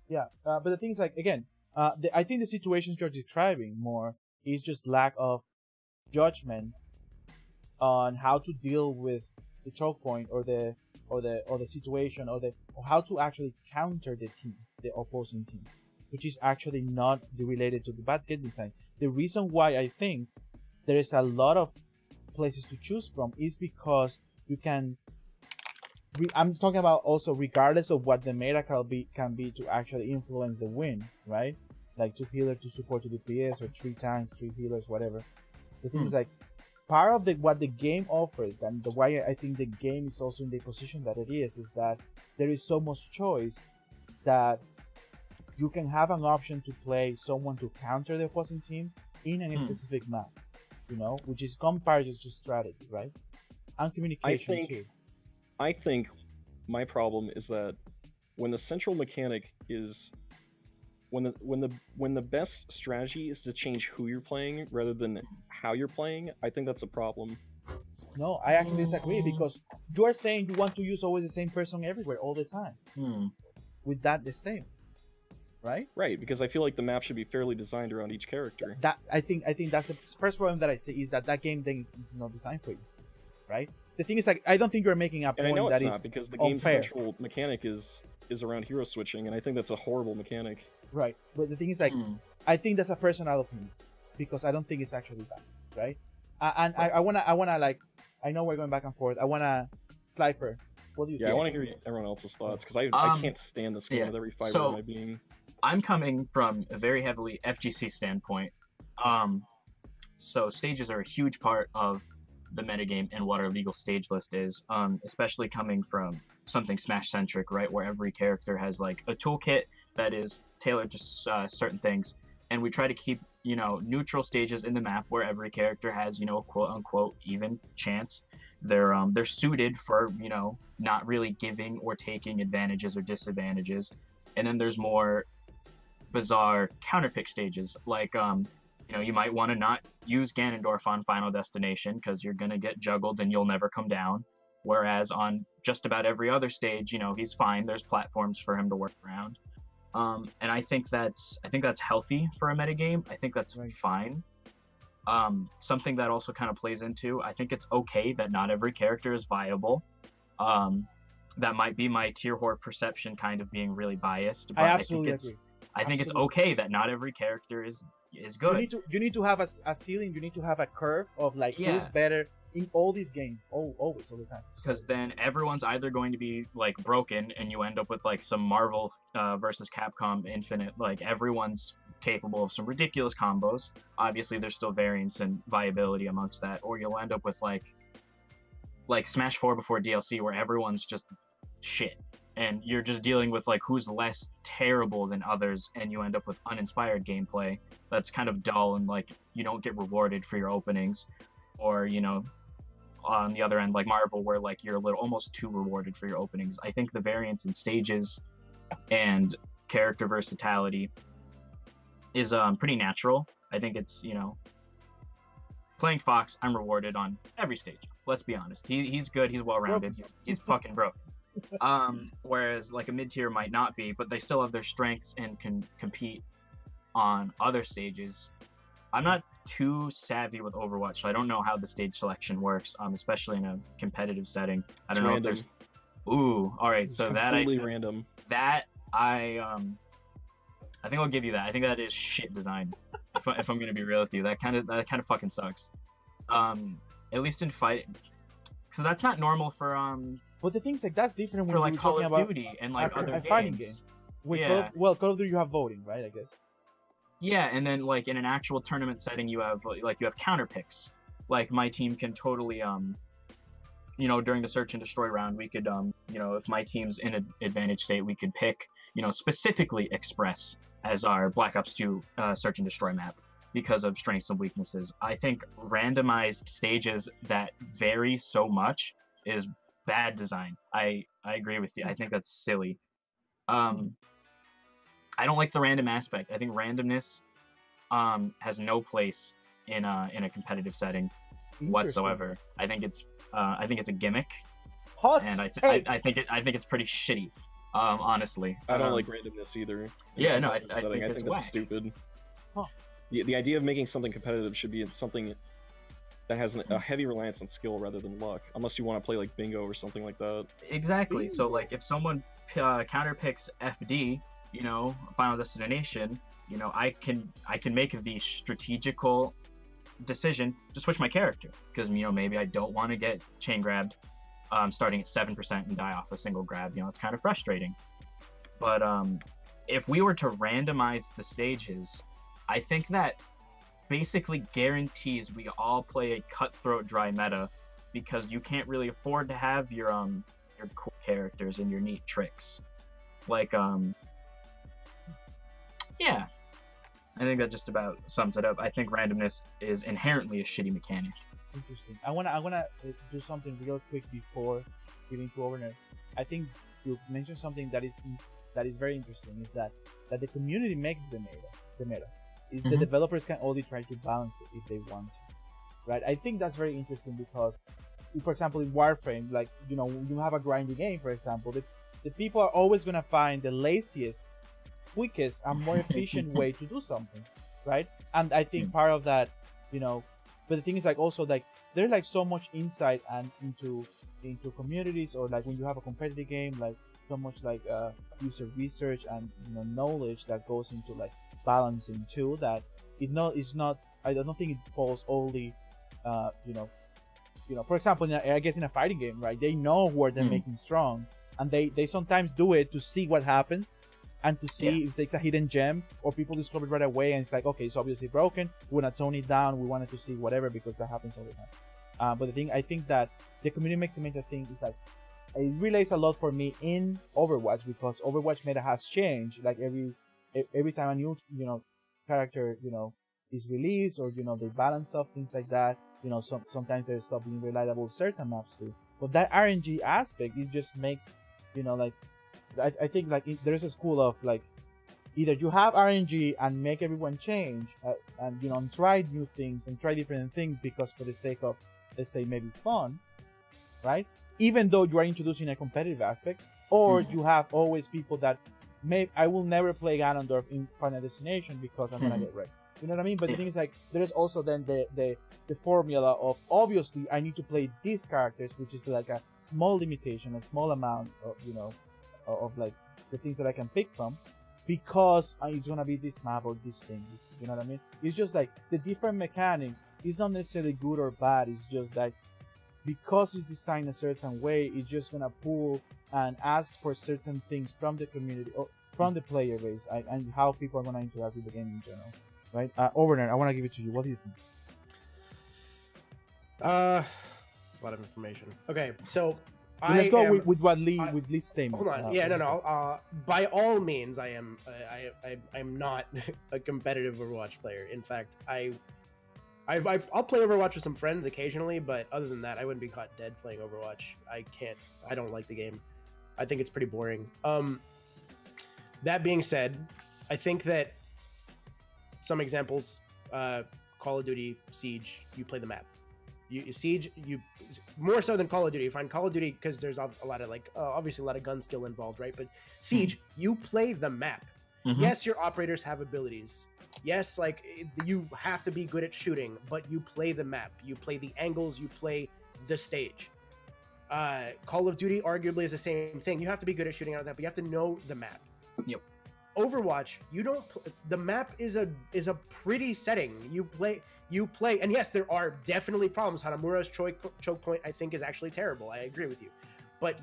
Yeah, but the thing is, like, again, I think the situations you're describing more is just lack of judgment on how to deal with the choke point or the situation or how to actually counter the opposing team, which is actually not related to the bad game design. The reason why I think there is a lot of places to choose from is because you can. I'm talking about also regardless of what the meta can be to actually influence the win, right? Like 2 healer to support to DPS or 3 tanks, 3 healers, whatever. The thing is like part of what the game offers, and the why I think the game is also in the position that it is that there is so much choice that you can have an option to play someone to counter the opposing team in any specific map, you know, which is compared to strategy, right? And communication too. I think my problem is that when the central mechanic is when the best strategy is to change who you're playing rather than how you're playing, I think that's a problem. No, I actually disagree because you are saying you want to use always the same person everywhere all the time. With that disdain, right? Right, because I feel like the map should be fairly designed around each character. That I think that's the first problem that I see is that game then is not designed for you, right? The thing is, like, I don't think you're making a point and I know that it's is not, because the game's unfair. central mechanic is around hero switching, and I think that's a horrible mechanic. Right, but the thing is, like, I think that's a personal opinion because I don't think it's actually bad, right? I wanna like, I know we're going back and forth. I wanna Slifer. What do you think? I want to hear everyone else's thoughts because I can't stand this game with every fiber of my being. I'm coming from a very heavily FGC standpoint. So stages are a huge part of the metagame and what our legal stage list is, especially coming from something Smash centric, right, where every character has like a toolkit that is tailored to certain things, and we try to keep, you know, neutral stages in the map where every character has, you know, quote unquote even chance. They're suited for, you know, not really giving or taking advantages or disadvantages. And then there's more bizarre counterpick stages, like you know, you might want to not use Ganondorf on Final Destination because you're gonna get juggled and you'll never come down. Whereas on just about every other stage, you know, he's fine. There's platforms for him to work around. And I think that's healthy for a metagame. I think that's fine. Something that also kind of plays into, I think it's okay that not every character is viable. That might be my tier whore perception kind of being really biased, but I absolutely agree. I think it's okay that not every character is good. You need to have a ceiling. You need to have a curve of like who's better in all these games, always, all the time. Because then everyone's either going to be like broken, and you end up with like some Marvel versus Capcom Infinite. Like everyone's capable of some ridiculous combos. Obviously, there's still variance and viability amongst that. Or you'll end up with like Smash 4 before DLC, where everyone's just shit. And you're just dealing with like who's less terrible than others, and you end up with uninspired gameplay that's kind of dull, and like you don't get rewarded for your openings. Or, you know, on the other end, like Marvel, where like you're a little almost too rewarded for your openings. I think the variance in stages and character versatility is pretty natural. I think it's, you know, playing Fox, I'm rewarded on every stage. Let's be honest. He's good, he's well-rounded, he's fucking broke. Whereas like a mid-tier might not be, but they still have their strengths and can compete on other stages. I'm not too savvy with Overwatch, so I don't know how the stage selection works, especially in a competitive setting. I don't know if there's... Ooh, all right, so that completely random. That I think I'll give you that. I think that is shit design. if I'm gonna be real with you, that kind of fucking sucks. At least in fighting, so that's not normal for But the things like that's different when for like you're Call talking of about Duty and like other fighting games. With Yeah. Call of Duty you have voting, right? I guess. Yeah, and then like in an actual tournament setting, you have counter picks. Like my team can totally you know, during the search and destroy round, we could you know, if my team's in an advantage state, we could pick, you know, specifically Express as our Black Ops 2 search and destroy map because of strengths and weaknesses. I think randomized stages that vary so much is bad design. I agree with you. I think that's silly. I don't like the random aspect. I think randomness has no place in a competitive setting whatsoever. I think it's a gimmick. And I think it's pretty shitty. Honestly, I don't like randomness either. Yeah, no, I think it's that's whack. stupid. Huh. The idea of making something competitive should be something that has a heavy reliance on skill rather than luck, unless you want to play like bingo or something like that. Exactly. So like if someone counterpicks FD, Final Destination, I can make the strategical decision to switch my character because maybe I don't want to get chain grabbed starting at 7% and die off a single grab. It's kind of frustrating. But if we were to randomize the stages, I think that basically guarantees we all play a cutthroat dry meta because you can't really afford to have your cool characters and your neat tricks. Like yeah, I think that just about sums it up. I think randomness is inherently a shitty mechanic. Interesting. I wanna do something real quick before getting to Overner. I think you mentioned something that is very interesting. Is that the community makes the meta. Is the developers can only try to balance it if they want to, right? I think that's very interesting because, for example, in Warframe, like you have a grindy game, for example, the people are always gonna find the laziest, quickest, and more efficient way to do something, right? And I think part of that, but the thing is like also like there's like so much insight and into communities, or like when you have a competitive game, like so much like user research and knowledge that goes into like balancing too, that it's not I don't think it falls only for example, I guess in a fighting game, right, they know where they're making strong, and they sometimes do it to see what happens and to see if it's a hidden gem, or people discover it right away and it's like, okay, it's obviously broken, we want to tone it down, we wanted to see whatever, because that happens all the time. But I think that the community makes the meta thing is like it relates a lot for me in Overwatch, because Overwatch meta has changed. Like every time a new character is released, or they balance stuff, things like that. Sometimes they stop being reliable certain maps too. But that RNG aspect, it just makes like I think like there's a school of like either you have RNG and make everyone change and try new things and try different things because for the sake of, let's say, maybe fun, right? Even though you are introducing a competitive aspect, or you have always people that I will never play Ganondorf in Final Destination because I'm gonna get wrecked. You know what I mean? But the thing is, like, there's also then the formula of, obviously I need to play these characters, which is like a small limitation, a small amount of of like the things that I can pick from, because it's gonna be this map or this thing. You know what I mean? It's just like the different mechanics is not necessarily good or bad. It's just that because it's designed a certain way, it's just gonna pull and ask for certain things from the community or from the player base, and how people are gonna interact with the game in general, right? Overner, I want to give it to you. What do you think? It's a lot of information. Okay, so let's go with what Lee's statement. Hold on. No. By all means, I'm not a competitive Overwatch player. In fact, I'll play Overwatch with some friends occasionally, but other than that, I wouldn't be caught dead playing Overwatch. I don't like the game. I think it's pretty boring. That being said, I think that some examples, Call of Duty, Siege, you play the map. Siege, you more so than Call of Duty. You find Call of Duty because there's a lot of obviously a lot of gun skill involved, right? But Siege, you play the map. Yes, your operators have abilities. Yes, like you have to be good at shooting, but you play the map. You play the angles. You play the stage. Call of Duty arguably is the same thing. You have to be good at shooting out of that, but you have to know the map. Yep. Overwatch, you don't. The map is a pretty setting. You play, and yes, there are definitely problems. Hanamura's choke point, I think, is actually terrible. I agree with you, but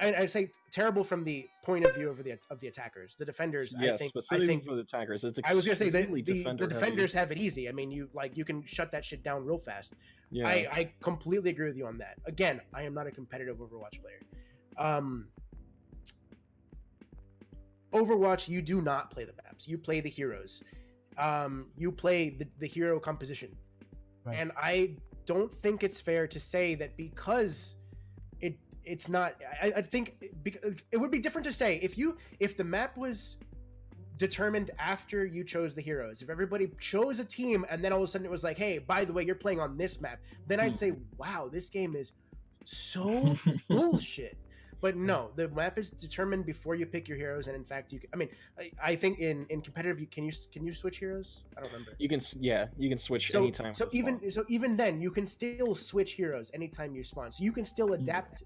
I say terrible from the point of view of the attackers. The defenders, yes, I think for the attackers, I was gonna say the defenders have it easy. I mean, you can shut that shit down real fast. Yeah. I completely agree with you on that. Again, I am not a competitive Overwatch player. Overwatch, you do not play the maps. You play the heroes. You play the hero composition. Right. And I don't think it's fair to say that because it's not. I think it would be different to say if the map was determined after you chose the heroes. If everybody chose a team and then all of a sudden it was like, hey, by the way, you're playing on this map, then I'd say, wow, this game is so bullshit. But no, the map is determined before you pick your heroes, and in fact, I mean, I think in competitive, can you switch heroes? I don't remember. You can switch So anytime. so even then, you can still switch heroes anytime you spawn. So you can still adapt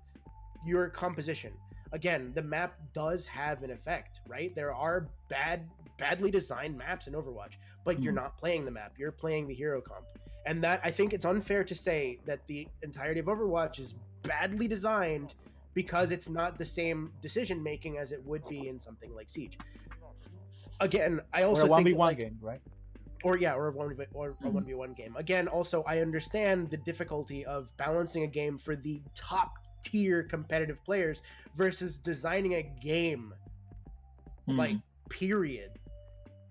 your composition. Again, the map does have an effect, right? There are badly designed maps in Overwatch, but you're not playing the map. You're playing the hero comp. And that, I think it's unfair to say that the entirety of Overwatch is badly designed because it's not the same decision making as it would be in something like Siege. Again, I also or a think 1v1 game, right? or a 1v1 game. Again, also I understand the difficulty of balancing a game for the top tier competitive players versus designing a game like period.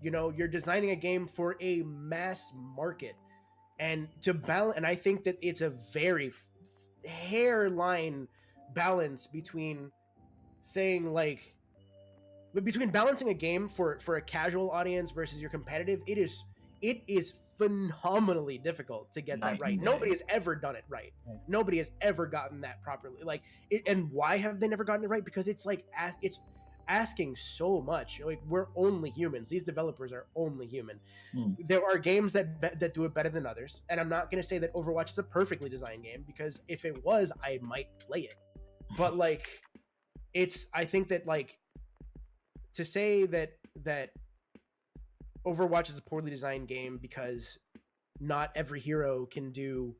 You know, you're designing a game for a mass market, and to balance, and I think that it's a very hairline balance between saying like between balancing a game for a casual audience versus your competitive. It is phenomenally difficult to get that right. Nobody has ever done it right. Nobody has ever gotten that properly. Like and why have they never gotten it right? Because it's like it's asking so much. Like, we're only humans. These developers are only human. There are games that do it better than others, and I'm not going to say that Overwatch is a perfectly designed game, because if it was, I might play it. But like, I think that like, to say that Overwatch is a poorly designed game because not every hero can do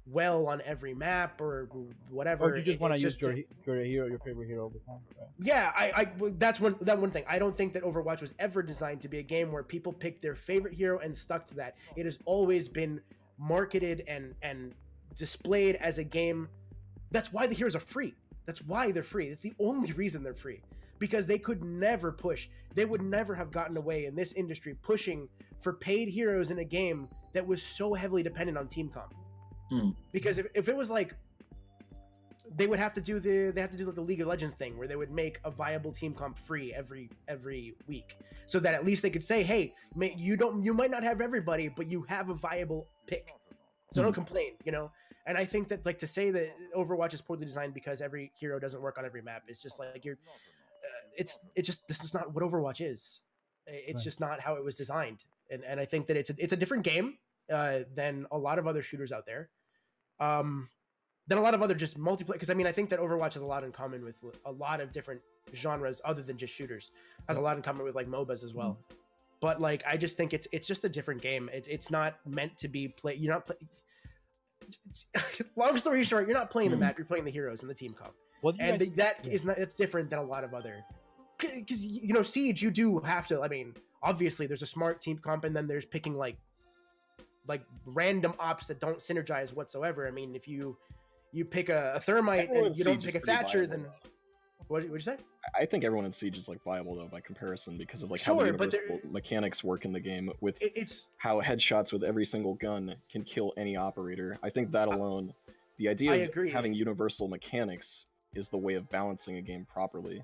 well on every map or whatever. Or you just want to use your favorite hero over time, right? Yeah, that's one thing. I don't think that Overwatch was ever designed to be a game where people picked their favorite hero and stuck to that. It has always been marketed and displayed as a game. That's why the heroes are free. That's why they're free. It's the only reason they're free. Because they could never push. They would never have gotten away in this industry pushing for paid heroes in a game that was so heavily dependent on team comp. Because if it was like, they would have to do the League of Legends thing where they would make a viable team comp free every week, so that at least they could say, hey, you might not have everybody, but you have a viable pick, so don't complain, you know. And I think that, like, to say that Overwatch is poorly designed because every hero doesn't work on every map is just like it's just, this is not what Overwatch is. It's just not how it was designed. And I think that it's a different game than a lot of other shooters out there. Than a lot of other just multiplayer, because I mean, I think that Overwatch has a lot in common with a lot of different genres other than just shooters. Has a lot in common with like MOBAs as well. But like, I just think it's just a different game. It's not meant to be played. You're not long story short, you're not playing the map. You're playing the heroes and the team comp. Well, and that's different than a lot of other. Because, you know, Siege, you do have to. I mean, obviously, there's a smart team comp, and then there's picking like random ops that don't synergize whatsoever. I mean, if you pick a Thermite and you don't pick a Thatcher, then what'd you say? I think everyone in Siege is like viable though by comparison, because of like how the universal mechanics work in the game with how headshots with every single gun can kill any operator. I think that alone, the idea of having universal mechanics is the way of balancing a game properly.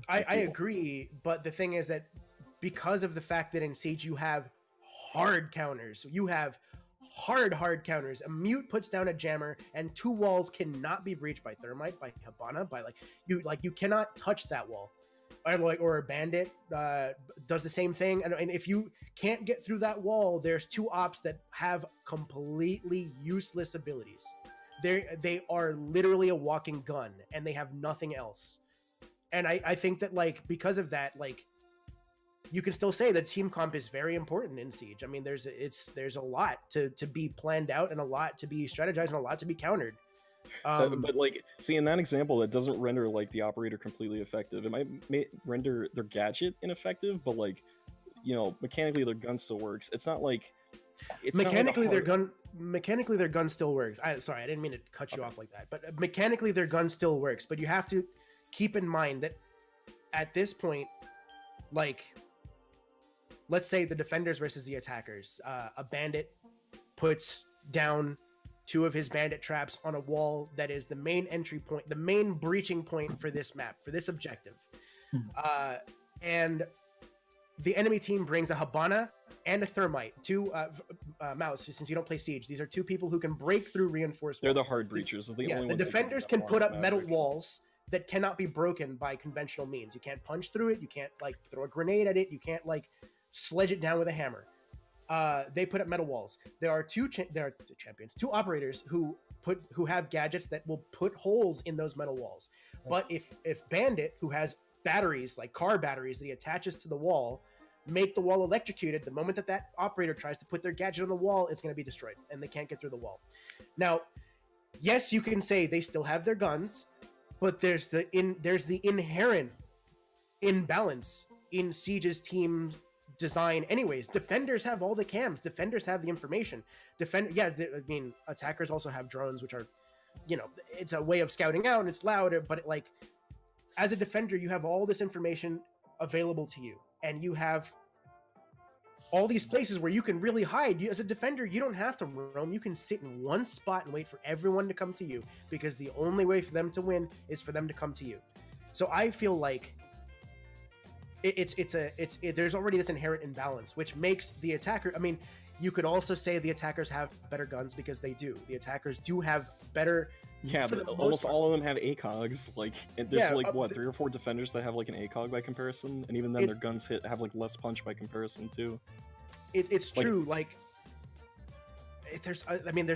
I agree, but the thing is that because of the fact that in Siege you have hard counters, you have hard counters. A mute puts down a jammer, and 2 walls cannot be breached by Thermite, by Hibana, by you cannot touch that wall. Or a bandit does the same thing, and if you can't get through that wall, there's 2 ops that have completely useless abilities. They are literally a walking gun, and they have nothing else. And I think that, like, because of that, like, you can still say that team comp is very important in Siege. I mean, there's a lot to be planned out, and a lot to be strategized, and a lot to be countered. But like, see, in that example, it doesn't render like the operator completely effective. It might render their gadget ineffective, but like, you know, mechanically their gun still works. It's not like mechanically their gun still works. Sorry, I didn't mean to cut you off like that. But mechanically their gun still works. But you have to keep in mind that at this point, like, let's say the defenders versus the attackers. A bandit puts down 2 of his bandit traps on a wall that is the main entry point, the main breaching point for this map, for this objective. And the enemy team brings a Hibana and a Thermite, 2 Mouse, since you don't play Siege. These are 2 people who can break through reinforced walls. They're the hard breachers. The defenders can put up metal walls. that cannot be broken by conventional means. You can't punch through it. You can't like throw a grenade at it. You can't like sledge it down with a hammer. They put up metal walls. There are two operators who have gadgets that will put holes in those metal walls. But if Bandit, who has batteries like car batteries that he attaches to the wall, make the wall electrocuted, the moment that operator tries to put their gadget on the wall, it's going to be destroyed and they can't get through the wall. Now, yes, you can say they still have their guns, but there's the inherent imbalance in Siege's team design anyways. Defenders have all the cams. Defenders have the information. Attackers also have drones, which are, it's a way of scouting out and it's loud, but like as a defender, you have all this information available to you, and you have all these places where you can really hide. As a defender, you don't have to roam. You can sit in one spot and wait for everyone to come to you, because the only way for them to win is for them to come to you. So I feel like there's already this inherent imbalance, which makes the attacker. I mean, you could also say the attackers have better guns, because they do. The attackers do have better. Yeah, but almost all of them have ACOGs. Like, there's 3 or 4 defenders that have like an ACOG by comparison, and even then their guns have like less punch by comparison too. It's true. Like, there's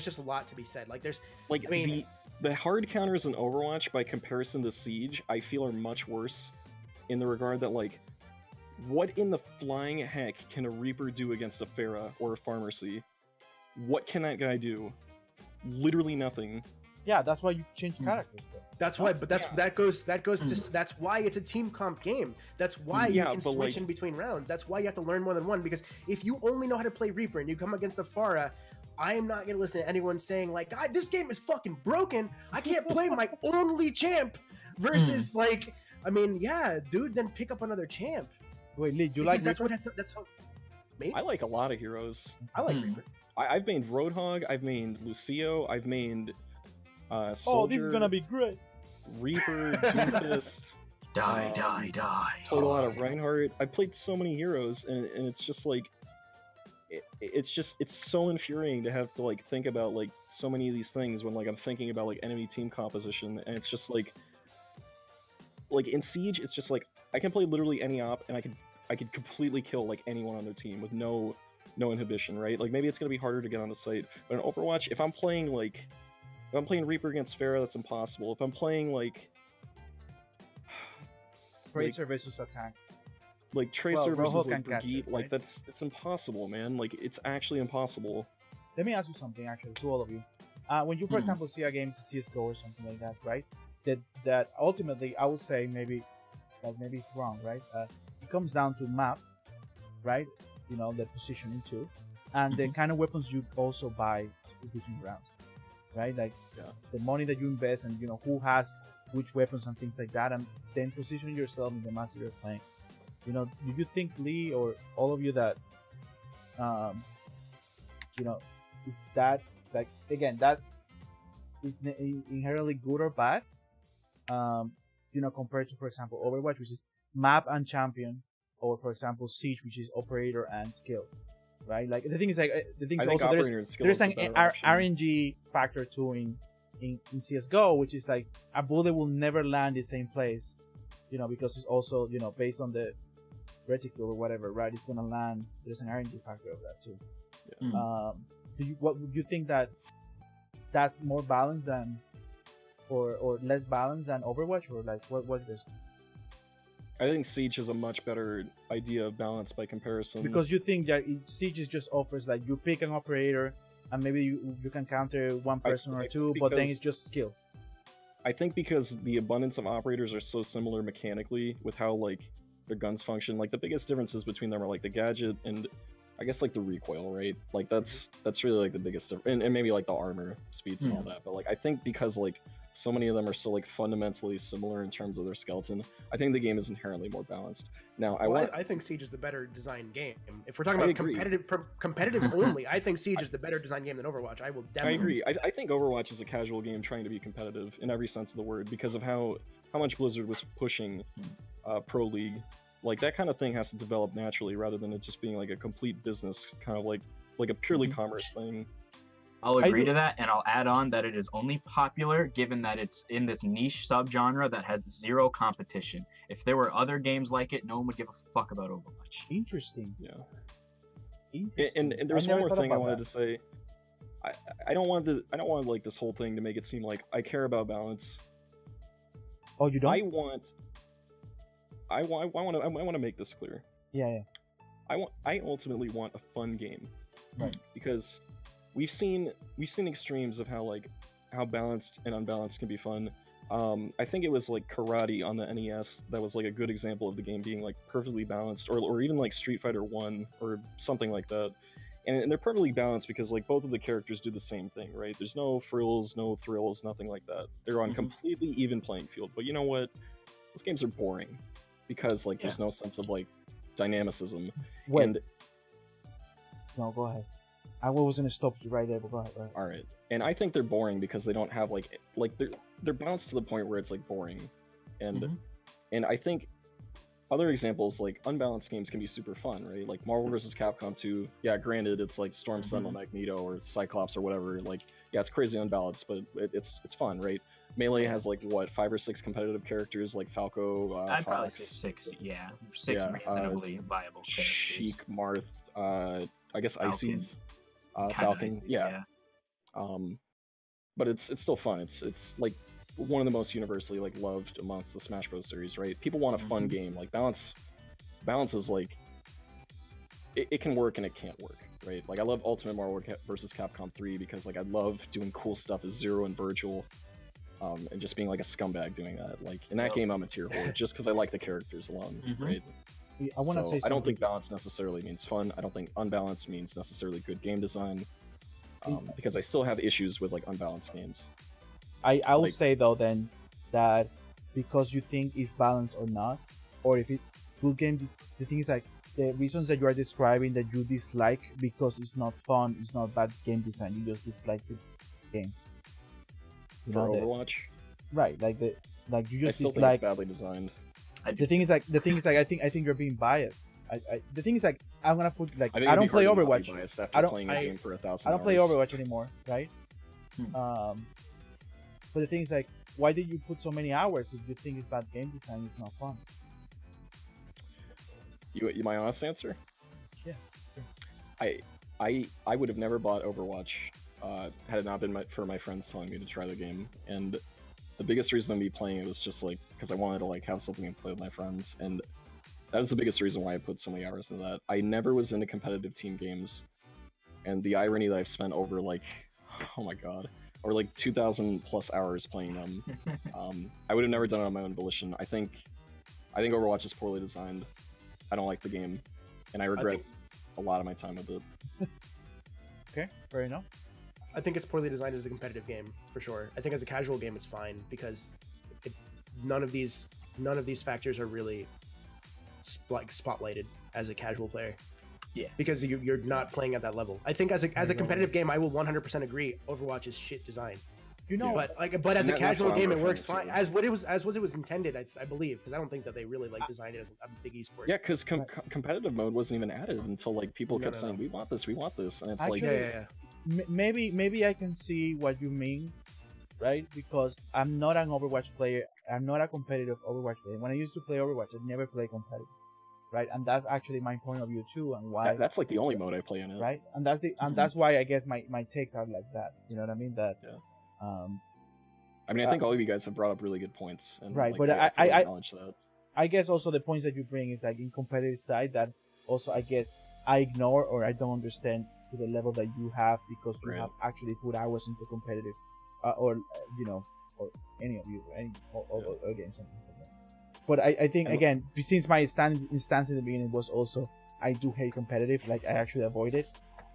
just a lot to be said. Like, the hard counters in Overwatch by comparison to Siege, I feel are much worse, in the regard that like, what in the flying heck can a Reaper do against a Pharah or a Pharmacy? What can that guy do? Literally nothing. Yeah, that's why you change characters. Though. That's why, but that goes to that's why it's a team comp game. That's why you can switch in between rounds. That's why you have to learn more than one. Because if you only know how to play Reaper and you come against a Pharah, I am not gonna listen to anyone saying like, "God, this game is fucking broken. I can't play my only champ." Versus like, I mean, yeah, dude, then pick up another champ. Wait, Lee, do you because like Reaper? That's how. Maybe? I like a lot of heroes. I like Reaper. I've mained Roadhog. I've mained Lucio. I've mained. Soldier, this is gonna be great. Reaper, Doomfist. Die. Played a lot of Reinhardt. I played so many heroes, and it's just like, it's so infuriating to have to like think about like so many of these things when like I'm thinking about like enemy team composition, and it's just like in Siege, it's just like I can play literally any op, and I could completely kill like anyone on their team with no inhibition, right? Like maybe it's gonna be harder to get on the site, but in Overwatch, if I'm playing Reaper against Pharah, that's impossible. If I'm playing like Tracer versus attack, like Tracer versus like Brigitte, right? like that's impossible, man. Like it's actually impossible. Let me ask you something, actually, to all of you. When you, for example, see a game, CS:GO or something like that, right? That ultimately, I would say maybe it's wrong, right? It comes down to map, right? The positioning too, and the kind of weapons you also buy between rounds. Right, like the money that you invest, and who has which weapons and things like that, and then position yourself in the match that you're playing. Do you think, Lee, or all of you, that is that, like, again, that is inherently good or bad, compared to, for example, Overwatch, which is map and champion, or for example Siege, which is operator and skill. Right, like the thing is, also there's an RNG factor too in CS:GO, which is like a bullet will never land in the same place, because it's also based on the reticule or whatever, right? It's gonna land. There's an RNG factor of that too. Yeah. Do you think that's more balanced than, or less balanced than Overwatch, or like what's this? I think Siege has a much better idea of balance by comparison. Because you think that Siege just offers like you pick an operator and maybe you can counter one person or two, but then it's just skill. I think because the abundance of operators are so similar mechanically with how like their guns function, like the biggest differences between them are like the gadget and I guess like the recoil, right? Like that's really like the biggest difference, and maybe like the armor speeds and all that. But like I think because like so many of them are so like fundamentally similar in terms of their skeleton, I think the game is inherently more balanced. Now, I think Siege is the better designed game. If we're talking about competitive only, I think Siege is the better designed game than Overwatch. I will definitely. I agree. I think Overwatch is a casual game trying to be competitive in every sense of the word because of how much Blizzard was pushing Pro League. Like that kind of thing has to develop naturally rather than it just being like a complete business kind of like a purely commerce thing. I'll I agree do- to that, and I'll add on that it is only popular given that it's in this niche subgenre that has zero competition. If there were other games like it, no one would give a fuck about Overwatch. Interesting. Yeah. Interesting. And there's I one never more thought thing I about wanted that. to say. I don't want like this whole thing to make it seem like I care about balance. Oh, you don't? I want to make this clear. Yeah. I ultimately want a fun game. Right. Because we've seen extremes of how balanced and unbalanced can be fun. I think it was like Karate on the NES that was like a good example of the game being like perfectly balanced, or even like Street Fighter 1 or something like that. And they're perfectly balanced because like both of the characters do the same thing, right? There's no frills, no thrills, nothing like that. They're on completely even playing field. But you know what? Those games are boring because like there's no sense of like dynamicism. Wait. And No, go ahead. I was gonna stop you right there, but go ahead. Go ahead. all right, and I think they're boring because they don't have like they're balanced to the point where it's like boring, and I think other examples like unbalanced games can be super fun, right? Like Marvel vs. Capcom 2. Yeah, granted, it's like Storm, Sentinel, Magneto, or Cyclops or whatever. Like, yeah, it's crazy unbalanced, but it's fun, right? Melee has like what 5 or 6 competitive characters, like Falco. I'd probably Fox, say 6. Yeah, 6 reasonably viable characters. Sheik, Marth. I guess Falcon. Ices. Kinda Falcon. Ices, Yeah. But it's still fun. It's like one of the most universally like loved amongst the Smash Bros series, right? People want a fun game. Like balance is like it can work and it can't work, right? Like I love Ultimate Marvel vs. Capcom 3 because like I love doing cool stuff as Zero and Virgil, and just being like a scumbag doing that. Like in that game I'm a tier whore just because I like the characters alone, right? I want to say something. I don't think balance necessarily means fun. I don't think unbalanced means necessarily good game design, because I still have issues with like unbalanced games. I will say though then that because you think it's balanced or not, or if it good game, the thing is like the reasons that you are describing that you dislike because it's not fun, it's not bad game design. You just dislike the game. You For know, Overwatch, right? Like you I just still think dislike. it's badly designed. The thing is like I think you're being biased. The thing is like I'm gonna put like I don't it'd be play hard to not Overwatch. be biased after I don't- playing a game for 1,000 I don't play hours. Overwatch anymore, right? But the thing is like, why did you put so many hours if you think it's bad game design? It's not fun. You my honest answer? Yeah. Sure. I would have never bought Overwatch had it not been for my friends telling me to try the game. And the biggest reason of me playing it was just like because I wanted to like have something to play with my friends, and that is the biggest reason why I put so many hours into that. I never was into competitive team games, and the irony that I've spent over like, oh my god, or like 2,000 plus hours playing them, I would have never done it on my own volition. I think Overwatch is poorly designed. I don't like the game, and I regret a lot of my time with it. Okay, fair enough. I think it's poorly designed as a competitive game for sure. I think as a casual game, it's fine because none of these factors are really spotlighted as a casual player. Yeah, because you're not playing at that level. I think as a competitive game, I will 100% agree. Overwatch is shit design. You know, but as a casual game, it works referring fine. to. As it was intended, I believe, because I don't think that they really like designed it as a big esport. Yeah, because competitive mode wasn't even added until like people kept saying, no. "We want this, and it's Actually, like, Yeah. maybe I can see what you mean, right? Because I'm not an Overwatch player. I'm not a competitive Overwatch player. When I used to play Overwatch, I never played competitive, right? And that's actually my point of view too, and why. that's like the only mode I play in it. Right, and that's why I guess my takes are like that. You know what I mean? That. Yeah. I mean, I think all of you guys have brought up really good points. And, right, like, but I fully acknowledge that. I guess also the points that you bring is like in competitive side that also I guess I ignore or I don't understand to the level that you have because you have actually put hours into competitive, or you know, or any of you, any or games and things like that. But I think again, since my stance in the beginning was also I do hate competitive, like I actually avoid it.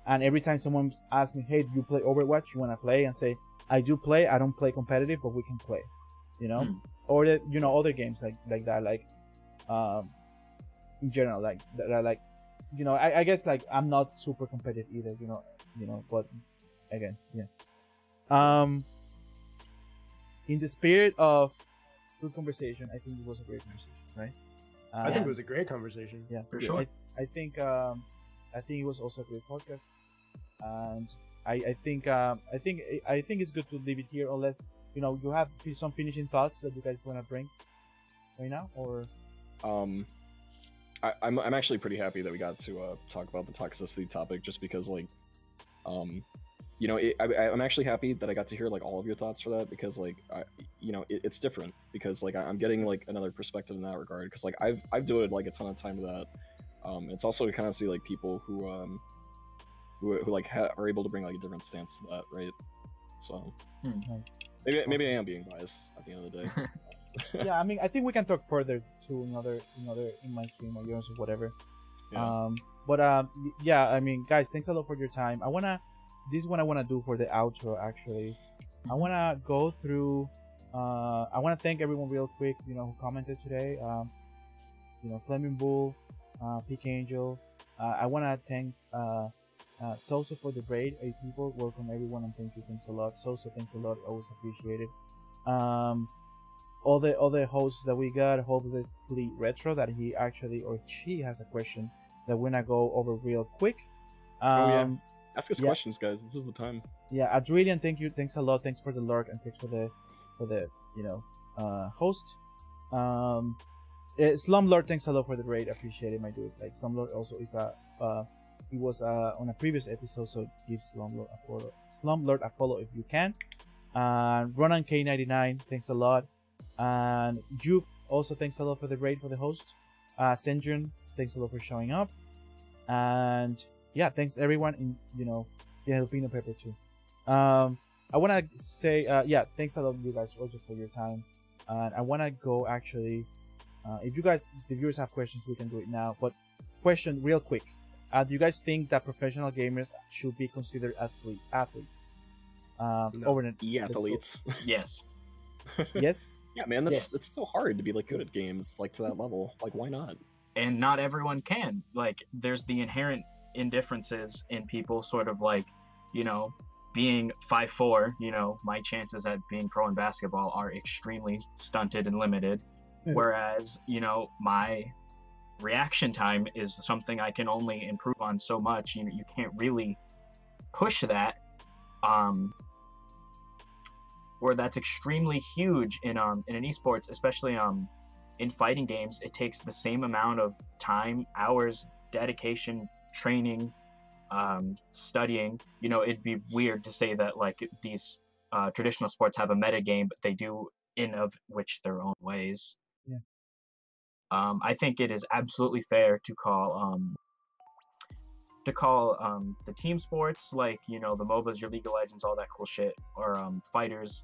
And every time someone asks me, "Hey, do you play Overwatch? You want to play?" and say, "I do play. I don't play competitive, but we can play," you know, or you know other games like that, like in general, like that are like, you know, I guess like I'm not super competitive either, you know, but again, yeah. In the spirit of good conversation, I think it was a great conversation, right? I think it was a great conversation. Yeah, for sure. I think it was also a great podcast, and I think it's good to leave it here, unless you have some finishing thoughts that you guys want to bring right now, or I'm actually pretty happy that we got to talk about the toxicity topic, just because like I'm actually happy that I got to hear like all of your thoughts for that, because like it's different, because like I'm getting like another perspective in that regard, because like I've devoted like a ton of time to that. It's also to kind of see like people who like are able to bring like a different stance to that, right? So maybe I am being biased at the end of the day. Yeah, I mean, I think we can talk further to another in my stream or yours or whatever. Yeah. Yeah, I mean, guys, thanks a lot for your time. This is what I wanna do for the outro. Actually, I wanna go through. I wanna thank everyone real quick. Who commented today. Flaming Bull, Peak Angel. I wanna thank Sosa for the raid. 8 people. Welcome everyone, and thank you. Thanks a lot, Sosa. Thanks a lot. Always appreciate it. All the hosts that we got, hopelessly retro, that he actually or she has a question that we're gonna go over real quick. Ask us questions, guys. This is the time. Yeah, Adrian, thank you. Thanks a lot. Thanks for the lurk, and thanks for the host. Slumlord, thanks a lot for the raid. Appreciate it, my dude. Like Slumlord also is he was on a previous episode, so give Slumlord a follow. Slumlord a follow if you can. Ronan K99, thanks a lot. And Juke, also thanks a lot for the raid for the host. Sendrun, thanks a lot for showing up. And yeah, thanks everyone in the Jalapeno Pepper too. I want to say thanks a lot you guys also for your time. And I want to go actually, if the viewers have questions, we can do it now. But question real quick: do you guys think that professional gamers should be considered athletes? No. Athletes. Yes. Yes. Yeah, man, it's so hard to be like good at games like to that level. Like, why not? And not everyone can. Like, there's the inherent indifferences in people, sort of like, being 5'4", my chances at being pro in basketball are extremely stunted and limited. Whereas, my reaction time is something I can only improve on so much. You can't really push that. Where that's extremely huge in an esports, especially in fighting games. It takes the same amount of time, hours, dedication, training, studying. It'd be weird to say that like these traditional sports have a meta game, but they do in of which their own ways. Yeah. I think it is absolutely fair to call the team sports, like the MOBAs, your League of Legends, all that cool shit, or fighters.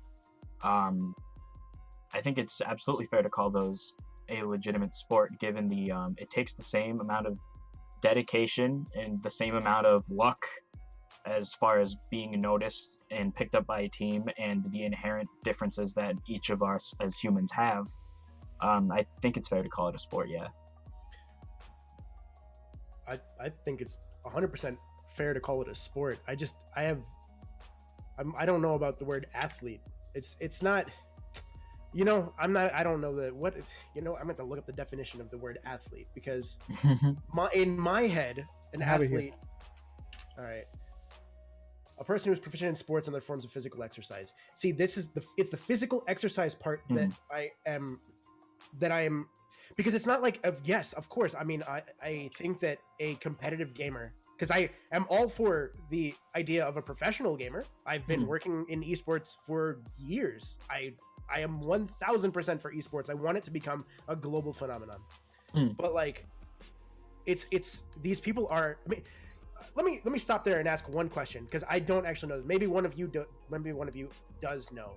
I think it's absolutely fair to call those a legitimate sport, given the it takes the same amount of dedication and the same amount of luck as far as being noticed and picked up by a team, and the inherent differences that each of us as humans have. I think it's fair to call it a sport. Yeah. I think it's 100% fair to call it a sport. I don't know about the word athlete. It's not, I don't know what, I'm going to look up the definition of the word athlete, because in my head, an athlete, all right, a person who's proficient in sports and other forms of physical exercise. See, it's the physical exercise part that I am, because it's not like, yes, of course. I mean, I think that a competitive gamer, because I am all for the idea of a professional gamer. I've been working in esports for years. I am 1000% for esports. I want it to become a global phenomenon. But like, it's these people are. I mean, let me stop there and ask one question, because I don't actually know. Maybe one of you does know.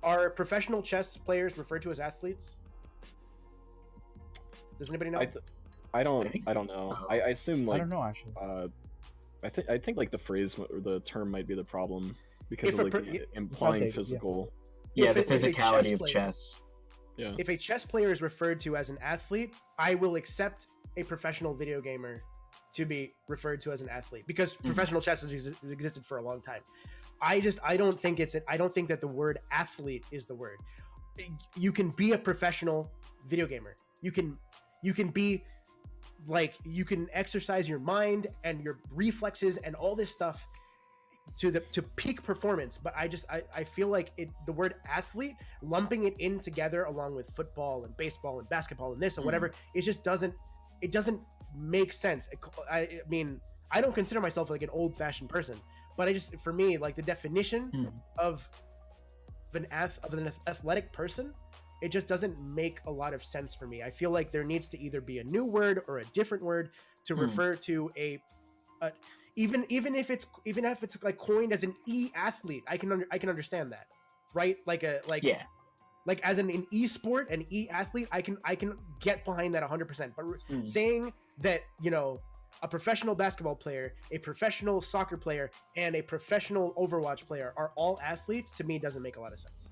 Are professional chess players referred to as athletes? Does anybody know? I don't know. I assume like I don't know actually. I think like the phrase or the term might be the problem, because of like implying physical. Yeah, the physicality of chess. Yeah. If a chess player is referred to as an athlete, I will accept a professional video gamer to be referred to as an athlete, because professional chess has existed for a long time. I don't think that the word athlete is the word. You can be a professional video gamer. You can be like, you can exercise your mind and your reflexes and all this stuff to peak performance. But I feel like the word athlete, lumping it in together along with football and baseball and basketball and this and whatever, it just doesn't make sense. I mean, I don't consider myself like an old-fashioned person, but for me, like the definition of an athletic person, it just doesn't make a lot of sense for me. I feel like there needs to either be a new word or a different word to refer to even if it's like coined as an e-athlete. I can understand that, right? Like as an e-sport, an e-athlete, I can get behind that 100%. But saying that, you know, a professional basketball player, a professional soccer player, and a professional Overwatch player are all athletes, to me doesn't make a lot of sense.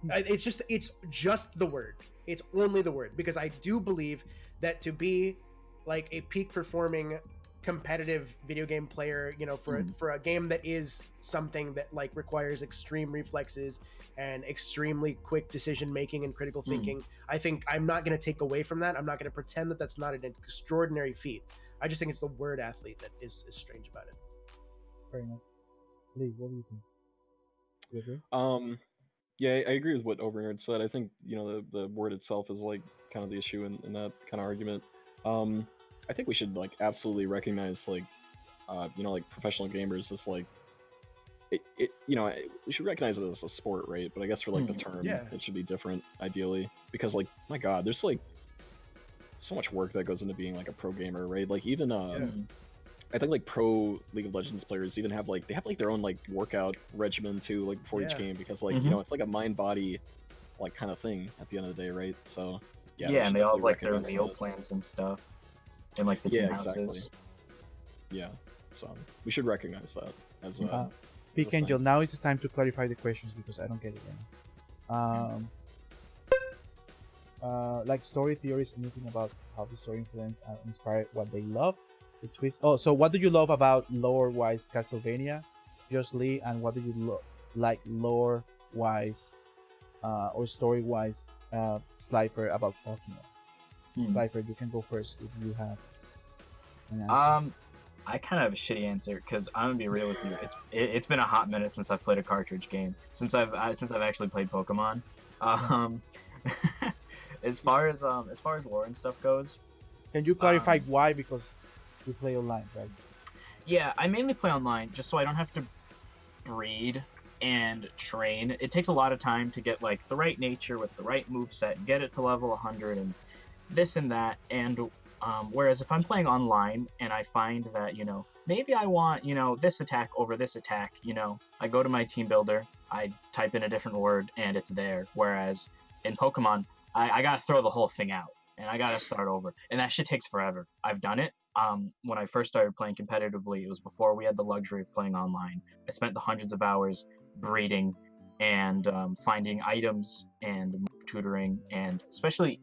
It's just the word. It's only the word, because I do believe that to be like a peak performing competitive video game player, you know, for a game that is something that like requires extreme reflexes and extremely quick decision making and critical thinking, I think I'm not going to take away from that. I'm not going to pretend that that's not an extraordinary feat. I just think it's the word athlete that is strange about it. Fair enough. Lee, what do you think? You agree? Yeah, I agree with what Overnerd said. I think, you know, the word itself is like kind of the issue in that kind of argument. I think we should like absolutely recognize like, you know, like professional gamers as like, it you know, we should recognize it as a sport, right? But I guess for like the term, it should be different ideally, because like, my God, there's like so much work that goes into being like a pro gamer, right? Like even I think like pro League of Legends players even have like their own like workout regimen too, like before each game, because like you know, it's like a mind body like kind of thing at the end of the day, right? So and they all have like their meal plans and stuff, and like the team houses. Yeah, so we should recognize that as Peak Angel, now it's time to clarify the questions because I don't get it yet. Like story theories, anything about how the story influence and inspire what they love. The twist. Oh, so what do you love about lore-wise Castlevania, Just Lee, and what do you like lore-wise or story-wise Slifer about Pokemon? Slifer, you can go first if you have an answer. I kind of have a shitty answer because I'm gonna be real with you. It's been a hot minute since I've played a cartridge game. Since I've actually played Pokemon. As far as lore and stuff goes. Can you clarify why? Because you play online, right? Yeah, I mainly play online just so I don't have to breed and train. It takes a lot of time to get like the right nature with the right moveset, get it to level 100 and this and that. And whereas if I'm playing online and I find that, you know, maybe I want, you know, this attack over this attack, you know, I go to my team builder, I type in a different word and it's there. Whereas in Pokemon, I gotta throw the whole thing out and I gotta start over. And that shit takes forever. I've done it. When I first started playing competitively, it was before we had the luxury of playing online. I spent the hundreds of hours breeding and finding items and tutoring, and especially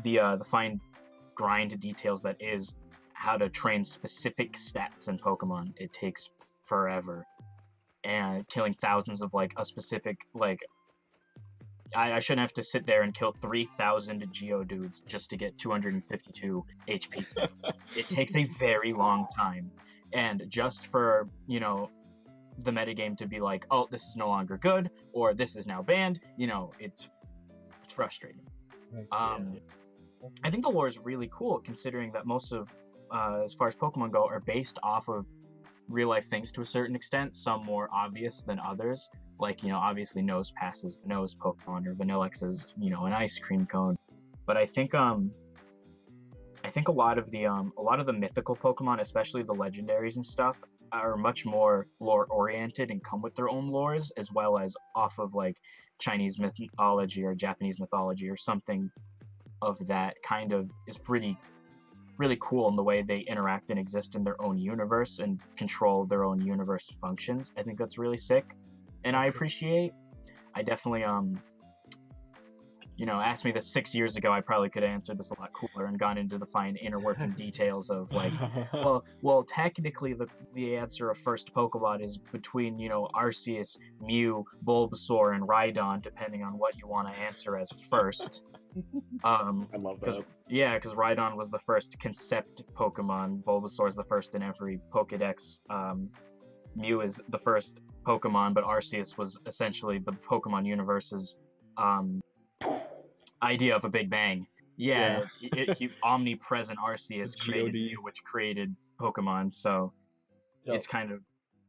the fine grind details that is how to train specific stats in Pokemon. It takes forever, and killing thousands of like a specific like. I shouldn't have to sit there and kill 3,000 Geodudes just to get 252 HP. It takes a very long time. And just for, you know, the metagame to be like, oh, this is no longer good, or this is now banned, you know, it's frustrating. I think the lore is really cool, considering that most of, as far as Pokemon go, are based off of real-life things to a certain extent, some more obvious than others. Like, you know, obviously Nose passes the Nose Pokemon, or Vanillix is, you know, an ice cream cone. But I think a lot of the mythical Pokemon, especially the legendaries and stuff, are much more lore oriented and come with their own lores, as well as off of like Chinese mythology or Japanese mythology or something of that kind of is really cool in the way they interact and exist in their own universe and control their own universe functions. I think that's really sick. And I definitely asked me this 6 years ago, I probably could have answered this a lot cooler and gone into the fine inner working details of like, well, technically the answer of first Pokemon is between, Arceus, Mew, Bulbasaur, and Rhydon, depending on what you want to answer as first. I love that. Yeah, because Rhydon was the first concept Pokemon. Bulbasaur is the first in every Pokedex. Mew is the first Pokemon, but Arceus was essentially the Pokemon universe's idea of a Big Bang. Yeah. Omnipresent Arceus created Mew, which created Pokemon. So it's kind of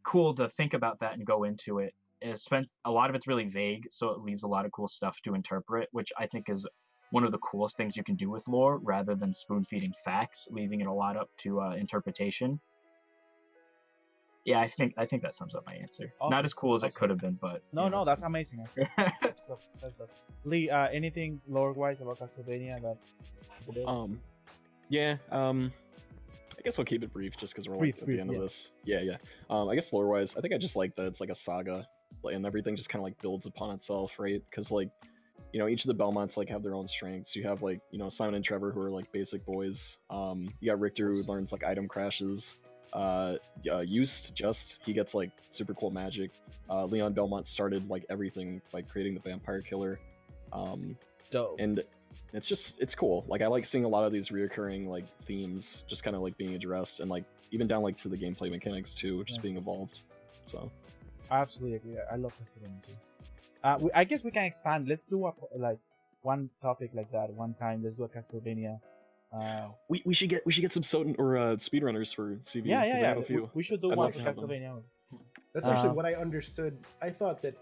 cool to think about that and go into it. A lot of it's really vague, so it leaves a lot of cool stuff to interpret, which I think is one of the coolest things you can do with lore, rather than spoon-feeding facts, leaving it a lot up to interpretation. Yeah, I think that sums up my answer. Awesome. Not as cool as it could have been, but no, that's amazing. That's good. Lee, anything lore-wise about Castlevania that? I guess I'll keep it brief, just because we're at the end of this. Yeah. I guess lore-wise, I think I just like that it's like a saga, and everything just kind of like builds upon itself, right? Because like, each of the Belmonts like have their own strengths. You have like, Simon and Trevor, who are like basic boys. You got Richter, who learns like item crashes. He gets like super cool magic. Leon Belmont started like everything by creating the vampire killer. Dope. And it's cool. Like I like seeing a lot of these reoccurring like themes just kind of like being addressed, and like even down like to the gameplay mechanics too, just being evolved. So I absolutely agree. I love Castlevania too. I guess we can expand. Let's do one topic like that one time. Let's do a Castlevania. We should get some speedrunners for CV. Yeah. I have a few. We should do one for Castlevania. That's actually what I understood. I thought that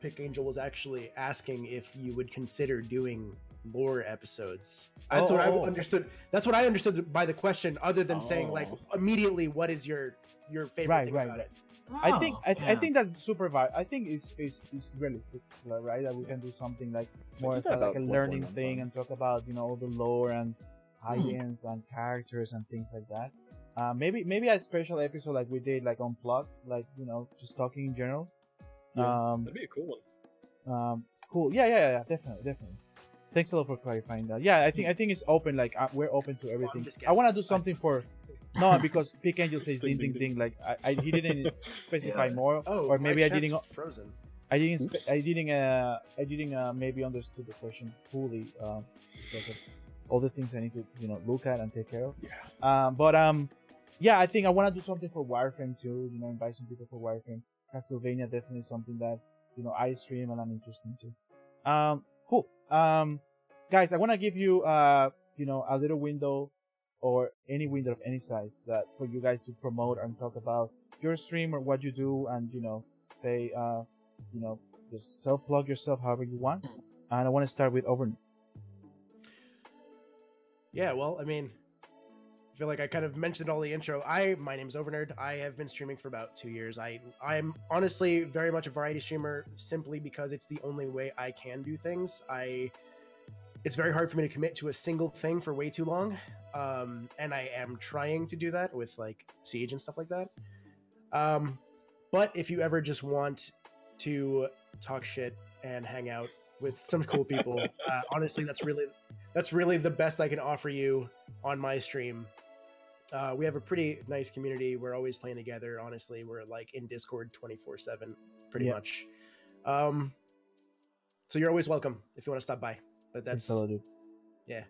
Pick Angel was actually asking if you would consider doing lore episodes. That's what I understood. That's what I understood by the question, other than saying like immediately, what is your favorite thing about it? I think that's super viable. I think it's realistic, right? That we can do something like more like a learning thing and talk about all the lore and tie-ins and characters and things like that. Maybe a special episode like we did like Unplugged, like just talking in general. That'd be a cool one. Cool. Yeah, definitely. Thanks a lot for clarifying that. Yeah, I think it's open. Like we're open to everything. I want to do something for. No, because Pick Angel says ding ding ding. Like he didn't specify more, or maybe I didn't. Frozen. I didn't maybe understood the question fully because of all the things I need to look at and take care of. Yeah. I think I want to do something for Wireframe too. Invite some people for Wireframe. Castlevania definitely something that I stream and I'm interested in. Cool. Guys, I want to give you a little window, or any window of any size, that for you guys to promote and talk about your stream or what you do, and say just self-plug yourself however you want. And I want to start with Overn. Yeah, well, I mean, I feel like I kind of mentioned all the intro. My name's Overnerd. I have been streaming for about 2 years. I'm honestly very much a variety streamer, simply because it's the only way I can do things. It's very hard for me to commit to a single thing for way too long. And I am trying to do that with like Siege and stuff like that. But if you ever just want to talk shit and hang out with some cool people, honestly, that's really the best I can offer you on my stream. We have a pretty nice community. We're always playing together. Honestly, we're like in Discord 24/7, pretty much. So you're always welcome if you want to stop by. But that's yeah.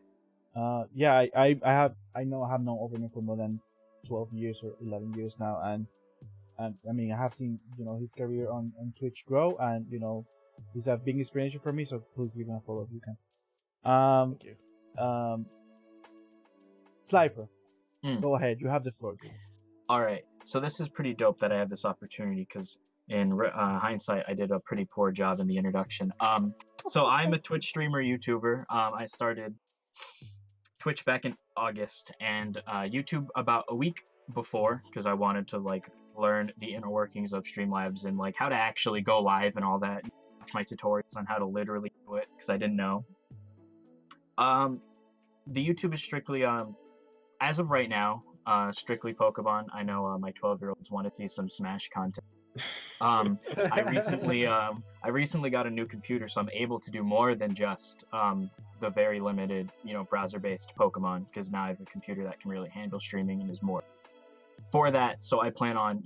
I have known Overnerd for more than 12 years or 11 years now, and I mean I have seen his career on Twitch grow, and he's a big inspiration for me. So please give him a follow if you can. Thank you. Slifer, go ahead. You have the floor. All right. So this is pretty dope that I have this opportunity, because in hindsight, I did a pretty poor job in the introduction. So I'm a Twitch streamer, YouTuber. I started Twitch back in August, and YouTube about a week before, because I wanted to like learn the inner workings of Streamlabs and like how to actually go live and all that. Watch my tutorials on how to literally do it, because I didn't know. The YouTube is strictly as of right now, strictly Pokemon. I know my 12-year-olds want to see some Smash content. I recently got a new computer, so I'm able to do more than just the very limited, browser-based Pokemon, because now I have a computer that can really handle streaming and is more for that. So I plan on,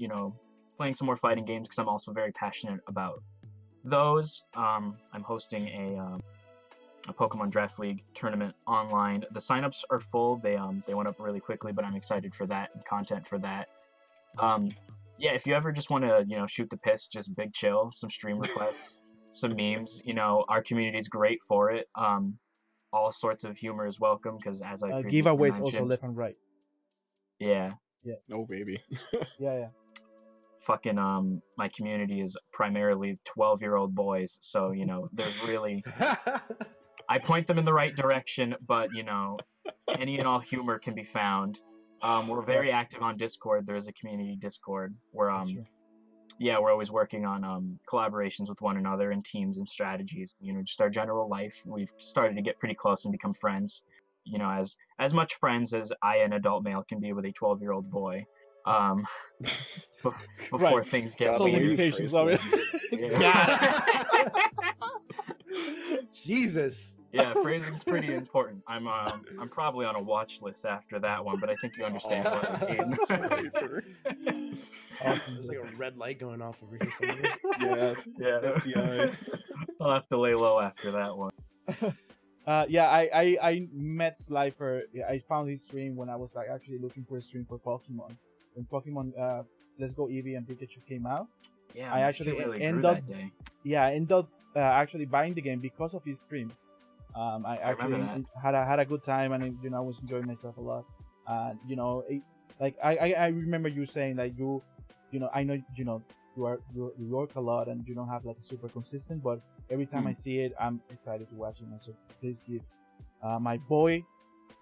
playing some more fighting games because I'm also very passionate about those. I'm hosting a Pokemon Draft League tournament online. The signups are full. They went up really quickly, but I'm excited for that and content for that. Yeah, if you ever just want to, shoot the piss, just big chill, some stream requests, some memes, our community is great for it. All sorts of humor is welcome because as I giveaways also left and right. Yeah. Yeah. Oh baby. Yeah. Fucking my community is primarily 12-year-old boys, so there's really I point them in the right direction, but any and all humor can be found. We're very active on Discord. There is a community Discord where we're always working on collaborations with one another and teams and strategies. Just our general life. We've started to get pretty close and become friends. As much friends as I, an adult male, can be with a 12-year-old boy. Before things get some limitations of it. Yeah. Jesus. Yeah, phrasing's pretty important. I'm probably on a watch list after that one, but I think you understand what I mean. Awesome. There's like a red light going off over here somewhere. Yeah. FBI. I'll have to lay low after that one. I met Slifer. I found his stream when I was actually looking for a stream for Pokemon. When Pokemon Let's Go Eevee and Pikachu came out. Yeah, I actually really ended up actually buying the game because of his stream. I actually had a good time, and I was enjoying myself a lot. I remember you saying like I know you work a lot and you don't have like super consistent, but every time I see it, I'm excited to watch it. So please give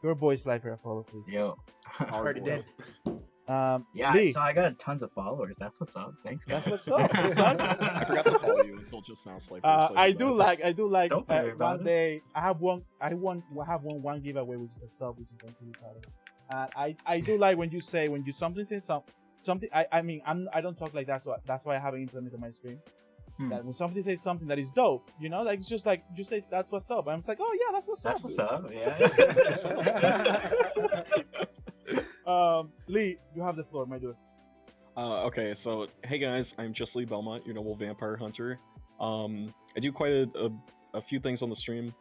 your boy Slifer a follow, please. Yo, already did. Lee. So I got tons of followers. That's what's up. Thanks, guys. That's what's up, son. I forgot to follow you until just now, Slifer. I do like. One day I have one giveaway, which is a sub, which is I'm pretty proud of. I do like when you say something. I don't talk like that, so that's why I haven't implemented my stream. That when somebody says something that is dope, like it's just like you say that's what's up. I'm just like, oh yeah, that's what's up. That's what's up. Yeah. Lee, you have the floor, my dude. Okay, so hey guys, I'm just Lee Belmont, your noble vampire hunter. I do quite a few things on the stream.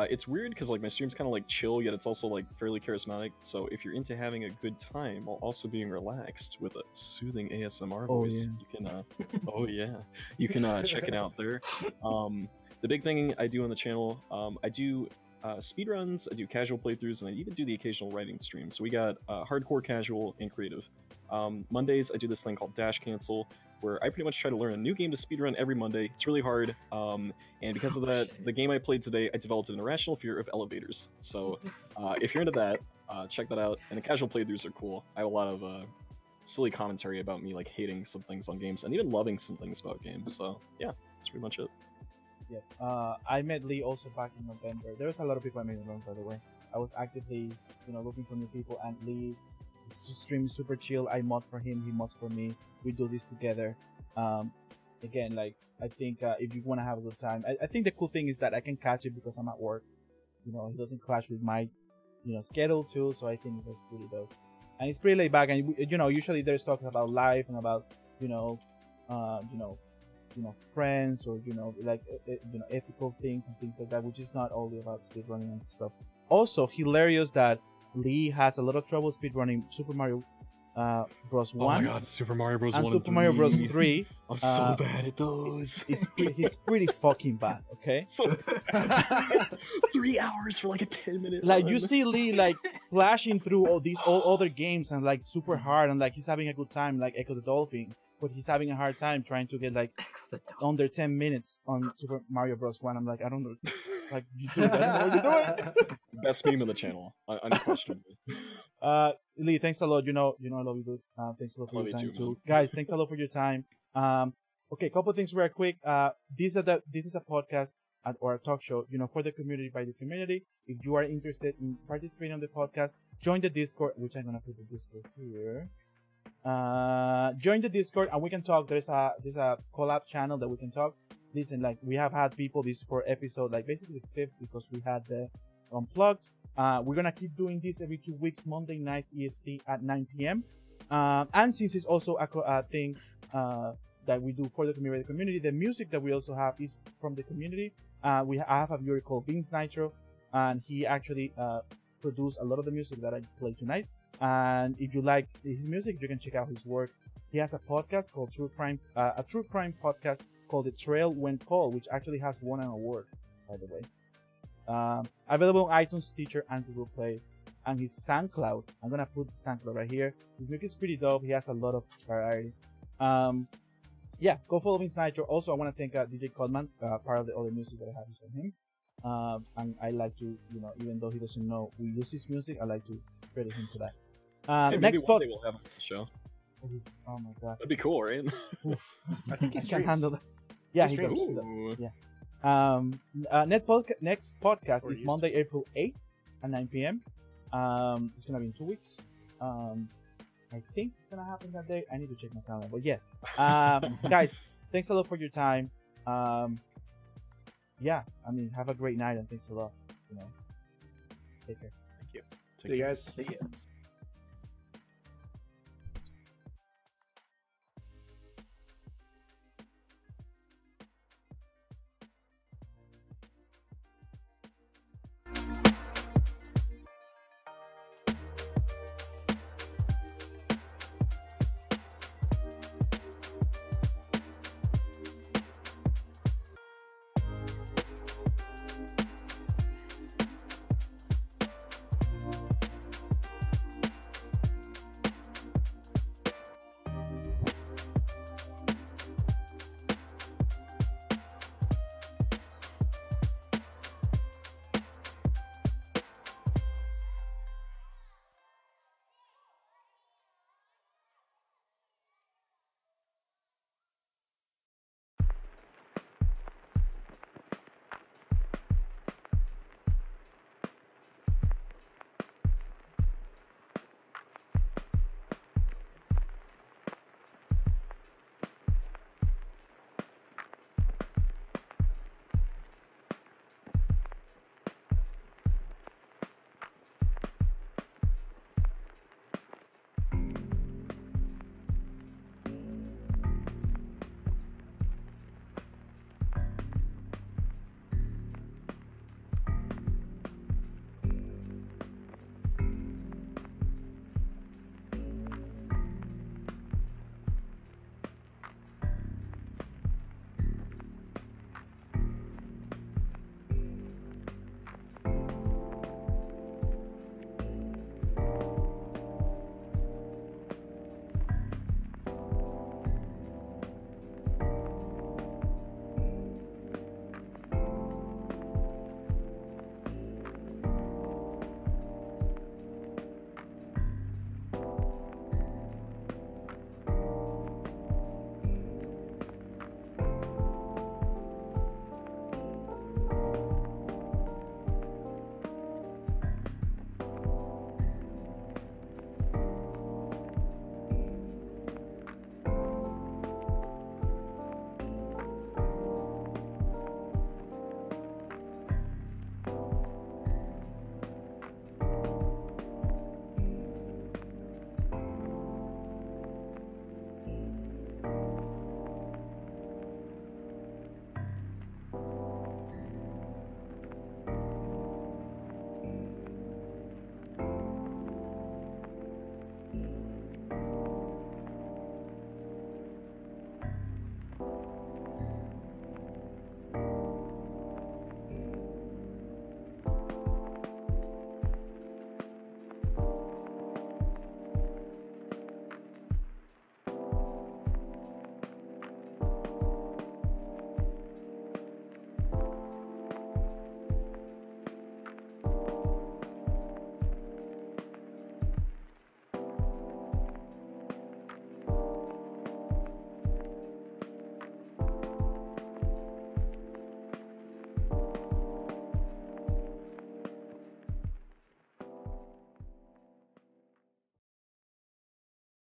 It's weird because like my stream's kind of like chill, yet it's also like fairly charismatic. So if you're into having a good time while also being relaxed with a soothing ASMR voice, you can check it out there. The big thing I do on the channel, I do speedruns, I do casual playthroughs, and I even do the occasional writing stream. So we got hardcore, casual, and creative. Mondays, I do this thing called Dash Cancel, where I pretty much try to learn a new game to speedrun every Monday. It's really hard, and because of that, the game I played today, I developed an irrational fear of elevators. So if you're into that, check that out. And the casual playthroughs are cool. I have a lot of silly commentary about me like hating some things on games and even loving some things about games. So yeah, that's pretty much it. Yeah, I met Lee also back in November. There was a lot of people I met in November, by the way. I was actively, looking for new people, and Lee stream is super chill. I mod for him, he mods for me. We do this together. Again, like I think if you want to have a good time, I think the cool thing is that I can catch it because I'm at work. He doesn't clash with my, schedule too. So I think it's pretty dope, and it's pretty laid back. And usually there's talk about life and about friends or ethical things and things like that, which is not only about speedrunning and stuff. Also hilarious that Lee has a lot of trouble speedrunning Super Mario Bros. 1. Oh my god, Super Mario Bros. 1 and Super Mario Bros. 3. I'm so bad at those. He's pretty fucking bad, okay? So 3 hours for like a 10-minute Like run. you see Lee like flashing through all these other games and like super hard and like he's having a good time like Echo the Dolphin, but he's having a hard time trying to get like under 10 minutes on Super Mario Bros. 1. I'm like, I don't know. Like, you do that, I don't know what you're doing. Best meme on the channel, unquestionably. Lee, thanks a lot. I love you, dude. Thanks a lot for your time too. Guys, thanks a lot for your time. Okay, a couple of things real quick. This is a podcast. or a talk show, for the community, by the community. If you are interested in participating on the podcast, join the Discord, which I'm gonna put the Discord here. Join the Discord and we can talk. There's a collab channel that we can talk. Listen, like we have had people. This is for episode like basically the 5th because we had the unplugged. We're gonna keep doing this every 2 weeks, Monday nights EST at 9 p.m. And since it's also a thing that we do for the community, the music that we also have is from the community. I have a viewer called Vince Nitro, and he actually produced a lot of the music that I played tonight. And if you like his music, you can check out his work. He has a podcast called a true crime podcast called The Trail When Called, which actually has won an award, by the way. Available on iTunes, Stitcher, and Google Play. And his SoundCloud, I'm gonna put the SoundCloud right here. His music is pretty dope. He has a lot of variety. Yeah, go follow Vince Nitro. Also, I want to thank DJ Codman. Part of the other music that I have is from him. And I like to, even though he doesn't know we use his music, I like to credit him for that. Hey, next maybe one day we'll have him on the show. Oh my god, That'd be cool, right? I think he I can't streams. handle that. Yeah, He he does. streams. Ooh. Yeah. Next podcast Or is used Monday, April 8th at 9 p.m. It's gonna be in 2 weeks. I think it's gonna happen that day. I need to check my calendar, but yeah. Guys, thanks a lot for your time. Yeah, I mean, have a great night and thanks a lot. Take care. Thank you. See you guys. See ya.